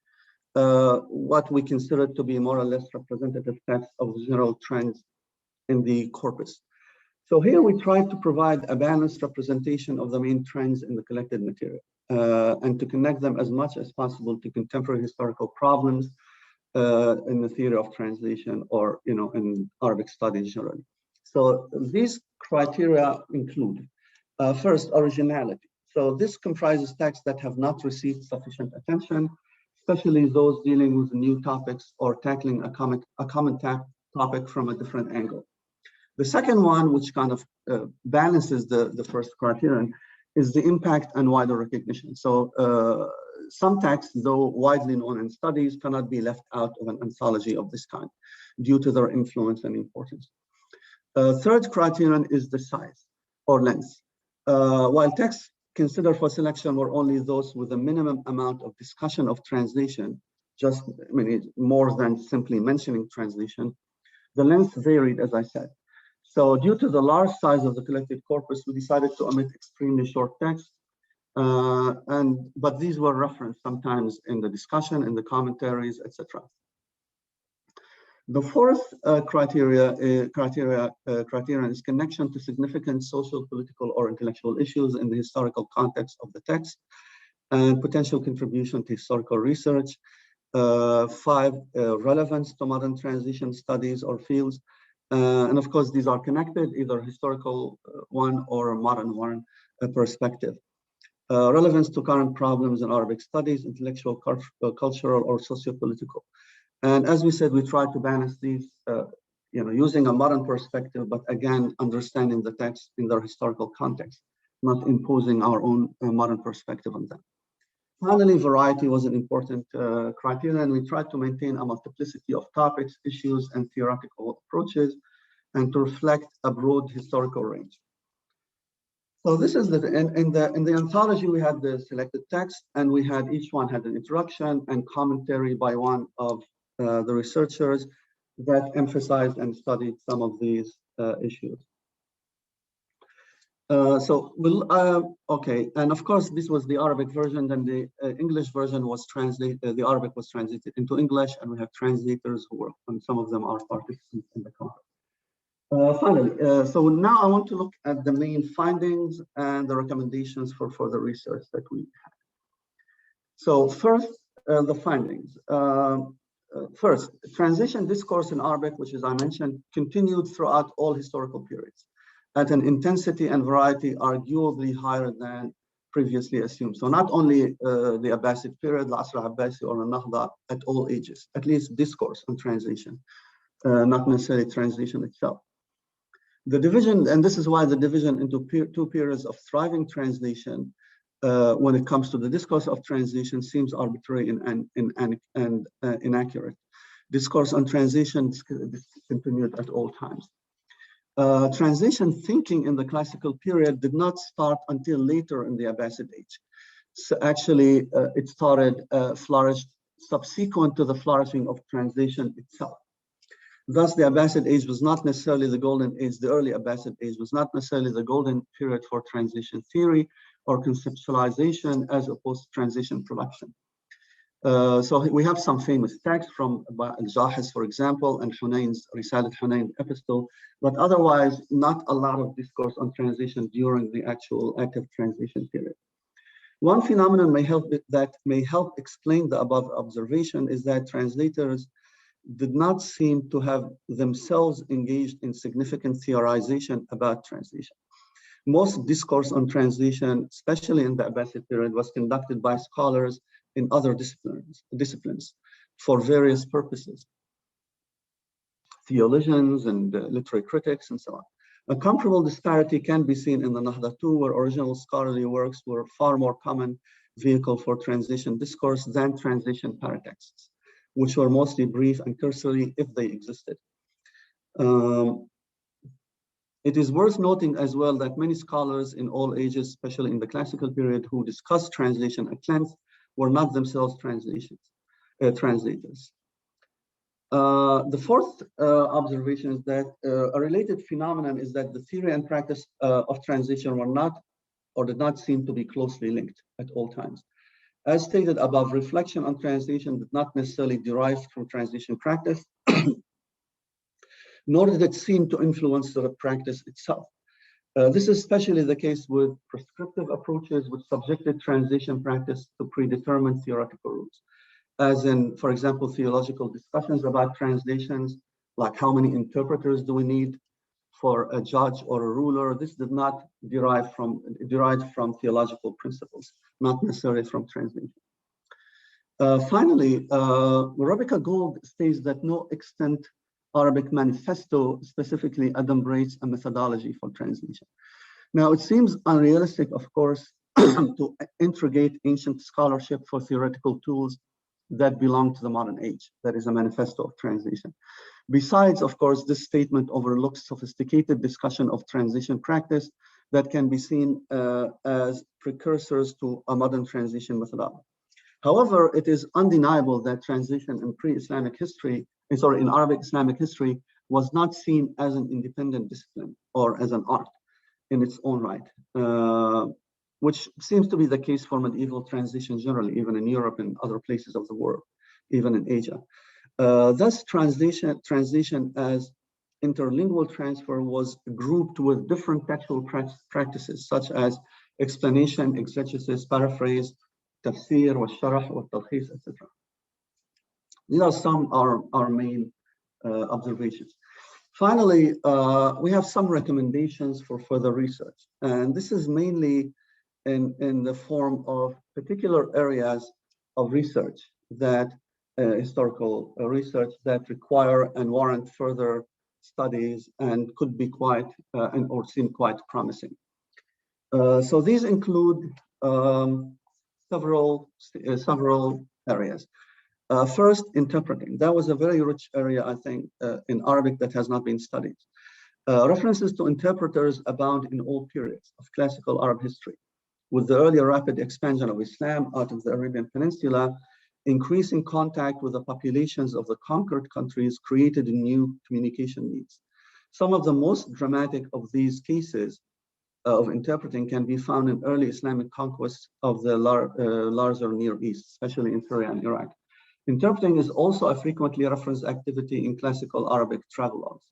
what we consider to be more or less representative texts of the general trends in the corpus? So here we tried to provide a balanced representation of the main trends in the collected material and to connect them as much as possible to contemporary historical problems in the theory of translation or in Arabic studies generally. So these criteria include first, originality. So this comprises texts that have not received sufficient attention, especially those dealing with new topics or tackling a common topic from a different angle. The second one, which kind of balances the first criterion, is the impact and wider recognition. So some texts, though widely known in studies, cannot be left out of an anthology of this kind due to their influence and importance. Third criterion is the size or length. While texts considered for selection were only those with a minimum amount of discussion of translation, more than simply mentioning translation, the length varied, as I said. So due to the large size of the collected corpus, we decided to omit extremely short texts, but these were referenced sometimes in the discussion, in the commentaries, etc. The fourth criterion is connection to significant social, political, or intellectual issues in the historical context of the text, and potential contribution to historical research. 5, relevance to modern transition studies or fields. And of course, these are connected, either historical one or modern one perspective. Relevance to current problems in Arabic studies, intellectual, cultural, or socio-political. And as we said, we try to balance these, using a modern perspective, but again, understanding the text in their historical context, not imposing our own modern perspective on them. Finally, variety was an important criterion, and we tried to maintain a multiplicity of topics, issues, and theoretical approaches, and to reflect a broad historical range. So this is in the anthology, we had the selected text, and we had each one had an introduction and commentary by one of the researchers that emphasized and studied some of these issues. Okay, and of course, this was the Arabic version, then the English version was translated, the Arabic was translated into English, and we have translators who work, and some of them are participants in the conference. Finally, so now I want to look at the main findings and the recommendations for further research that we had. So first, the findings. First, transition discourse in Arabic, which as I mentioned, continued throughout all historical periods at an intensity and variety arguably higher than previously assumed. So not only the Abbasid period, the Asr al-Abbasi or the Nahda, at all ages, at least discourse on translation, not necessarily translation itself. The division, and this is why the division into two periods of thriving translation when it comes to the discourse of translation seems arbitrary and inaccurate. Discourse on translation continued at all times. Translation thinking in the classical period did not start until later in the Abbasid age. So actually, it flourished subsequent to the flourishing of translation itself. Thus, the Abbasid age was not necessarily the golden age. The early Abbasid age was not necessarily the golden period for translation theory or conceptualization as opposed to translation production. So we have some famous texts from Al-Jahiz, for example, and Hunayn's Risalat Hunayn epistle, but otherwise not a lot of discourse on translation during the actual active translation period. One phenomenon that may help explain the above observation is that translators did not seem to have themselves engaged in significant theorization about translation. Most discourse on translation, especially in the Abbasid period, was conducted by scholars in other disciplines for various purposes, theologians and literary critics and so on. A comparable disparity can be seen in the Nahda too, where original scholarly works were far more common vehicle for translation discourse than translation paratexts, which were mostly brief and cursory if they existed. It is worth noting as well that many scholars in all ages, especially in the classical period, who discussed translation at length were not themselves translators. The fourth observation is that a related phenomenon is that the theory and practice of translation were not or did not seem to be closely linked at all times. As stated above, reflection on translation did not necessarily derive from translation practice, nor did it seem to influence the practice itself. This is especially the case with prescriptive approaches which subjected translation practice to predetermined theoretical rules, as in, for example, theological discussions about translations, like how many interpreters do we need for a judge or a ruler. This did not derived from theological principles, not necessarily from translation. Finally, Rebecca Gould states that no extant Arabic manifesto specifically adumbrates a methodology for translation. Now, it seems unrealistic, of course, to interrogate ancient scholarship for theoretical tools that belong to the modern age. That is a manifesto of translation. Besides, of course, this statement overlooks sophisticated discussion of translation practice that can be seen as precursors to a modern translation methodology. However, it is undeniable that translation in pre-Islamic history, in Arabic Islamic history, was not seen as an independent discipline or as an art in its own right, which seems to be the case for medieval translation generally, even in Europe and other places of the world, even in Asia. Thus, translation as interlingual transfer was grouped with different textual practices, such as explanation, exegesis, paraphrase, tafsir, والشرح, والتلخيص, etc. These are some of our main observations. Finally, we have some recommendations for further research, and this is mainly in the form of particular areas of research that historical research that require and warrant further studies and could be quite or seem quite promising. So these include several areas. First, interpreting. That was a very rich area, I think, in Arabic that has not been studied. References to interpreters abound in all periods of classical Arab history. With the earlier rapid expansion of Islam out of the Arabian Peninsula, increasing contact with the populations of the conquered countries created new communication needs. Some of the most dramatic of these cases of interpreting can be found in early Islamic conquests of the larger Near East, especially in Syria and Iraq. Interpreting is also a frequently referenced activity in classical Arabic travelogues.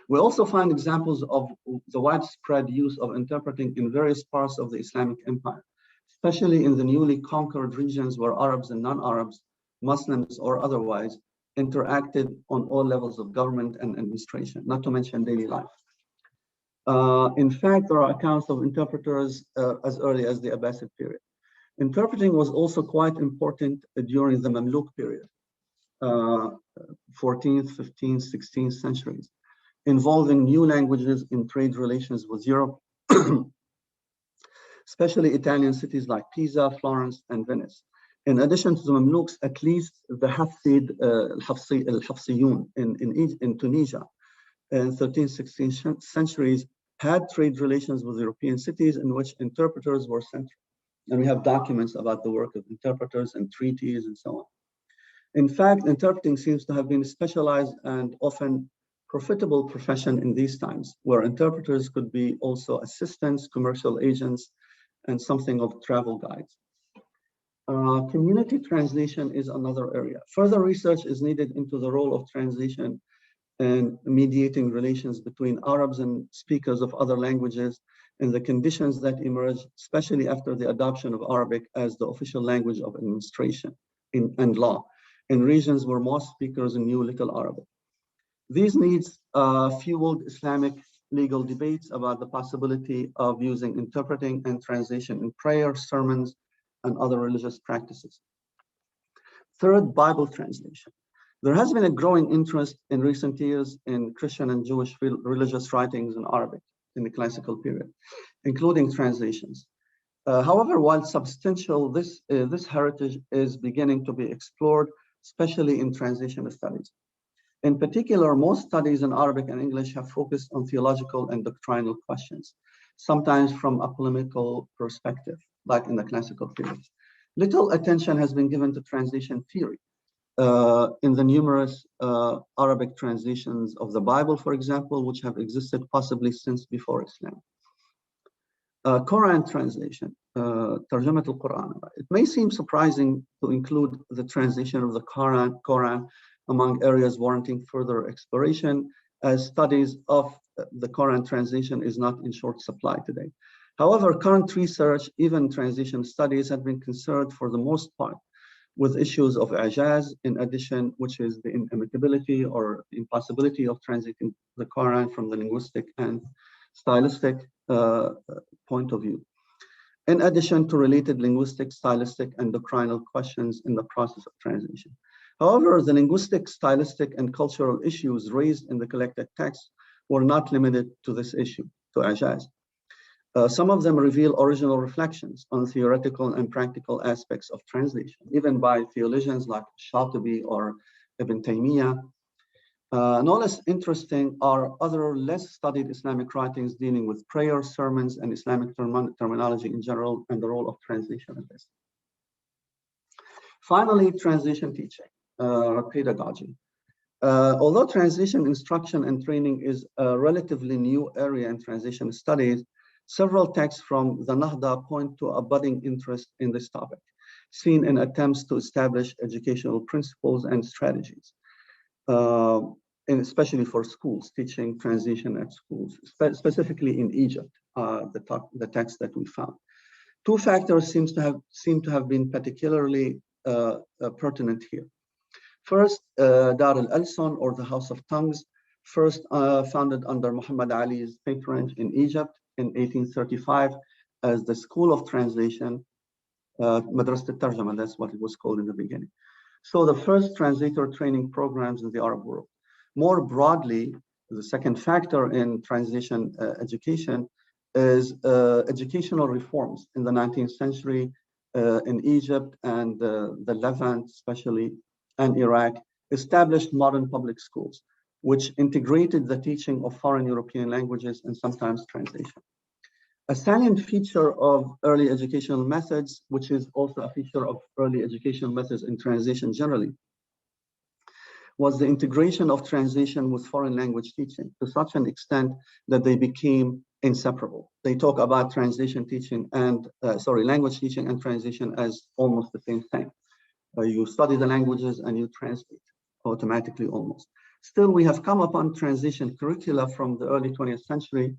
We also find examples of the widespread use of interpreting in various parts of the Islamic Empire, especially in the newly conquered regions where Arabs and non-Arabs, Muslims or otherwise, interacted on all levels of government and administration, not to mention daily life. In fact, there are accounts of interpreters as early as the Abbasid period. Interpreting was also quite important during the Mamluk period, 14th, 15th, 16th centuries, involving new languages in trade relations with Europe, especially Italian cities like Pisa, Florence, and Venice. In addition to the Mamluks, at least the Hafsid, al-Hafsiyun in Tunisia in 13th, 16th centuries had trade relations with European cities in which interpreters were central. And we have documents about the work of interpreters and treaties and so on. In fact, interpreting seems to have been a specialized and often profitable profession in these times, where interpreters could be also assistants, commercial agents, and something of travel guides. Community translation is another area. Further research is needed into the role of translation and mediating relations between Arabs and speakers of other languages and the conditions that emerge, especially after the adoption of Arabic as the official language of administration and law in regions where most speakers knew little Arabic. These needs fueled Islamic legal debates about the possibility of using interpreting and translation in prayer, sermons, and other religious practices. Third, Bible translation. There has been a growing interest in recent years in Christian and Jewish religious writings in Arabic in the classical period, including translations. However, while substantial, this heritage is beginning to be explored, especially in translation studies. In particular, most studies in Arabic and English have focused on theological and doctrinal questions, sometimes from a polemical perspective, like in the classical period. Little attention has been given to translation theory in the numerous Arabic translations of the Bible, for example, which have existed possibly since before Islam. Quran translation, ترجمة القرآن. It may seem surprising to include the translation of the Quran among areas warranting further exploration, as studies of the Quran translation is not in short supply today. However, current research, even translation studies, have been concerned for the most part with issues of ijaz, in addition, which is the inimitability or impossibility of translating the Quran from the linguistic and stylistic point of view, in addition to related linguistic, stylistic, and doctrinal questions in the process of translation. However, the linguistic, stylistic, and cultural issues raised in the collected text were not limited to this issue, to ijaz. Some of them reveal original reflections on theoretical and practical aspects of translation, even by theologians like Shatibi or Ibn Taymiyyah. No less interesting are other less studied Islamic writings dealing with prayer, sermons, and Islamic terminology in general, and the role of translation in this. Finally, translation teaching, pedagogy. Although translation instruction and training is a relatively new area in translation studies, several texts from the Nahda point to a budding interest in this topic. seen in attempts to establish educational principles and strategies, and especially for schools, teaching translation at schools, specifically in Egypt, the text that we found. Two factors seem to have been particularly pertinent here. First, Dar al-Alsun, or the House of Tongues, first founded under Muhammad Ali's patronage in Egypt in 1835 as the School of Translation, Madrasat al-Tarjama, that's what it was called in the beginning. So the first translator training programs in the Arab world. More broadly, the second factor in translation education is educational reforms in the 19th century in Egypt and the Levant especially, and Iraq, established modern public schools, which integrated the teaching of foreign European languages and sometimes translation. A salient feature of early educational methods, which is also a feature of early educational methods in translation generally, was the integration of translation with foreign language teaching to such an extent that they became inseparable. They talk about translation teaching and, language teaching and translation as almost the same thing. You study the languages and you translate automatically almost. Still, we have come upon translation curricula from the early 20th century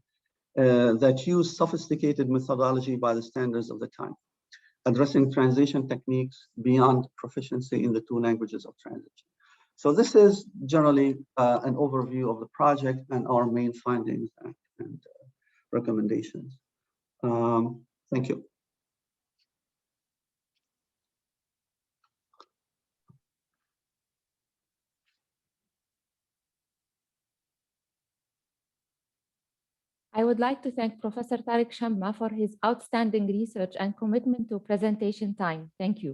that use sophisticated methodology by the standards of the time, addressing translation techniques beyond proficiency in the two languages of translation. So this is generally an overview of the project and our main findings and recommendations. Thank you. I would like to thank Professor Tariq Shamma for his outstanding research and commitment to presentation time. Thank you.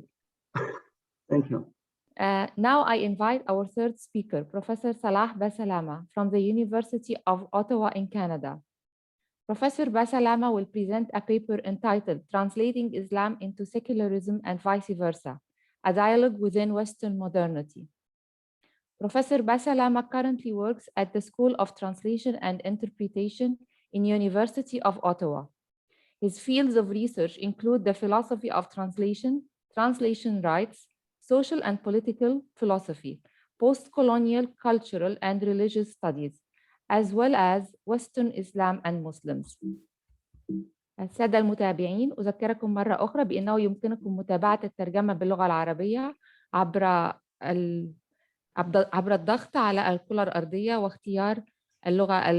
Thank you. Now I invite our third speaker, Professor Salah Basalama from the University of Ottawa in Canada. Professor Basalama will present a paper entitled Translating Islam into Secularism and Vice Versa, a dialogue within Western modernity. Professor Basalama currently works at the School of Translation and Interpretation in University of Ottawa. His fields of research include the philosophy of translation, translation rights, social and political philosophy, post-colonial cultural and religious studies, as well as Western Islam and Muslims. السادة المتابعين، أذكركم مرة أخرى بأنه يمكنكم متابعة الترجمة باللغة العربية عبر الضغط على الكرة الأرضية واختيار اللغة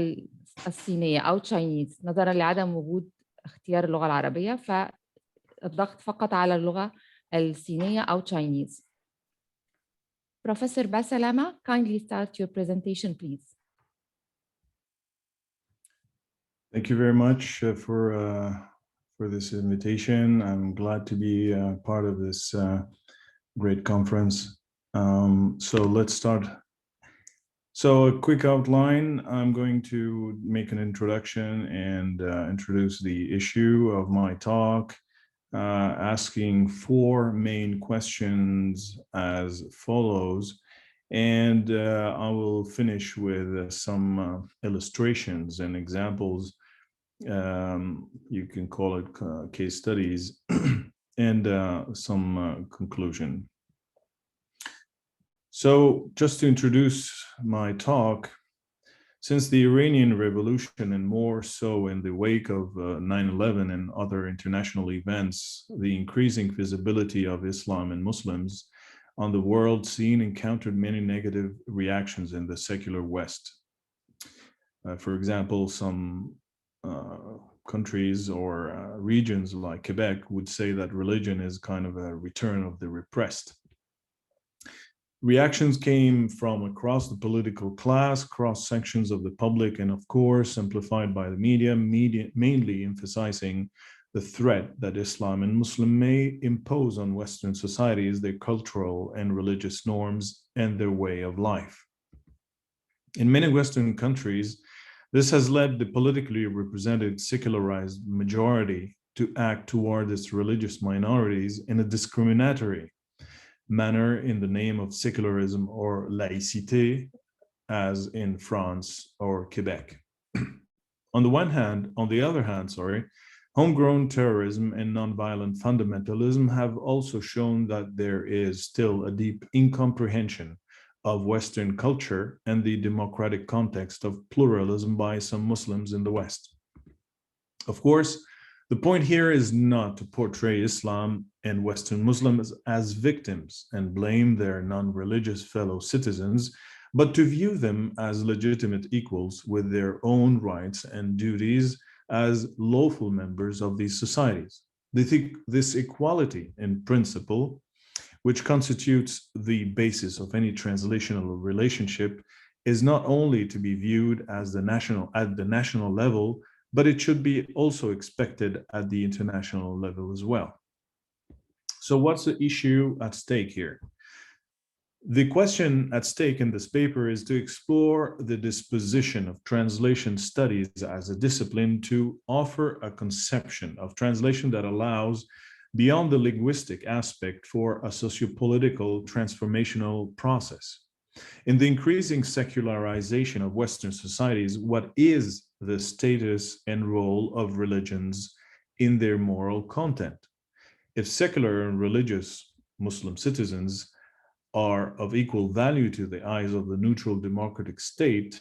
الصينية أو Chinese. نظرا لعدم وجود اختيار اللغة العربية فالضغط فقط على اللغة الصينية أو Chinese. Professor Basalama, kindly start your presentation, please. Thank you very much for this invitation. I'm glad to be part of this great conference. So let's start. So a quick outline. I'm going to make an introduction and introduce the issue of my talk, asking four main questions as follows. And I will finish with some illustrations and examples. You can call it case studies and some conclusion. So just to introduce my talk, since the Iranian Revolution and more so in the wake of 9/11 and other international events, the increasing visibility of Islam and Muslims on the world scene encountered many negative reactions in the secular West. For example, some countries or regions like Quebec would say that religion is kind of a return of the repressed. Reactions came from across the political class, cross sections of the public, and of course, amplified by the media mainly emphasizing the threat that Islam and Muslim may impose on Western societies, their cultural and religious norms, and their way of life. In many Western countries, this has led the politically represented secularized majority to act toward its religious minorities in a discriminatory manner in the name of secularism or laïcité, as in France or Quebec. On the other hand, Homegrown terrorism and nonviolent fundamentalism have also shown that there is still a deep incomprehension of Western culture and the democratic context of pluralism by some Muslims in the West. Of course, the point here is not to portray Islam and Western Muslims as victims and blame their non-religious fellow citizens, but to view them as legitimate equals with their own rights and duties as lawful members of these societies. This equality in principle, which constitutes the basis of any translational relationship, is not only to be viewed as at the national level, but it should be also expected at the international level as well. So what's the issue at stake here? The question at stake in this paper is to explore the disposition of translation studies as a discipline to offer a conception of translation that allows, beyond the linguistic aspect, for a sociopolitical transformational process. In the increasing secularization of Western societies, what is the status and role of religions in their moral content? If secular and religious Muslim citizens are of equal value to the eyes of the neutral democratic state,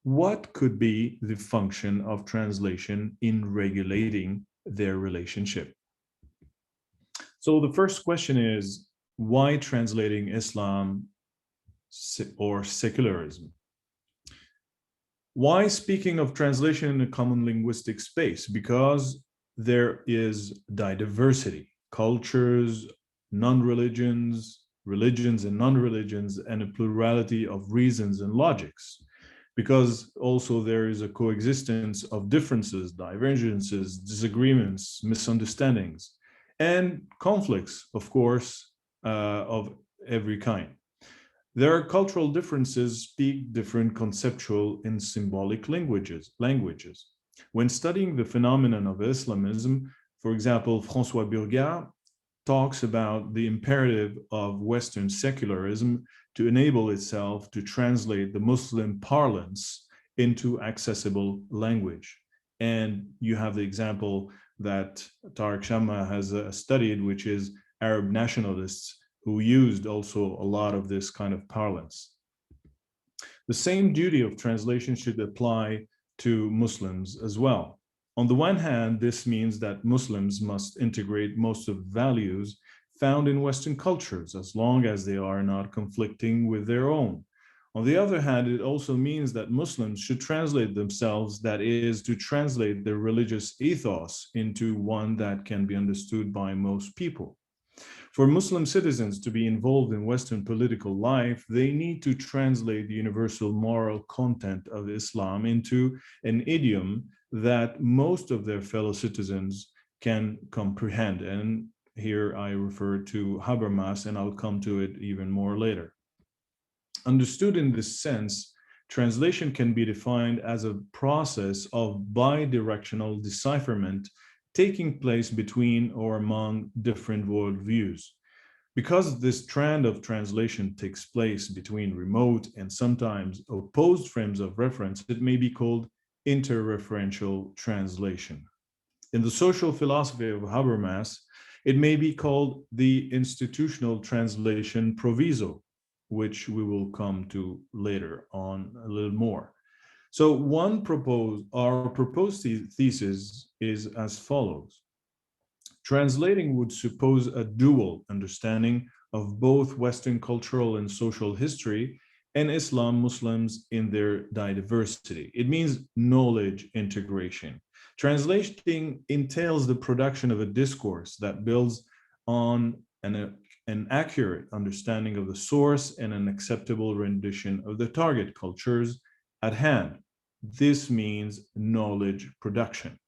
what could be the function of translation in regulating their relationship? So the first question is, why translating Islam or secularism? Why speaking of translation in a common linguistic space? Because there is diversity, cultures, non-religions, religions and non-religions, and a plurality of reasons and logics. Because also there is a coexistence of differences, divergences, disagreements, misunderstandings, and conflicts, of course, of every kind. There are cultural differences, speak different conceptual and symbolic languages. When studying the phenomenon of Islamism, for example, François Burgat talks about the imperative of Western secularism to enable itself to translate the Muslim parlance into accessible language. And you have the example that Tariq Shamma has studied, which is Arab nationalists who used also a lot of this kind of parlance. The same duty of translation should apply to Muslims as well. On the one hand, this means that Muslims must integrate most of the values found in Western cultures, as long as they are not conflicting with their own. On the other hand, it also means that Muslims should translate themselves, that is, to translate their religious ethos into one that can be understood by most people. For Muslim citizens to be involved in Western political life, they need to translate the universal moral content of Islam into an idiom that most of their fellow citizens can comprehend. And here I refer to Habermas, and I'll come to it even more later. Understood in this sense, translation can be defined as a process of bidirectional decipherment taking place between or among different worldviews. Because this trend of translation takes place between remote and sometimes opposed frames of reference, it may be called interreferential translation. In the social philosophy of Habermas, it may be called the institutional translation proviso, which we will come to later on a little more. So our proposed thesis is as follows. Translating would suppose a dual understanding of both Western cultural and social history and Islam Muslims in their diversity. It means knowledge integration. Translating entails the production of a discourse that builds on an accurate understanding of the source and an acceptable rendition of the target cultures at hand. This means knowledge production.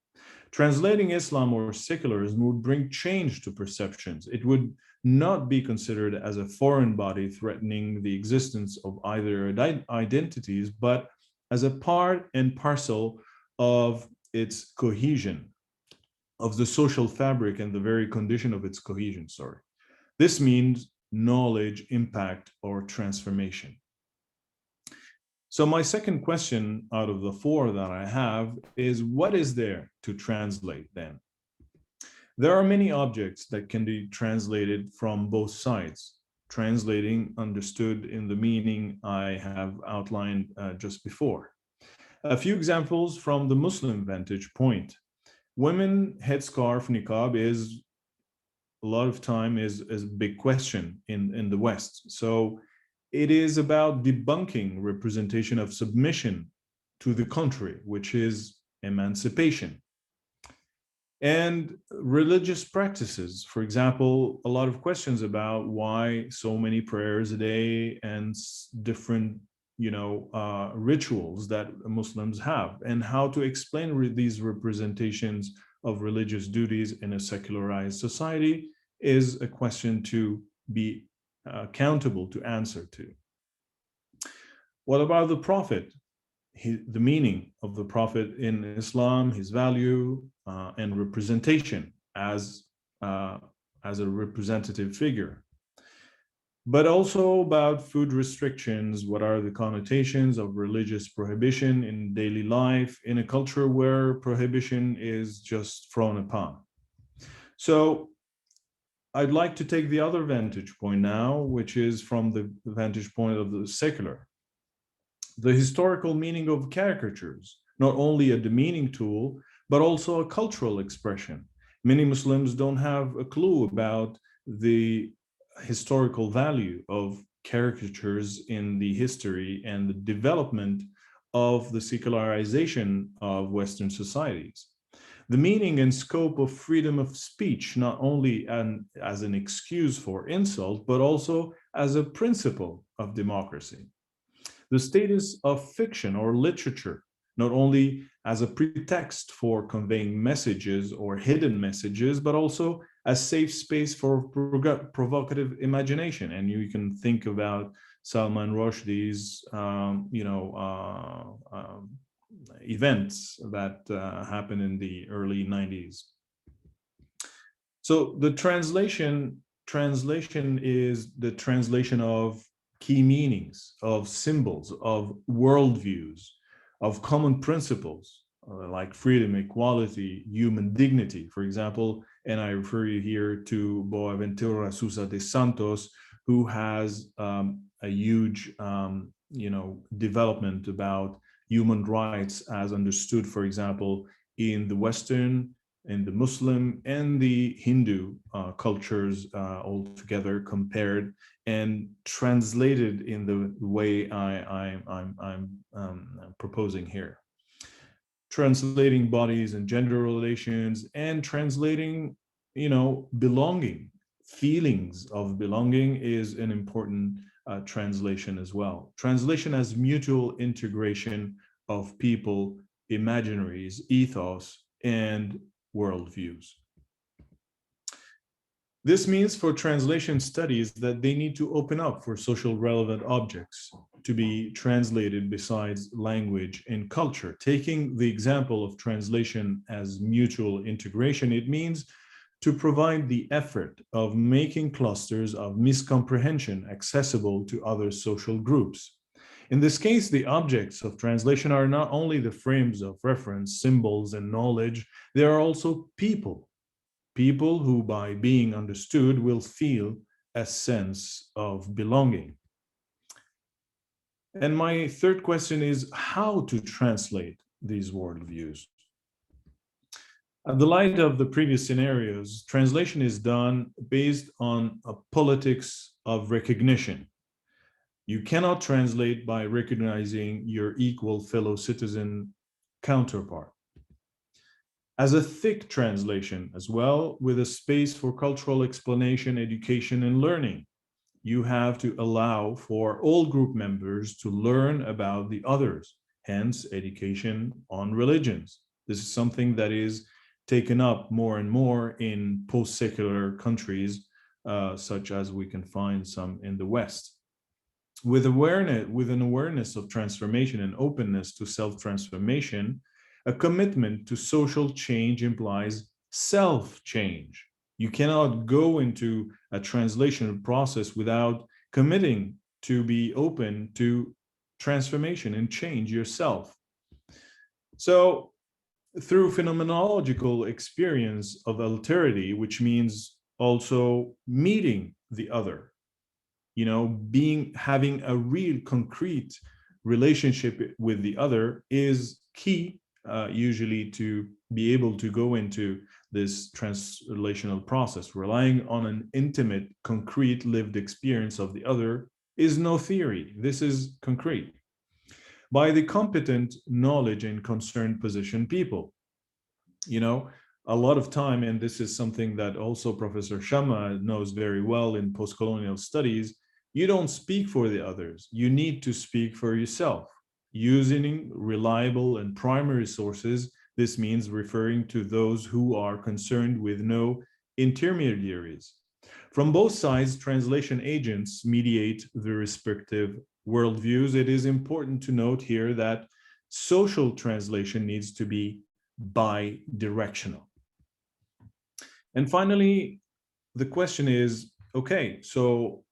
Translating Islam or secularism would bring change to perceptions. It would not be considered as a foreign body threatening the existence of either identities, but as a part and parcel of its cohesion, of the social fabric and the very condition of its cohesion, This means knowledge, impact, or transformation. So my second question out of the four that I have is, what is there to translate then? There are many objects that can be translated from both sides. Translating understood in the meaning I have outlined just before. A few examples from the Muslim vantage point. Women headscarf niqab is a lot of time is a big question in the West. So it is about debunking representation of submission to the contrary, which is emancipation. And religious practices, for example, a lot of questions about why so many prayers a day and different, rituals that Muslims have, and how to explain these representations of religious duties in a secularized society is a question to be accountable to answer to. What about the Prophet? The meaning of the Prophet in Islam, his value and representation as a representative figure. But also about food restrictions. What are the connotations of religious prohibition in daily life in a culture where prohibition is just frowned upon? So I'd like to take the other vantage point now, which is from the vantage point of the secular. The historical meaning of caricatures, not only a demeaning tool, but also a cultural expression. Many Muslims don't have a clue about the historical value of caricatures in the history and the development of the secularization of Western societies. The meaning and scope of freedom of speech, not only as an excuse for insult, but also as a principle of democracy. The status of fiction or literature, not only as a pretext for conveying messages or hidden messages, but also a safe space for provocative imagination. And you can think about Salman Rushdie's, events that happened in the early 90s. So the translation is the translation of key meanings, of symbols, of worldviews, of common principles like freedom, equality, human dignity, for example. And I refer you here to Boaventura Sousa de Santos, who has a huge, development about human rights as understood, for example, in the Western, in the Muslim and the Hindu cultures all together, compared and translated in the way I'm proposing here. Translating bodies and gender relations, and translating, belonging. Feelings of belonging is an important translation as well. Translation as mutual integration of people, imaginaries, ethos, and worldviews. This means for translation studies that they need to open up for social relevant objects to be translated besides language and culture. Taking the example of translation as mutual integration, it means to provide the effort of making clusters of miscomprehension accessible to other social groups. In this case, the objects of translation are not only the frames of reference, symbols, and knowledge, they are also people. People who, by being understood, will feel a sense of belonging. And my third question is how to translate these worldviews. In the light of the previous scenarios, translation is done based on a politics of recognition. You cannot translate by recognizing your equal fellow citizen counterpart. As a thick translation as well, with a space for cultural explanation, education, and learning. You have to allow for all group members to learn about the others, hence education on religions. This is something that is taken up more and more in post-secular countries, such as we can find some in the West. With an awareness of transformation and openness to self-transformation, a commitment to social change implies self-change. You cannot go into a translation process without committing to be open to transformation and change yourself. So through phenomenological experience of alterity, which means also meeting the other, you know, having a real concrete relationship with the other is key, usually, to be able to go into this translational process. Relying on an intimate, concrete, lived experience of the other is no theory. This is concrete. By the competent, knowledge, and concerned position people. You know, a lot of time, and this is something that also Professor Shamma knows very well in post-colonial studies, you don't speak for the others. You need to speak for yourself. Using reliable and primary sources, this means referring to those who are concerned with no intermediaries. From both sides, translation agents mediate the respective worldviews. It is important to note here that social translation needs to be bi-directional. And finally, the question is, okay, so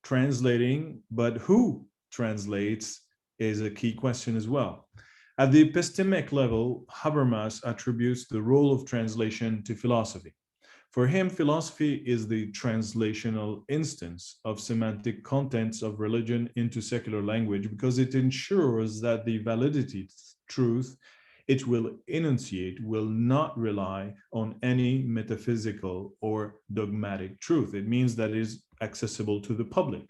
translating, but who translates is a key question as well. At the epistemic level, Habermas attributes the role of translation to philosophy. For him, philosophy is the translational instance of semantic contents of religion into secular language because it ensures that the validity, truth, it will enunciate will not rely on any metaphysical or dogmatic truth. It means that it is accessible to the public.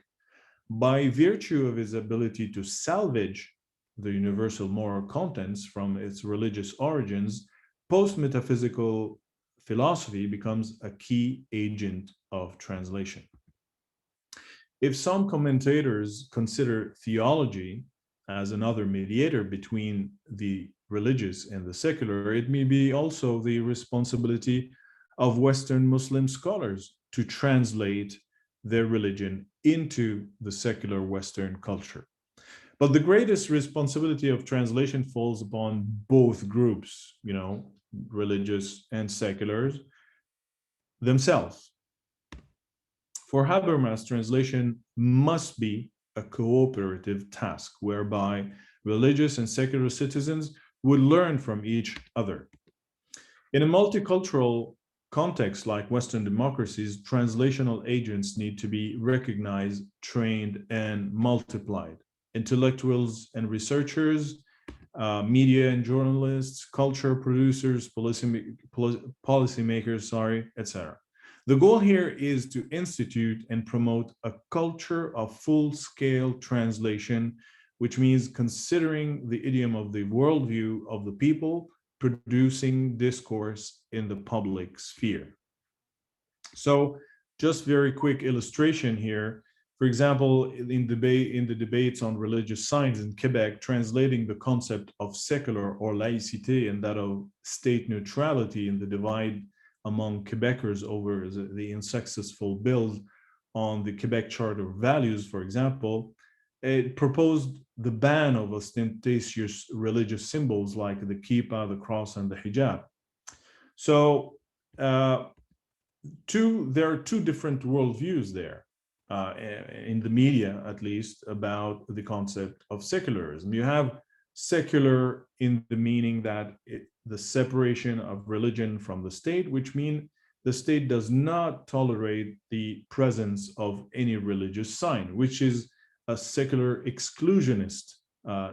By virtue of his ability to salvage the universal moral contents from its religious origins, post-metaphysical philosophy becomes a key agent of translation. If some commentators consider theology as another mediator between the religious and the secular, it may be also the responsibility of Western Muslim scholars to translate their religion into the secular Western culture. But the greatest responsibility of translation falls upon both groups, you know, religious and seculars themselves. For Habermas, translation must be a cooperative task whereby religious and secular citizens would learn from each other. In a multicultural context like Western democracies, translational agents need to be recognized, trained, and multiplied. Intellectuals and researchers, media and journalists, culture producers, policymakers, etc. The goal here is to institute and promote a culture of full-scale translation, which means considering the idiom of the worldview of the people, producing discourse in the public sphere. So just very quick illustration here. For example, in the debates on religious science in Quebec, translating the concept of secular or laïcité and that of state neutrality in the divide among Quebecers over the unsuccessful bills on the Quebec Charter of Values, for example, it proposed the ban of ostentatious religious symbols like the kippah, the cross, and the hijab. So there are two different worldviews there. In the media, at least, about the concept of secularism. You have secular in the meaning that the separation of religion from the state, which means the state does not tolerate the presence of any religious sign, which is a secular exclusionist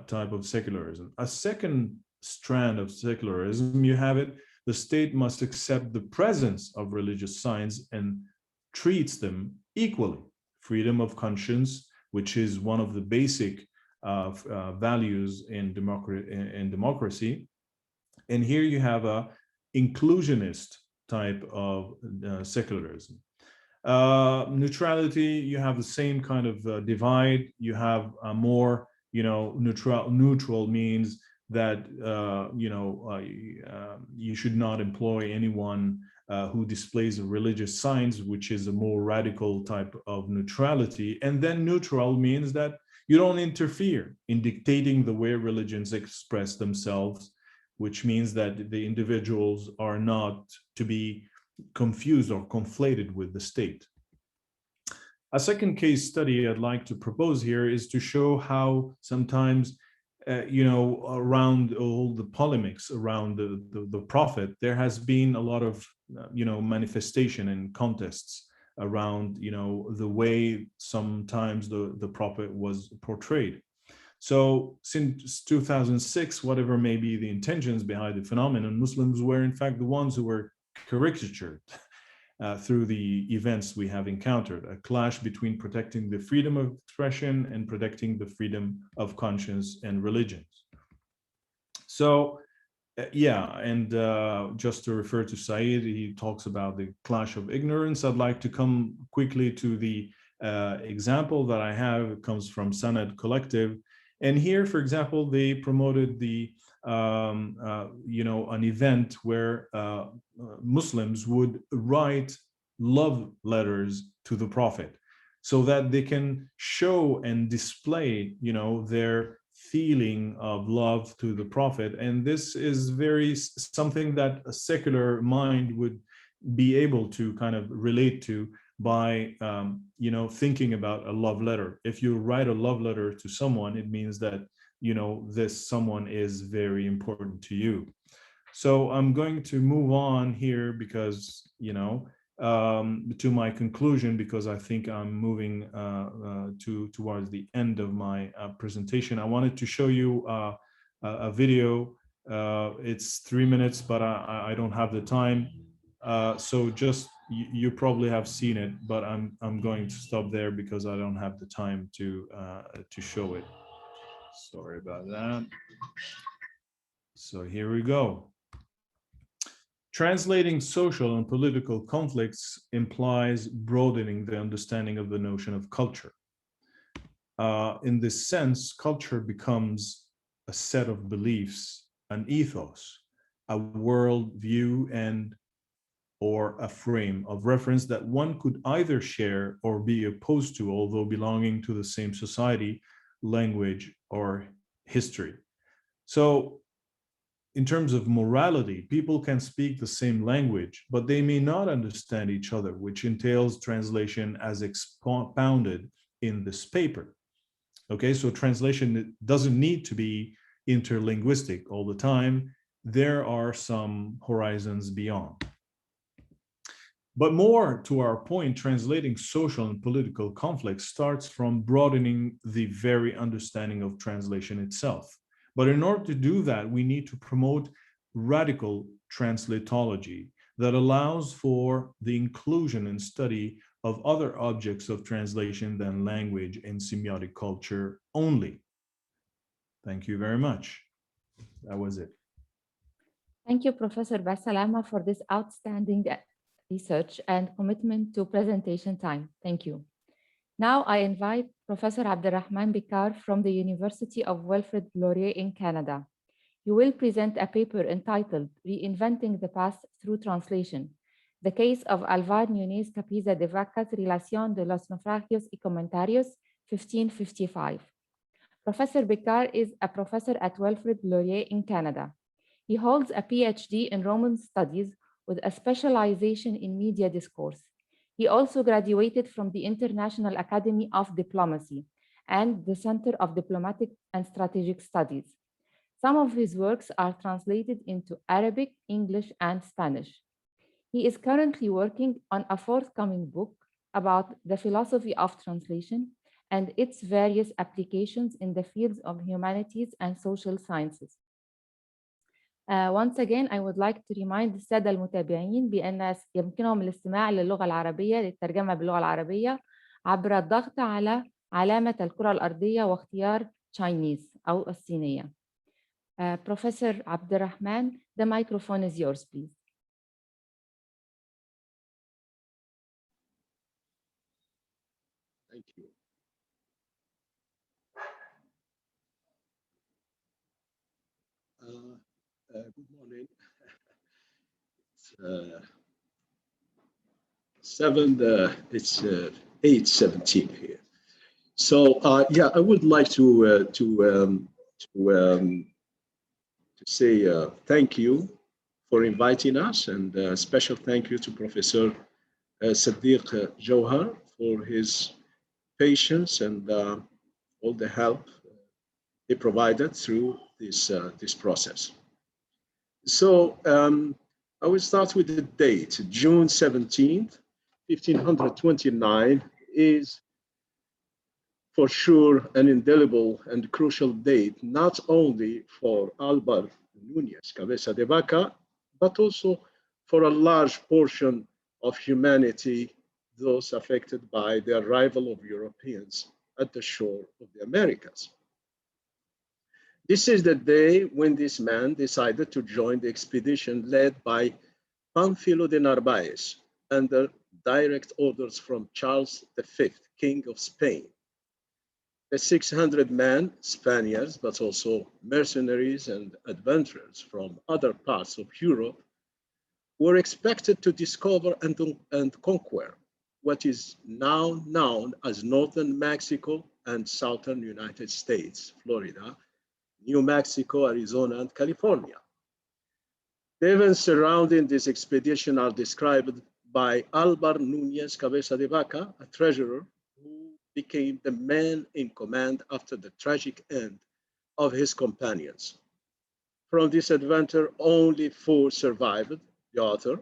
type of secularism. A second strand of secularism, you have it, the state must accept the presence of religious signs and treats them equally. Freedom of conscience, which is one of the basic values in democracy. And here you have a inclusionist type of secularism. Neutrality, you have the same kind of divide. You have a more, neutral means that, you should not employ anyone who displays religious signs, which is a more radical type of neutrality. And then neutral means that you don't interfere in dictating the way religions express themselves, which means that the individuals are not to be confused or conflated with the state. A second case study I'd like to propose here is to show how sometimes around all the polemics around the prophet, there has been a lot of, manifestation and contests around, the way sometimes the prophet was portrayed. So since 2006, whatever may be the intentions behind the phenomenon, Muslims were in fact the ones who were caricatured through the events we have encountered, a clash between protecting the freedom of expression and protecting the freedom of conscience and religions. So just to refer to Said, he talks about the clash of ignorance. I'd like to come quickly to the example that I have. It comes from Sanad Collective. And here, for example, they promoted the an event where Muslims would write love letters to the Prophet so that they can show and display, their feeling of love to the Prophet. And this is something that a secular mind would be able to kind of relate to by thinking about a love letter. If you write a love letter to someone, it means that this someone is very important to you. So I'm going to move on here because to my conclusion, because I think I'm moving towards the end of my presentation. I wanted to show you a video. It's 3 minutes, but I don't have the time. So just you probably have seen it, but I'm going to stop there because I don't have the time to show it. Sorry about that. So here we go. Translating social and political conflicts implies broadening the understanding of the notion of culture. In this sense, culture becomes a set of beliefs, an ethos, a worldview, or a frame of reference that one could either share or be opposed to, although belonging to the same society, language, or history. So in terms of morality, people can speak the same language, but they may not understand each other, which entails translation as expounded in this paper. Okay, so translation doesn't need to be interlinguistic all the time. There are some horizons beyond. But more to our point, translating social and political conflicts starts from broadening the very understanding of translation itself. But in order to do that, we need to promote radical translatology that allows for the inclusion and study of other objects of translation than language and semiotic culture only. Thank you very much. That was it. Thank you, Professor Basalama, for this outstanding research and commitment to presentation time. Thank you. Now I invite Professor Abdelrahman Bikar from the University of Wilfrid Laurier in Canada. He will present a paper entitled Reinventing the Past Through Translation, the case of Alvar Núñez Capisa de Vacas, Relación de los Naufragios y Comentarios, 1555. Professor Bikar is a professor at Wilfrid Laurier in Canada. He holds a PhD in Roman Studies with a specialization in media discourse. He also graduated from the International Academy of Diplomacy and the Center of Diplomatic and Strategic Studies. Some of his works are translated into Arabic, English, and Spanish. He is currently working on a forthcoming book about the philosophy of translation and its various applications in the fields of humanities and social sciences. Once again, I would like to remind السادة المتابعين بأن يمكنهم الاستماع للغة العربية للترجمة باللغة العربية عبر الضغط على علامة الكرة الأرضية واختيار Chinese أو الصينية. Professor Abdelrahman, the microphone is yours, please. Thank you. Good morning. It's 8:17 here. So yeah, I would like to say thank you for inviting us, and a special thank you to Professor Sadiq Jawhar for his patience and all the help he provided through this, this process. So I will start with the date. June 17th, 1529 is for sure an indelible and crucial date, not only for Álvar Núñez Cabeza de Vaca, but also for a large portion of humanity, those affected by the arrival of Europeans at the shore of the Americas. This is the day when this man decided to join the expedition led by Pánfilo de Narváez under direct orders from Charles V, King of Spain. The 600 men, Spaniards, but also mercenaries and adventurers from other parts of Europe, were expected to discover and conquer what is now known as northern Mexico and southern United States, Florida, New Mexico, Arizona, and California. The events surrounding this expedition are described by Álvar Núñez Cabeza de Vaca, a treasurer who became the man in command after the tragic end of his companions. From this adventure, only 4 survived: the author,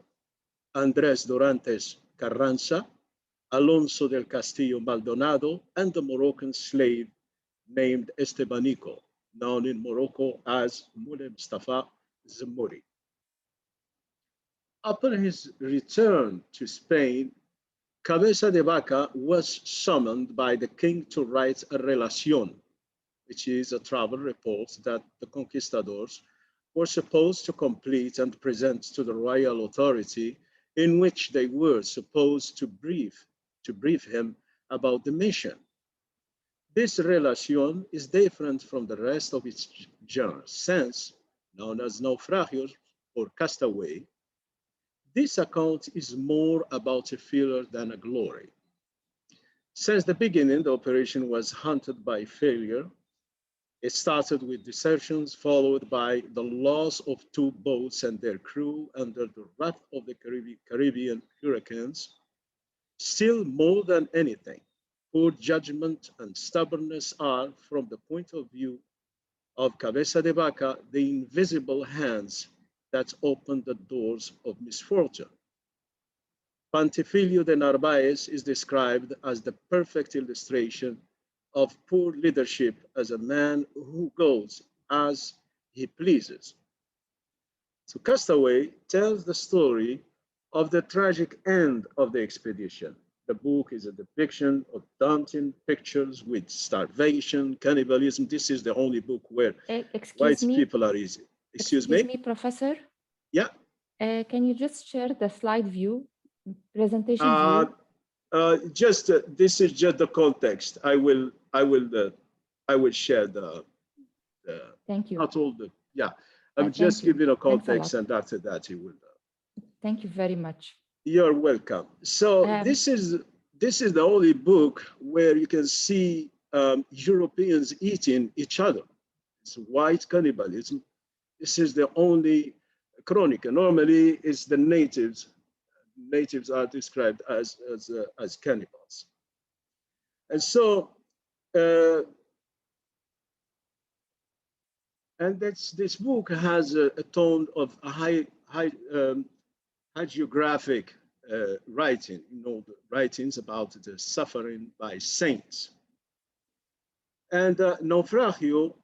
Andrés Dorantes Carranza, Alonso del Castillo Maldonado, and the Moroccan slave named Estebanico, known in Morocco as Moulay Mustafa Zemmouri. Upon his return to Spain, Cabeza de Vaca was summoned by the king to write a relación, which is a travel report that the conquistadors were supposed to complete and present to the royal authority, in which they were supposed to brief him about the mission. This relación is different from the rest of its genre, since, known as naufragios or castaway, this account is more about a failure than a glory. Since the beginning, the operation was haunted by failure. It started with desertions, followed by the loss of 2 boats and their crew under the wrath of the Caribbean hurricanes. Still, more than anything, poor judgment and stubbornness are, from the point of view of Cabeza de Vaca, the invisible hands that opened the doors of misfortune. Pánfilo de Narváez is described as the perfect illustration of poor leadership as a man who goes as he pleases. So Castaway tells the story of the tragic end of the expedition. The book is a depiction of daunting pictures with starvation, cannibalism. This is the only book where white people are easy. Excuse me, Professor? Yeah. Can you just share the slide view, presentation view? This is just the context. I will share the Thank you. not all the, yeah. I'm just giving a context, and after that you will. Thank you very much. You're welcome. So this is the only book where you can see Europeans eating each other. It's white cannibalism. This is the only chronicle. Normally, it's the natives. Natives are described as cannibals. And so, and this book has a tone of a high hagiographic writing, the writings about the suffering by saints. And Naufragio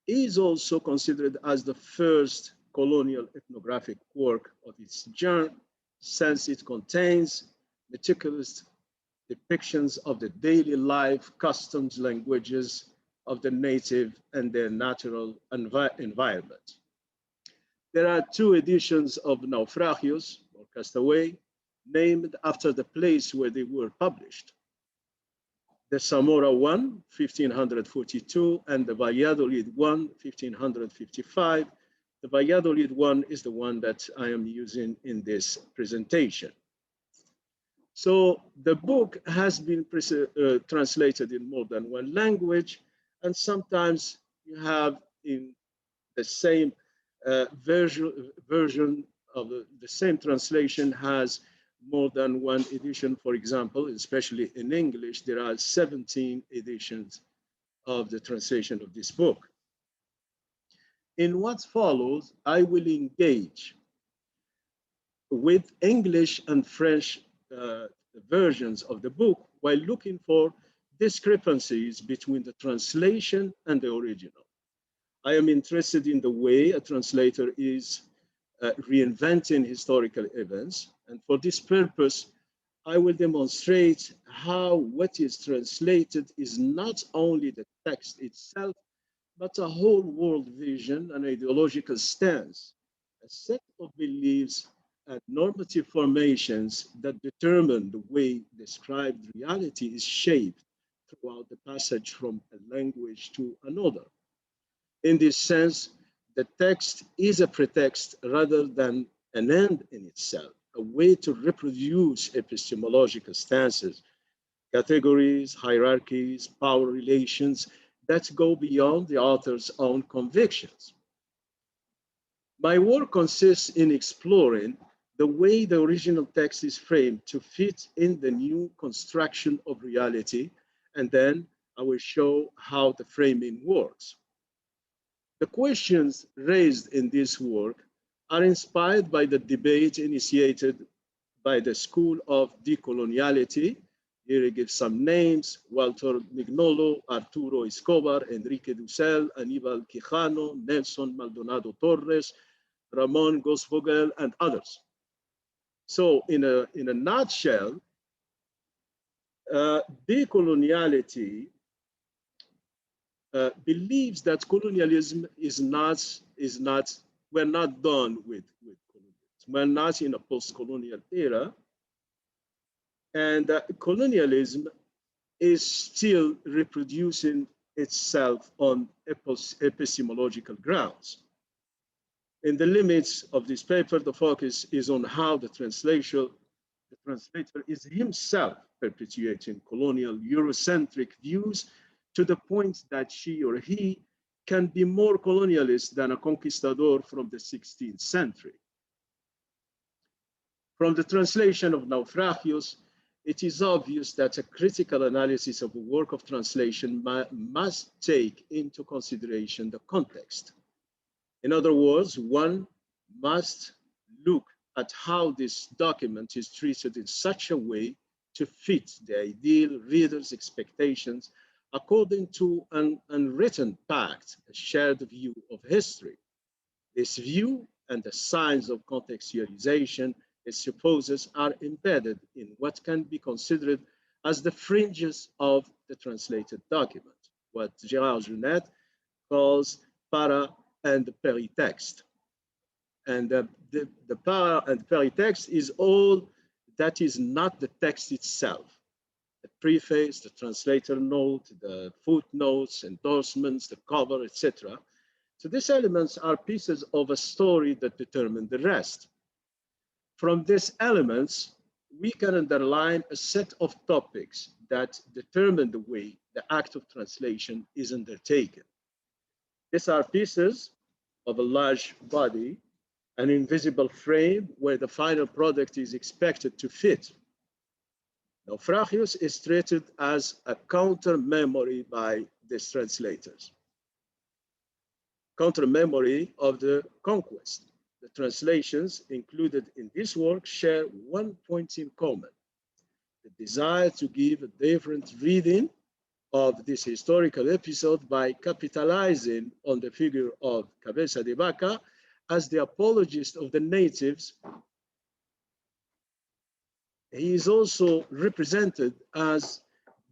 is also considered as the first colonial ethnographic work of its genre, since it contains meticulous depictions of the daily life, customs, languages of the native and their natural environment. There are 2 editions of Naufragios, or Castaway, named after the place where they were published. The Zamora one, 1542, and the Valladolid one, 1555. The Valladolid one is the one that I am using in this presentation. So the book has been translated in more than 1 language, and sometimes you have in the same version of the same translation has more than 1 edition. For example, especially in English, there are 17 editions of the translation of this book. In what follows, I will engage with English and French versions of the book while looking for discrepancies between the translation and the original. I am interested in the way a translator is reinventing historical events, and for this purpose, I will demonstrate how what is translated is not only the text itself, but a whole world vision, an ideological stance, a set of beliefs and normative formations that determine the way described reality is shaped throughout the passage from a language to another. In this sense, the text is a pretext rather than an end in itself, a way to reproduce epistemological stances, categories, hierarchies, power relations that go beyond the author's own convictions. My work consists in exploring the way the original text is framed to fit in the new construction of reality, and then I will show how the framing works. The questions raised in this work are inspired by the debate initiated by the School of Decoloniality. Here I give some names: Walter Mignolo, Arturo Escobar, Enrique Dussel, Aníbal Quijano, Nelson Maldonado Torres, Ramon Gosvogel, and others. So in a nutshell, decoloniality believes that colonialism we're not done with colonialism. We're not in a post-colonial era. And colonialism is still reproducing itself on epistemological grounds. In the limits of this paper, the focus is on how the translator is himself perpetuating colonial Eurocentric views to the point that she or he can be more colonialist than a conquistador from the 16th century. From the translation of Naufragios, it is obvious that a critical analysis of a work of translation must take into consideration the context. In other words, one must look at how this document is treated in such a way to fit the ideal reader's expectations according to an unwritten pact, a shared view of history. This view and the signs of contextualization it supposes are embedded in what can be considered as the fringes of the translated document, what Gérard Junet calls para and peritext. And the para and peritext is all that is not the text itself. The preface, the translator note, the footnotes, endorsements, the cover, etc. So these elements are pieces of a story that determine the rest. From these elements, we can underline a set of topics that determine the way the act of translation is undertaken. These are pieces of a large body, an invisible frame where the final product is expected to fit. Naufragios is treated as a counter-memory by these translators. Counter-memory of the conquest. The translations included in this work share one point in common: the desire to give a different reading of this historical episode by capitalizing on the figure of Cabeza de Vaca as the apologist of the natives. He is also represented as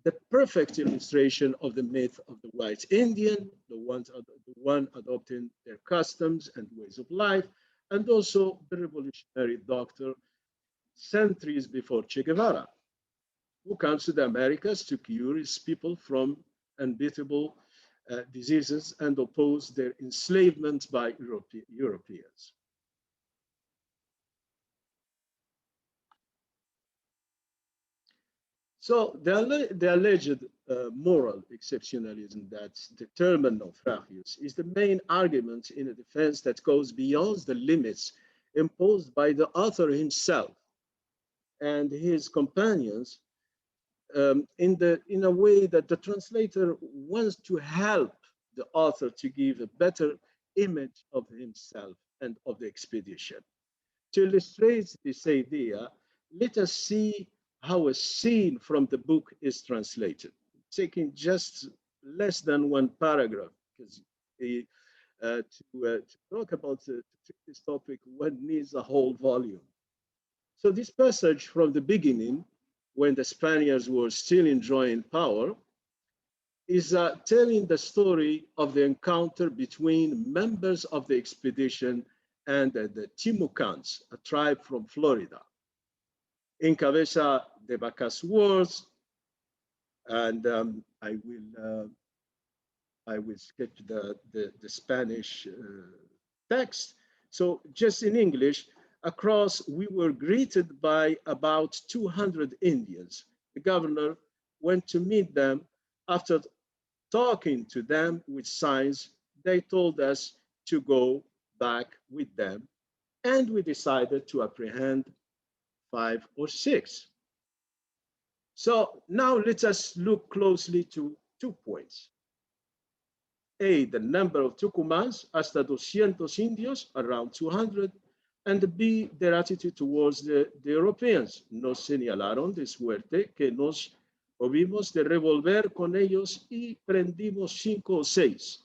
the perfect illustration of the myth of the white Indian, the one adopting their customs and ways of life, and also the revolutionary doctor centuries before Che Guevara, who comes to the Americas to cure his people from unbeatable diseases and oppose their enslavement by Europeans. So the alleged moral exceptionalism that determined Naufragios is the main argument in a defense that goes beyond the limits imposed by the author himself and his companions in a way that the translator wants to help the author to give a better image of himself and of the expedition. To illustrate this idea, let us see how a scene from the book is translated, taking just less than one paragraph, because to talk about this topic, one needs a whole volume. So this passage from the beginning, when the Spaniards were still enjoying power, is telling the story of the encounter between members of the expedition and the Timucans, a tribe from Florida. In Cabeza de Vaca's words, and I will sketch the Spanish text. So just in English, across, we were greeted by about 200 Indians. The governor went to meet them. After talking to them with signs, they told us to go back with them, and we decided to apprehend 5 or 6. So now let us look closely to 2 points. A, the number of Tucumans, hasta 200 indios, around 200, and B, their attitude towards the Europeans. Nos señalaron de suerte que nos hubimos de revolver con ellos y prendimos 5 o 6.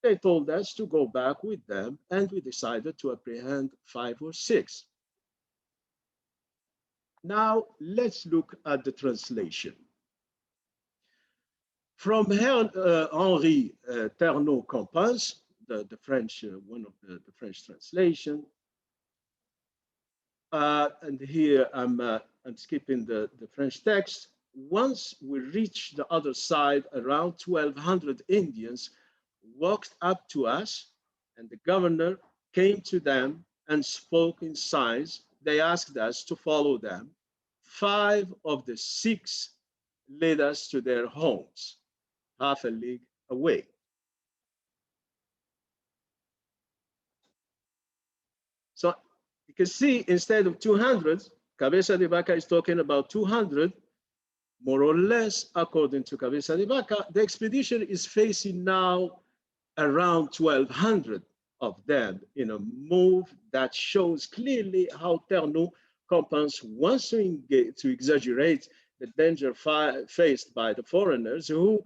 They told us to go back with them, and we decided to apprehend 5 or 6. Now, let's look at the translation. From Henri Ternaux-Campins, the French, one of the French translation, and here I'm skipping the French text. Once we reached the other side, around 1,200 Indians walked up to us, and the governor came to them and spoke in signs. They asked us to follow them. 5 of the 6 led us to their homes, half a league away. So you can see, instead of 200, Cabeza de Vaca is talking about 200, more or less, according to Cabeza de Vaca. The expedition is facing now around 1,200 of them in a move that shows clearly how Ternaux-Campins wants to exaggerate the danger faced by the foreigners, who,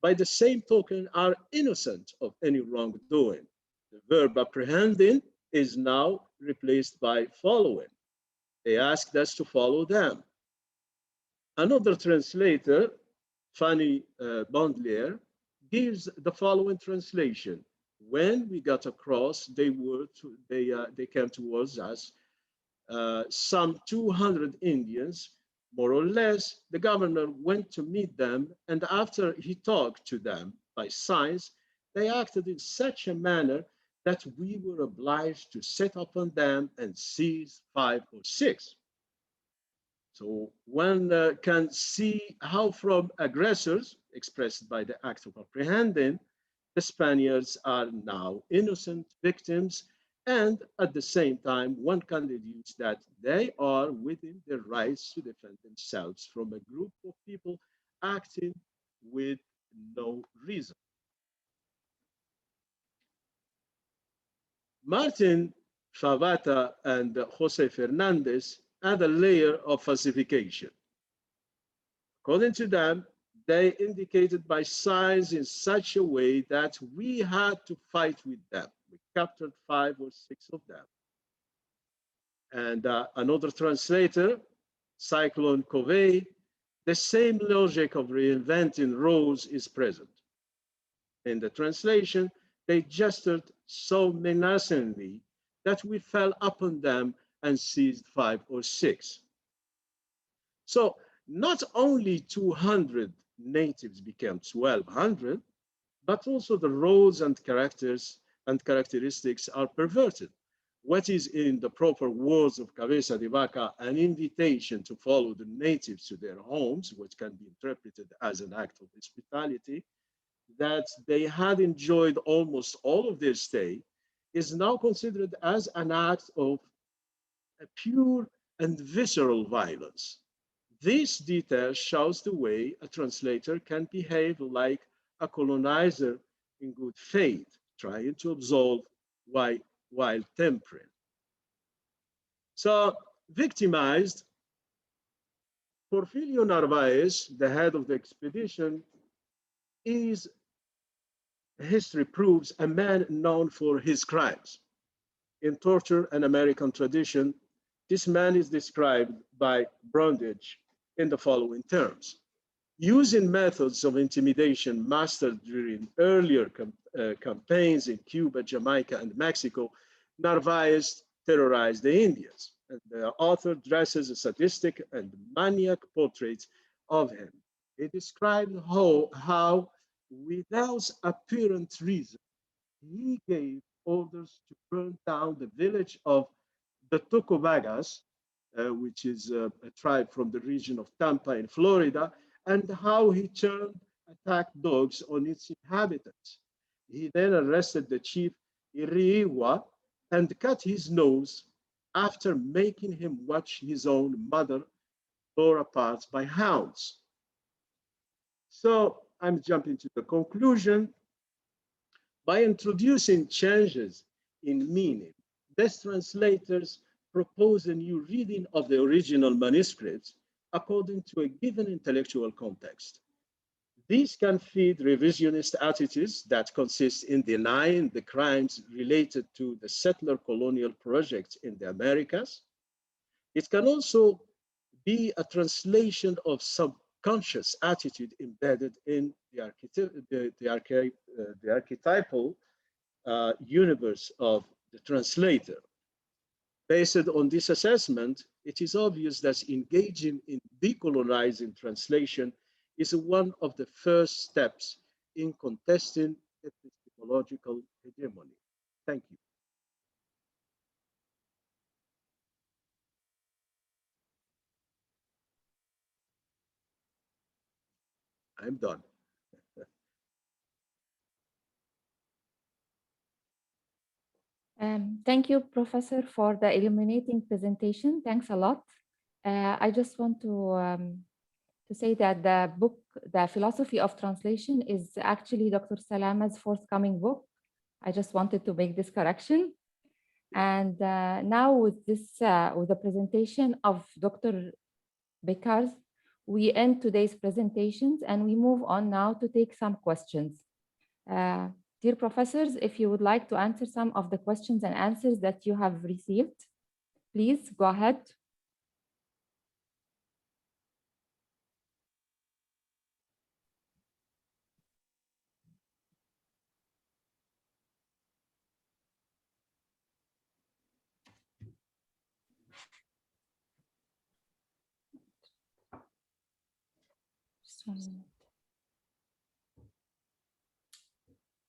by the same token, are innocent of any wrongdoing. The verb apprehending is now replaced by following. They asked us to follow them. Another translator, Fanny Bondelier, gives the following translation. When we got across, they came towards us, some 200 Indians, more or less. The governor went to meet them, and after he talked to them by signs, they acted in such a manner that we were obliged to set upon them and seize 5 or 6. So one can see how from aggressors, expressed by the act of apprehending, the Spaniards are now innocent victims, and at the same time, one can deduce that they are within their rights to defend themselves from a group of people acting with no reason. Martin Favata and Jose Fernandez add a layer of falsification. According to them, they indicated by signs in such a way that we had to fight with them. We captured 5 or 6 of them. And another translator, Cyclone Covey, the same logic of reinventing roles is present. In the translation, they gestured so menacingly that we fell upon them and seized 5 or 6. So not only 200 natives became 1,200, but also the roles and characteristics are perverted. What is, in the proper words of Cabeza de Vaca, an invitation to follow the natives to their homes, which can be interpreted as an act of hospitality, that they had enjoyed almost all of their stay, is now considered as an act of a pure and visceral violence. This detail shows the way a translator can behave like a colonizer in good faith, trying to absolve while tempering. So victimized, Porfirio Narvaez, the head of the expedition, is, history proves, a man known for his crimes. In Torture and American Tradition, this man is described by Brundage in the following terms. Using methods of intimidation mastered during earlier campaigns in Cuba, Jamaica, and Mexico, Narvaez terrorized the Indians. And the author dresses a sadistic and maniac portrait of him. He described how without apparent reason, he gave orders to burn down the village of the Tocobagas, which is a tribe from the region of Tampa in Florida, and how he turned attack dogs on its inhabitants. He then arrested the chief Iriwa and cut his nose after making him watch his own mother tore apart by hounds. So I'm jumping to the conclusion. By introducing changes in meaning, these translators propose a new reading of the original manuscripts according to a given intellectual context. These can feed revisionist attitudes that consist in denying the crimes related to the settler colonial projects in the Americas. It can also be a translation of subconscious attitude embedded in the archetypal universe of the translator. Based on this assessment, it is obvious that engaging in decolonizing translation is one of the first steps in contesting epistemological hegemony. Thank you. I'm done. Thank you, Professor, for the illuminating presentation. Thanks a lot. I just want to say that the book, The Philosophy of Translation, is actually Dr. Salama's forthcoming book. I just wanted to make this correction. And now with this, with the presentation of Dr. Bekars, we end today's presentations and we move on now to take some questions. Dear professors, if you would like to answer some of the questions and answers that you have received, please go ahead.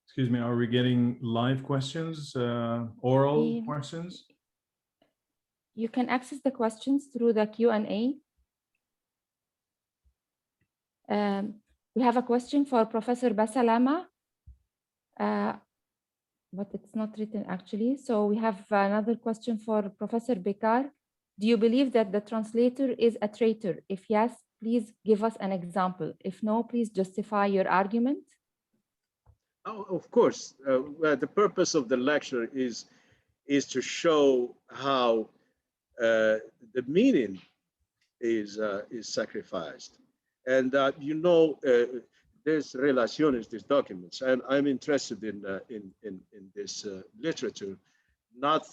Excuse me, are we getting live questions, oral questions? You can access the questions through the Q&A. We have a question for Professor Basalama, but it's not written actually. So we have another question for Professor Bekar. Do you believe that the translator is a traitor? If yes, please give us an example. If no, please justify your argument. Oh, of course. Well, the purpose of the lecture is to show how the meaning is sacrificed. And you know, there's relaciones, these documents, and I'm interested in this literature, not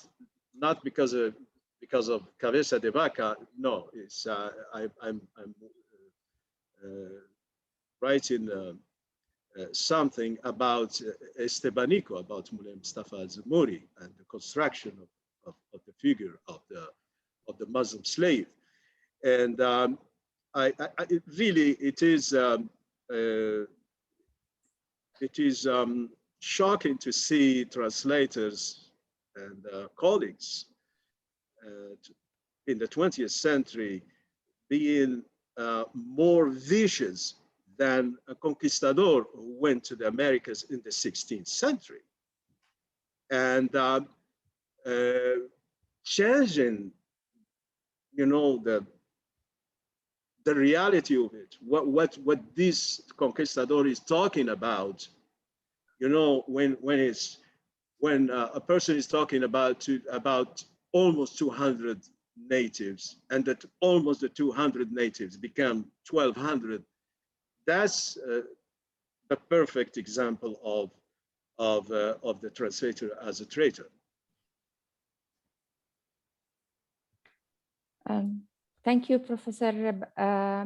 because of cabeza de vaca. No, it's I'm writing something about Estebanico, about Mulay Mustafa al-Zamuri and the construction of the figure of the Muslim slave, and it really is shocking to see translators and colleagues in the 20th century being more vicious than a conquistador who went to the Americas in the 16th century. And changing, you know, the reality of it, what this conquistador is talking about, you know, when when a person is talking about almost 200 natives, and that almost the 200 natives become 1,200, that's the perfect example of the translator as a traitor. Thank you, Professor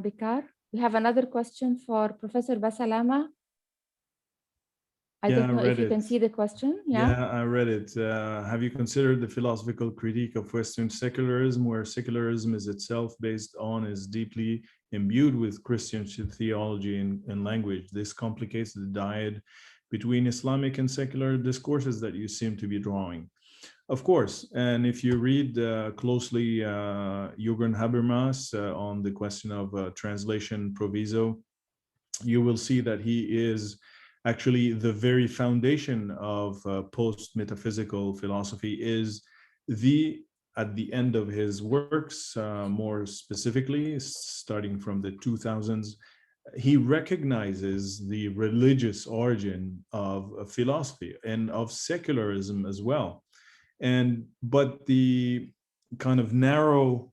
Bikar. We have another question for Professor Basalama. I don't know if you can see the question. Yeah, I read it. Have you considered the philosophical critique of Western secularism, where secularism is itself based on, is deeply imbued with Christian theology and language? This complicates the dyad between Islamic and secular discourses that you seem to be drawing. Of course, and if you read closely Jürgen Habermas on the question of translation proviso, you will see that he is actually the very foundation of post-metaphysical philosophy. Is at the end of his works, more specifically, starting from the 2000s, he recognizes the religious origin of philosophy and of secularism as well. But the kind of narrow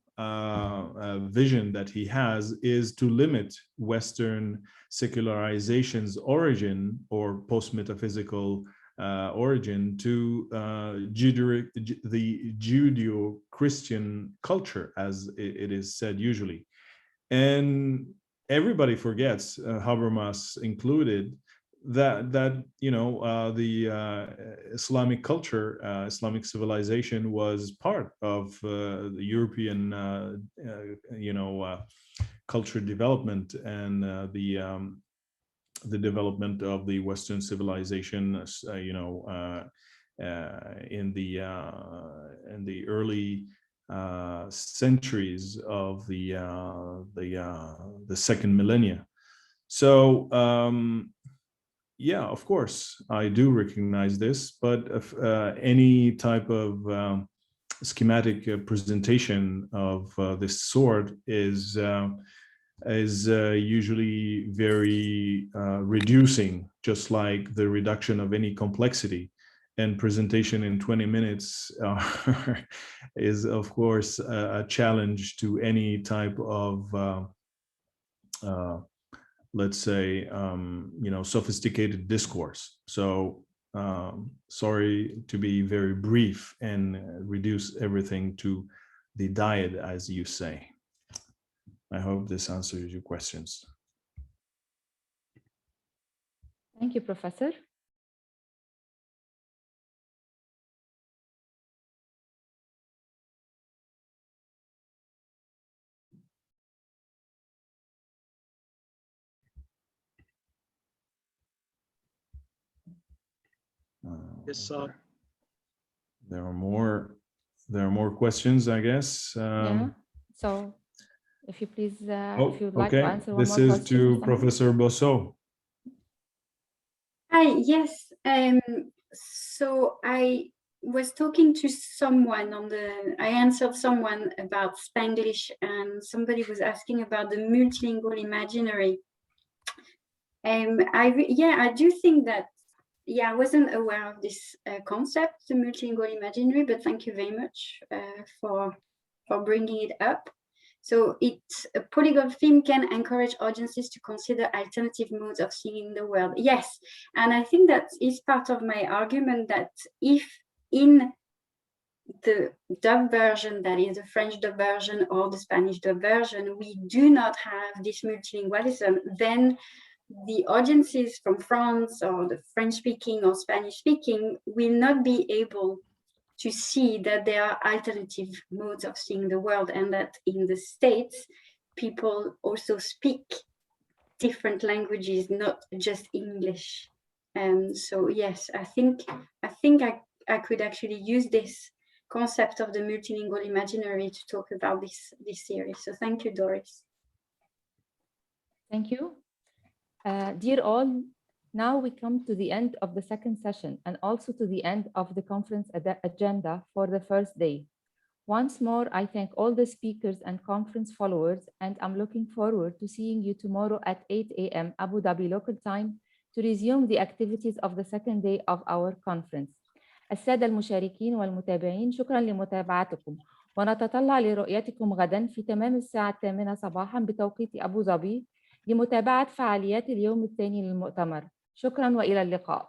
vision that he has is to limit Western secularization's origin or post-metaphysical origin to the Judeo-Christian culture, as it is said usually. And everybody forgets, Habermas included, that you know, the Islamic culture, Islamic civilization was part of the European you know, culture development and the development of the Western civilization, you know, in the early centuries of the second millennia. So yeah, of course, I do recognize this, but if, any type of schematic presentation of this sort is usually very reducing, just like the reduction of any complexity. And presentation in 20 minutes is, of course, a challenge to any type of let's say, you know, sophisticated discourse. So sorry to be very brief and reduce everything to the dyad, as you say. I hope this answers your questions. Thank you, Professor. Yes, sir. There are more questions, I guess. Yeah. So, if you please, if you'd like okay. to answer one this more is question. to Professor Bosso. Hi. Yes. So I was talking to someone I answered someone about Spanglish, and somebody was asking about the multilingual imaginary. I do think that. Yeah, I wasn't aware of this concept, the multilingual imaginary, but thank you very much for bringing it up. So a polyglot theme can encourage audiences to consider alternative modes of seeing the world. Yes, and I think that is part of my argument that if in the dub version, that is the French dub version or the Spanish dub version, we do not have this multilingualism, then the audiences from France or the French-speaking or Spanish-speaking will not be able to see that there are alternative modes of seeing the world, and that in the States, people also speak different languages, not just English. So yes, I think I could actually use this concept of the multilingual imaginary to talk about this series. So thank you, Doris. Thank you. Dear all, now we come to the end of the second session and also to the end of the conference agenda for the first day. Once more, I thank all the speakers and conference followers, and I'm looking forward to seeing you tomorrow at 8 a.m. Abu Dhabi local time to resume the activities of the second day of our conference. السادة المشاركين والمتابعين، شكرا لمتابعتكم، ونتطلع لرؤيتكم غدا في تمام الساعة 8 صباحا بتوقيت أبو ظبي لمتابعة فعاليات اليوم الثاني للمؤتمر. شكرا وإلى اللقاء.